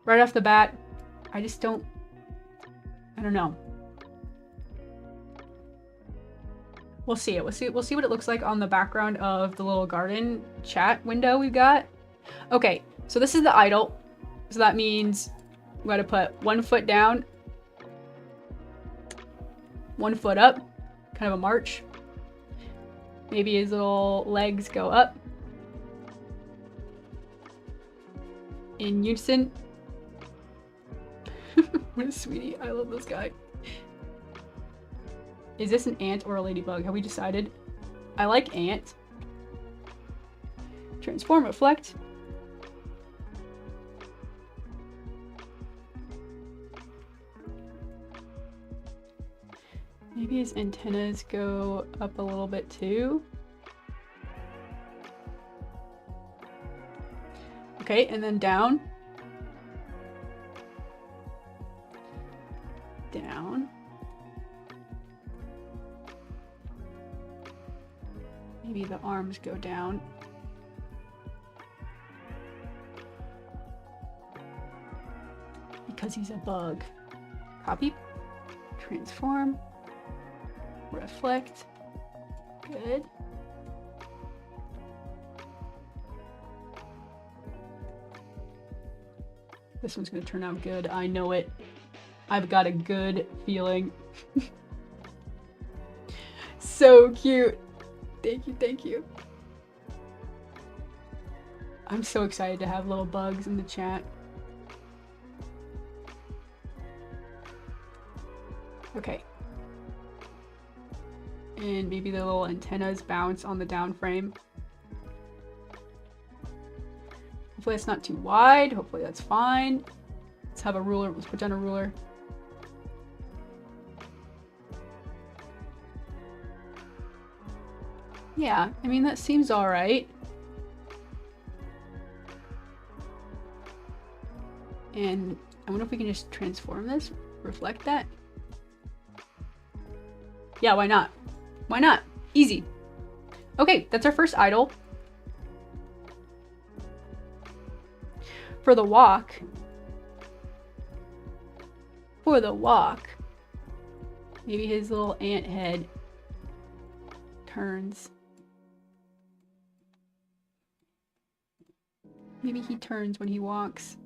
Right off the bat, I don't know. We'll see it. We'll see what it looks like on the background of the little garden chat window we've got. Okay, so this is the idle. So that means we gotta put 1 foot down, 1 foot up, kind of a march. Maybe his little legs go up in unison. What a sweetie. I love this guy. Is this an ant or a ladybug? Have we decided? I like ant. Transform, reflect. Maybe his antennas go up a little bit too. Okay, and then down. Down. Maybe the arms go down. Because he's a bug. Copy. Transform. Reflect. Good. This one's gonna turn out good. I know it. I've got a good feeling. So cute. Thank you, thank you. I'm so excited to have little bugs in the chat. Okay. And maybe the little antennas bounce on the down frame. Hopefully it's not too wide. Hopefully that's fine. Let's have a ruler. Let's put down a ruler. Yeah, I mean, that seems all right. And I wonder if we can just transform this, reflect that. Yeah, why not? Why not? Easy. Okay, that's our first idol. For the walk, maybe his little ant head turns. Maybe he turns when he walks.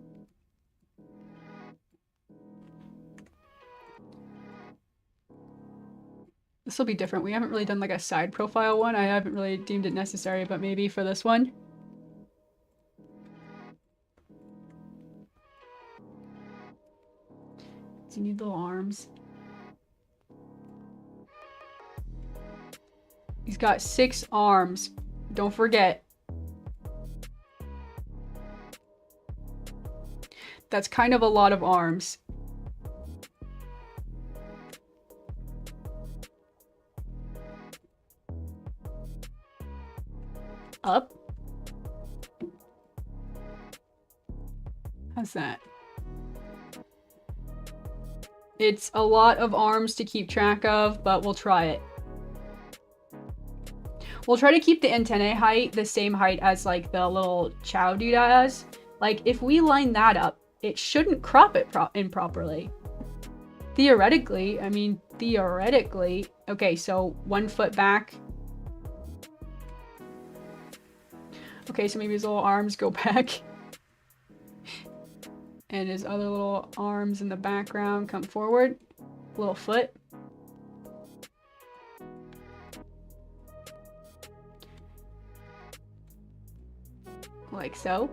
This will be different. We haven't really done like a side profile one. I haven't really deemed it necessary, but maybe for this one. Does he need little arms? He's got 6 arms. Don't forget. That's kind of a lot of arms. Up. How's that? It's a lot of arms to keep track of, but we'll try it. We'll try to keep the antennae height the same height as like the little chow dude has. Like if we line that up, it shouldn't crop it improperly. Theoretically, I mean, theoretically. Okay, so 1 foot back. Okay, so maybe his little arms go back. And his other little arms in the background come forward. Little foot. Like so.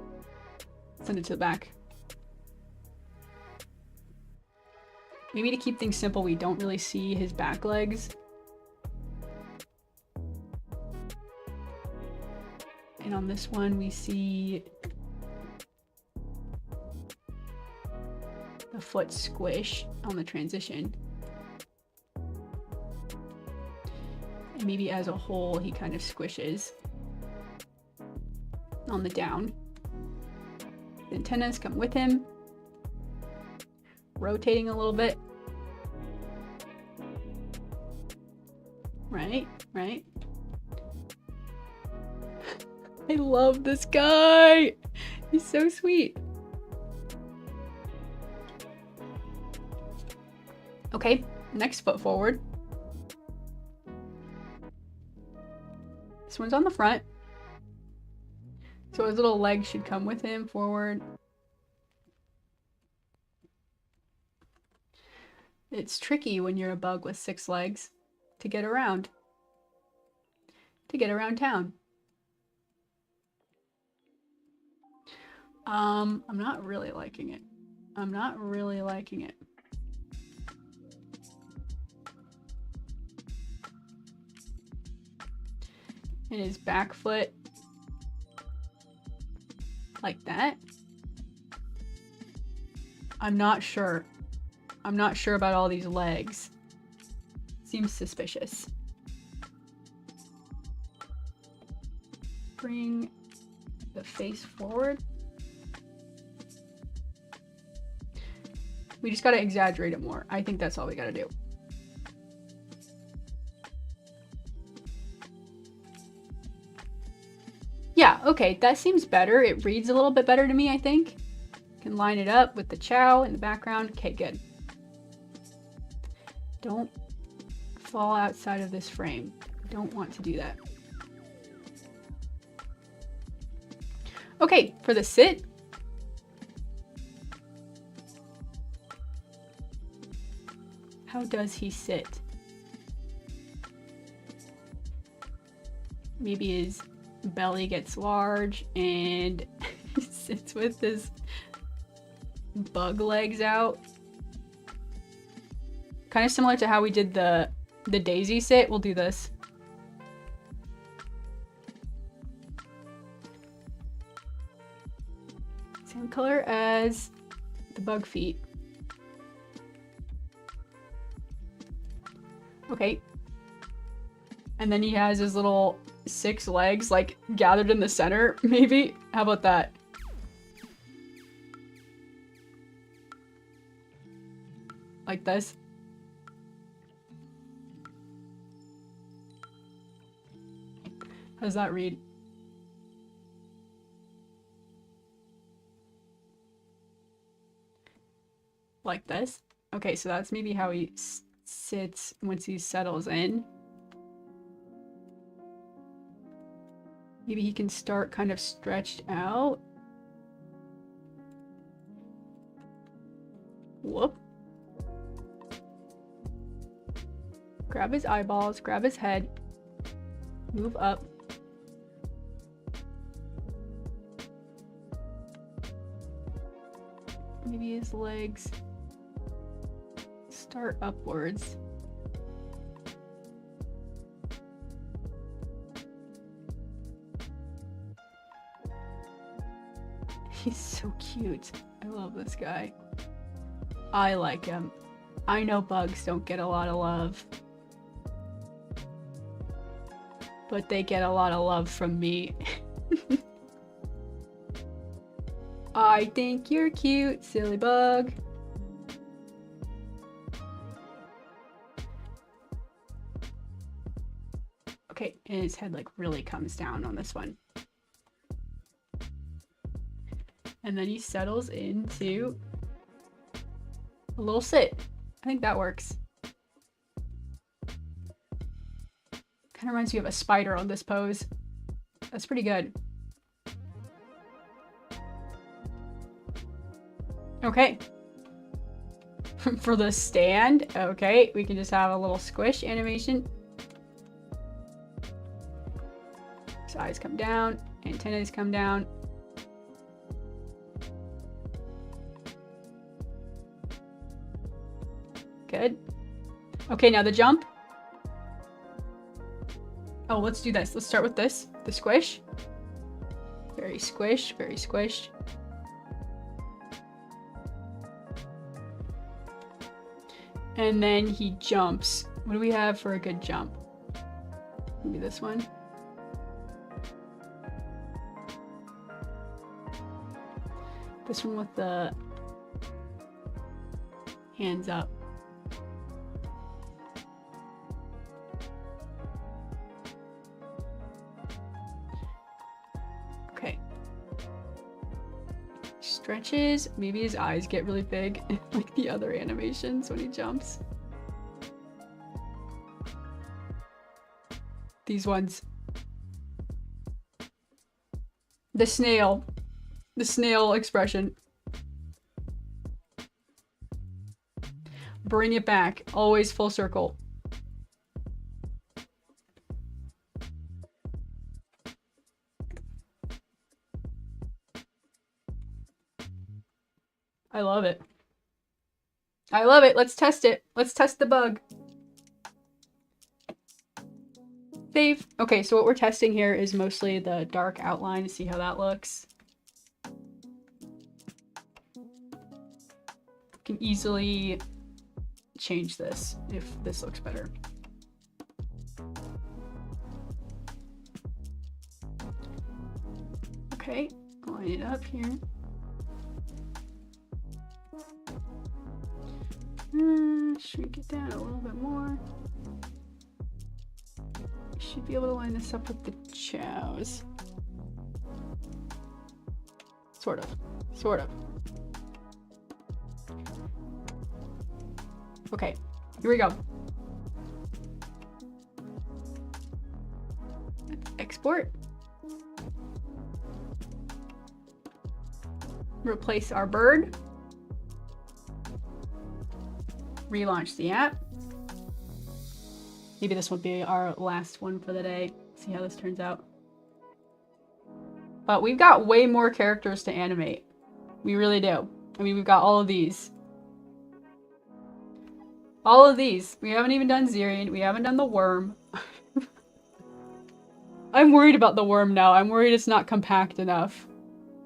Send it to the back. Maybe to keep things simple, we don't really see his back legs. And on this one, we see the foot squish on the transition. And maybe as a whole, he kind of squishes on the down. The antennas come with him, rotating a little bit. Right, right. I love this guy. He's so sweet. Okay, next foot forward. This one's on the front. So his little legs should come with him forward. It's tricky when you're a bug with 6 legs to get around. To get around town. I'm not really liking it. I'm not really liking it. And his back foot. Like that. I'm not sure. I'm not sure about all these legs. Seems suspicious. Bring the face forward. We just gotta exaggerate it more. I think that's all we gotta do. Yeah, okay, that seems better. It reads a little bit better to me, I think. Can line it up with the chow in the background. Okay, good. Don't fall outside of this frame. Don't want to do that. Okay, for the sit. How does he sit? Maybe his belly gets large and sits with his bug legs out. Kind of similar to how we did the daisy sit. We'll do this. Same color as the bug feet. Okay. And then he has his little 6 legs like gathered in the center, maybe? How about that? Like this. How does that read? Like this. Okay, so that's maybe how he sits once he settles in. Maybe he can start kind of stretched out. Whoop. Grab his eyeballs, grab his head, move up. Maybe his legs start upwards. He's so cute. I love this guy. I like him. I know bugs don't get a lot of love, but they get a lot of love from me. I think you're cute, silly bug. Okay, and his head like really comes down on this one. And then he settles into a little sit. I think that works. Kind of reminds me of a spider on this pose. That's pretty good. Okay. For the stand, okay, we can just have a little squish animation. His eyes come down, antennas come down. Good. Okay, now the jump. Oh, let's do this. Let's start with this. The squish. Very squish, very squish. And then he jumps. What do we have for a good jump? Maybe this one. This one with the hands up. Okay. Stretches. Maybe his eyes get really big, like the other animations when he jumps. These ones. The snail. The snail expression. Bring it back. Always full circle. I love it. I love it. Let's test it. Let's test the bug. Save. Okay, so what we're testing here is mostly the dark outline to see how that looks. Can easily change this if this looks better. Okay, line it up here. Shrink it down a little bit more. Should be able to line this up with the chows. Sort of. Sort of. Okay, here we go. Let's export. Replace our bird. Relaunch the app. Maybe this will be our last one for the day. See how this turns out. But we've got way more characters to animate. We really do. I mean, we've got all of these. All of these. We haven't even done Zirian. We haven't done the worm. I'm worried about the worm now. I'm worried it's not compact enough.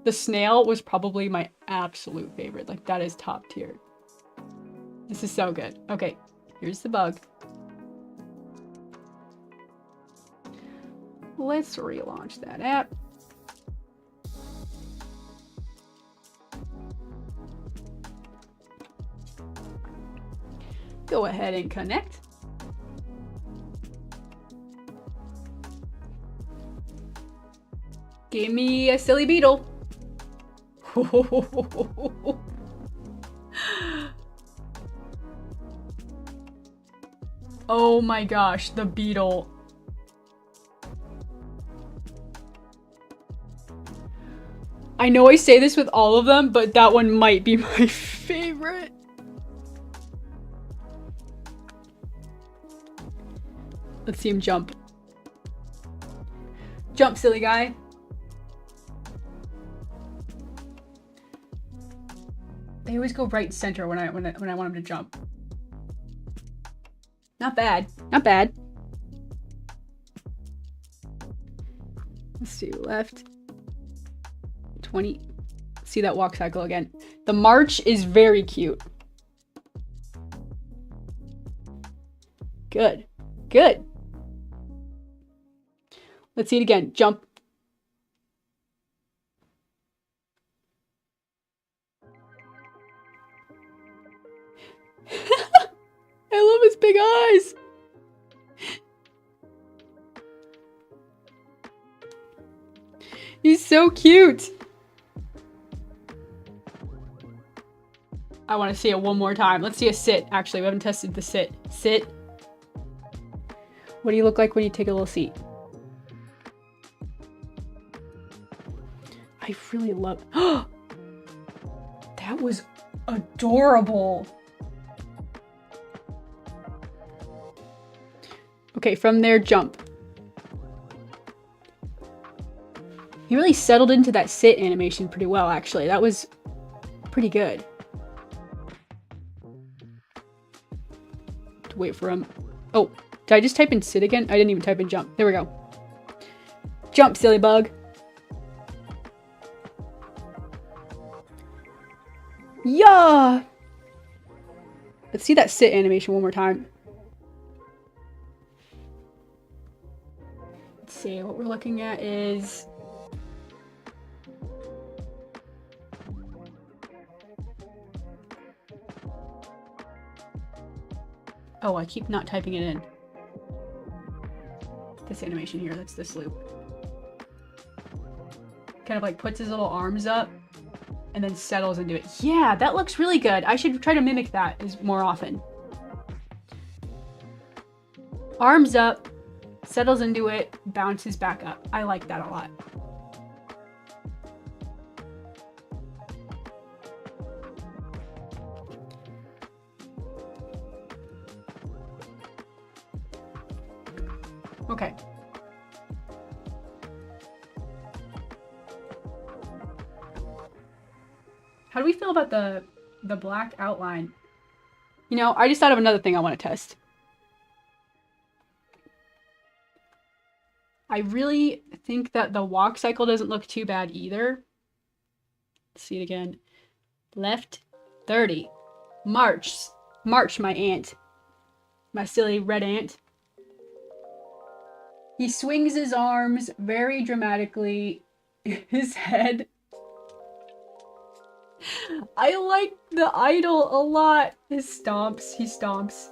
The snail was probably my absolute favorite. Like, that is top tier. This is so good. Okay, here's the bug. Let's relaunch that app. go ahead and connect. Give me a silly beetle. Oh my gosh, the beetle. I know I say this with all of them, but that one might be my favorite. Let's see him jump. Jump, silly guy. They always go right center when I want him to jump. Not bad. Not bad. Let's see, left. 20. See that walk cycle again. The march is very cute. Good. Good. Let's see it again. Jump. I love his big eyes. He's so cute. I want to see it one more time. Let's see a sit. Actually, we haven't tested the sit. Sit. What do you look like when you take a little seat? I really love... That was adorable. Okay, from there, jump. He really settled into that sit animation pretty well, actually. That was pretty good. To wait for him. Oh, did I just type in sit again? I didn't even type in jump. There we go. Jump, silly bug. Yeah. Let's see that sit animation one more time. Let's see, what we're looking at is... Oh, I keep not typing it in. This animation here, that's this loop. Kind of like puts his little arms up and then settles into it. Yeah, that looks really good. I should try to mimic that more often. Arms up, settles into it, bounces back up. I like that a lot. Okay. How do we feel about the black outline? You know, I just thought of another thing I want to test. I really think that the walk cycle doesn't look too bad either. Let's see it again. Left 30. March. March, my ant. My silly red ant. He swings his arms very dramatically. His head. I like the idol a lot. His stomps. He stomps.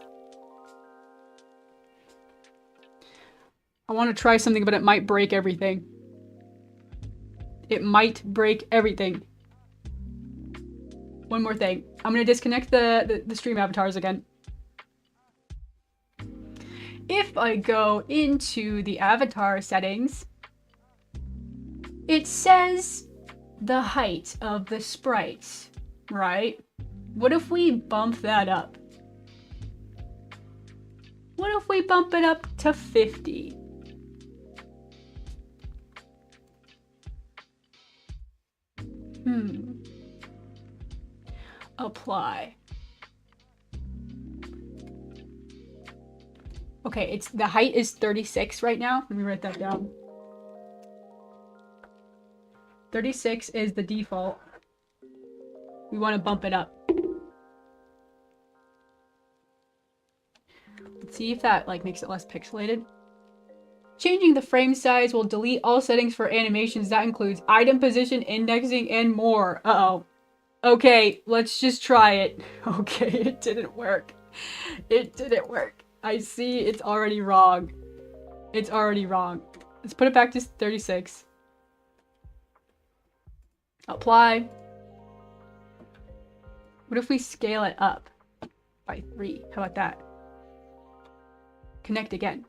I want to try something, but it might break everything. It might break everything. One more thing. I'm going to disconnect the stream avatars again. If I go into the avatar settings, it says the height of the sprites, right? What if we bump that up? What if we bump it up to 50? Apply. Okay, the height is 36 right now. Let me write that down. 36 is the default. We want to bump it up. Let's see if that makes it less pixelated. Changing the frame size will delete all settings for animations. That includes item position, indexing, and more. Uh-oh. Okay, let's just try it. Okay, it didn't work. It didn't work. I see it's already wrong. It's already wrong. Let's put it back to 36. Apply. What if we scale it up by 3? How about that? Connect again.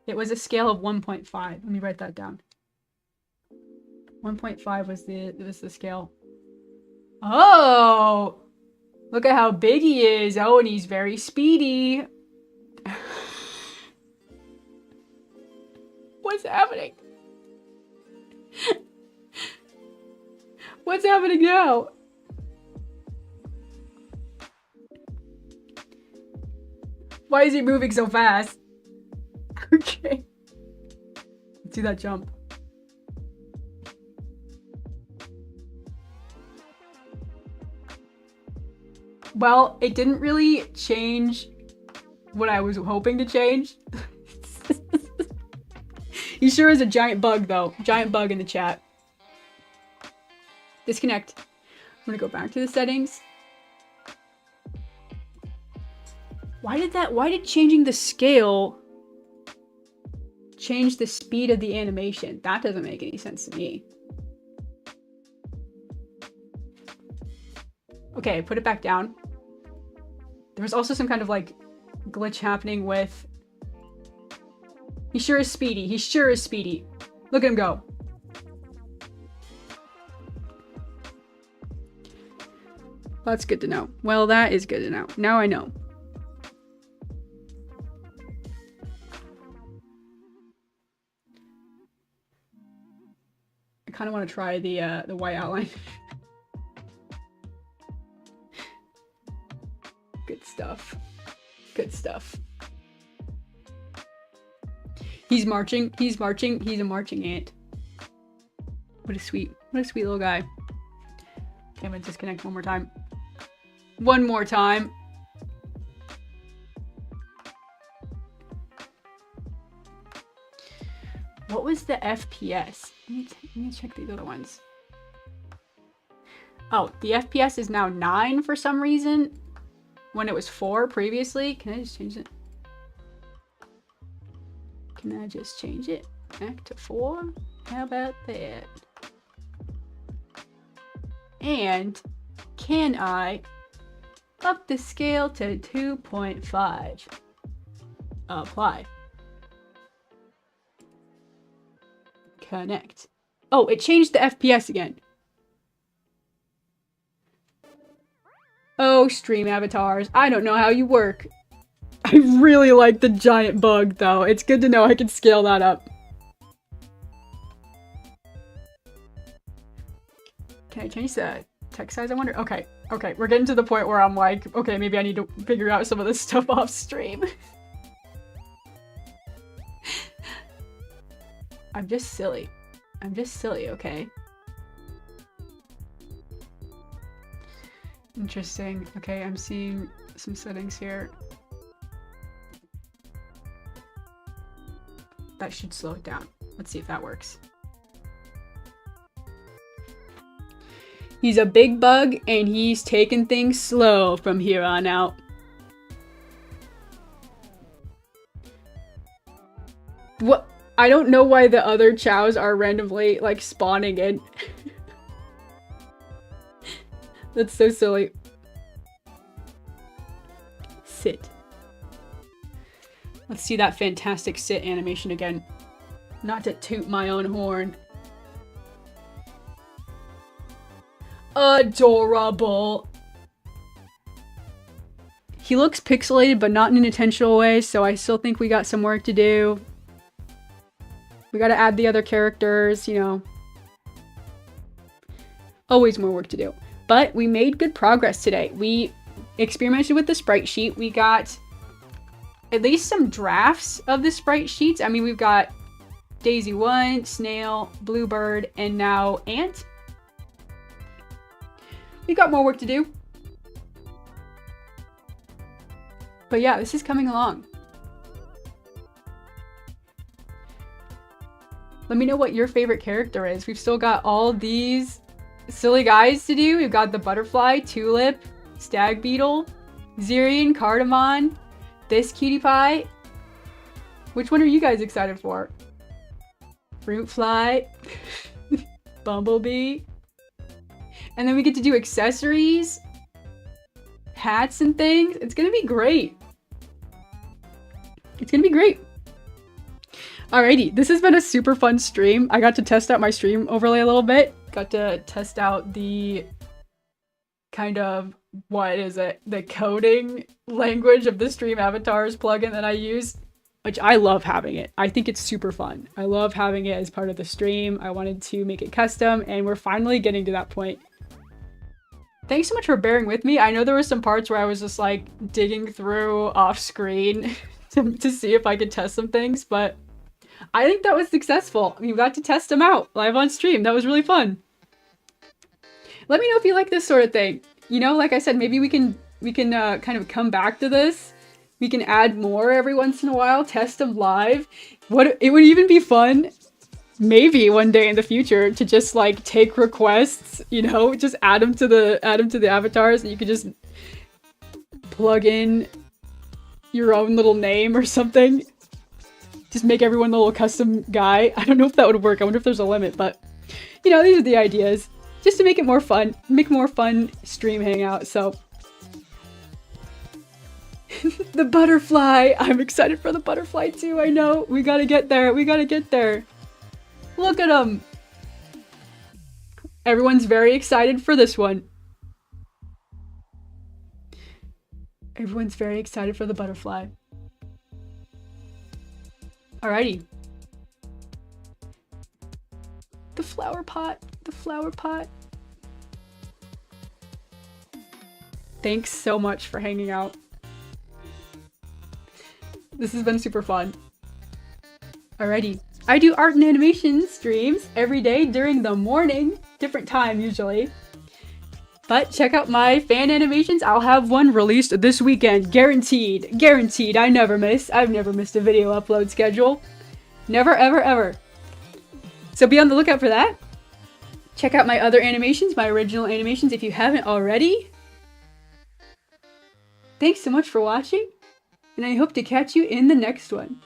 It was a scale of 1.5. Let me write that down. 1.5 was the scale. Oh! Look at how big he is. Oh, and he's very speedy. What's happening? What's happening now? Why is he moving so fast? Okay. Let's do that jump. Well, it didn't really change what I was hoping to change. He sure is a giant bug, though. Giant bug in the chat. Disconnect. I'm gonna go back to the settings. Why did changing the scale change the speed of the animation? That doesn't make any sense to me. Okay, put it back down. There was also some kind of like glitch happening with... He sure is speedy. He sure is speedy. Look at him go. That's good to know. Well, that is good to know. Now I know. I kind of want to try the white outline. Good stuff. Good stuff. He's marching. He's marching. He's a marching ant. What a sweet little guy. Okay, I'm gonna disconnect one more time. One more time. What was the FPS? Let me check these other ones. Oh, the FPS is now 9 for some reason, when it was 4 previously. Can I just change it? Can I just change it back to 4? How about that? And can I up the scale to 2.5? Apply. Connect. Oh, it changed the FPS again. Oh, stream avatars. I don't know how you work. I really like the giant bug, though. It's good to know I can scale that up. Can I change the text size, I wonder? Okay, okay. We're getting to the point where I'm like, okay, maybe I need to figure out some of this stuff off stream. I'm just silly. I'm just silly, okay? Interesting. Okay, I'm seeing some settings here. That should slow it down. Let's see if that works. He's a big bug and he's taking things slow from here on out. What? I don't know why the other chows are randomly like spawning in. That's so silly. Sit. Let's see that fantastic sit animation again. Not to toot my own horn. Adorable. He looks pixelated, but not in an intentional way, so I still think we got some work to do. We gotta add the other characters, you know. Always more work to do. But we made good progress today. We experimented with the sprite sheet. We got at least some drafts of the sprite sheets. I mean, we've got Daisy 1, Snail, Bluebird, and now Ant. We've got more work to do. But yeah, this is coming along. Let me know what your favorite character is. We've still got all these silly guys to do. We've got the butterfly, tulip, stag beetle. Zirian, Cardamon, this cutie pie. Which one are you guys excited for? Fruit fly, Bumblebee. And then we get to do accessories, hats and things. It's gonna be great. It's gonna be great. Alrighty, this has been a super fun stream. I got to test out my stream overlay a little bit. Got to test out the kind of, what is it? The coding language of the Stream Avatars plugin that I use, which I love having it. I think it's super fun. I love having it as part of the stream. I wanted to make it custom, and we're finally getting to that point. Thanks so much for bearing with me. I know there were some parts where I was just like digging through off screen to see if I could test some things, but I think that was successful. We got to test them out live on stream. That was really fun. Let me know if you like this sort of thing. You know, like I said, maybe we can kind of come back to this. We can add more every once in a while, test them live. It would even be fun, maybe one day in the future, to just like take requests, you know, just add them to the avatars, and you could just plug in your own little name or something. Just make everyone a little custom guy. I don't know if that would work. I wonder if there's a limit, but you know, these are the ideas. Just to make it more fun, make more fun stream hangout, so. The butterfly! I'm excited for the butterfly too, I know. We gotta get there, we gotta get there. Look at him! Everyone's very excited for this one. Everyone's very excited for the butterfly. Alrighty. The flower pot, the flower pot. Thanks so much for hanging out. This has been super fun. Alrighty. I do art and animation streams every day during the morning, different time usually. But check out my fan animations. I'll have one released this weekend, guaranteed. Guaranteed. I never miss. I've never missed a video upload schedule. Never, ever, ever. So be on the lookout for that. Check out my other animations, my original animations, if you haven't already. Thanks so much for watching, and I hope to catch you in the next one.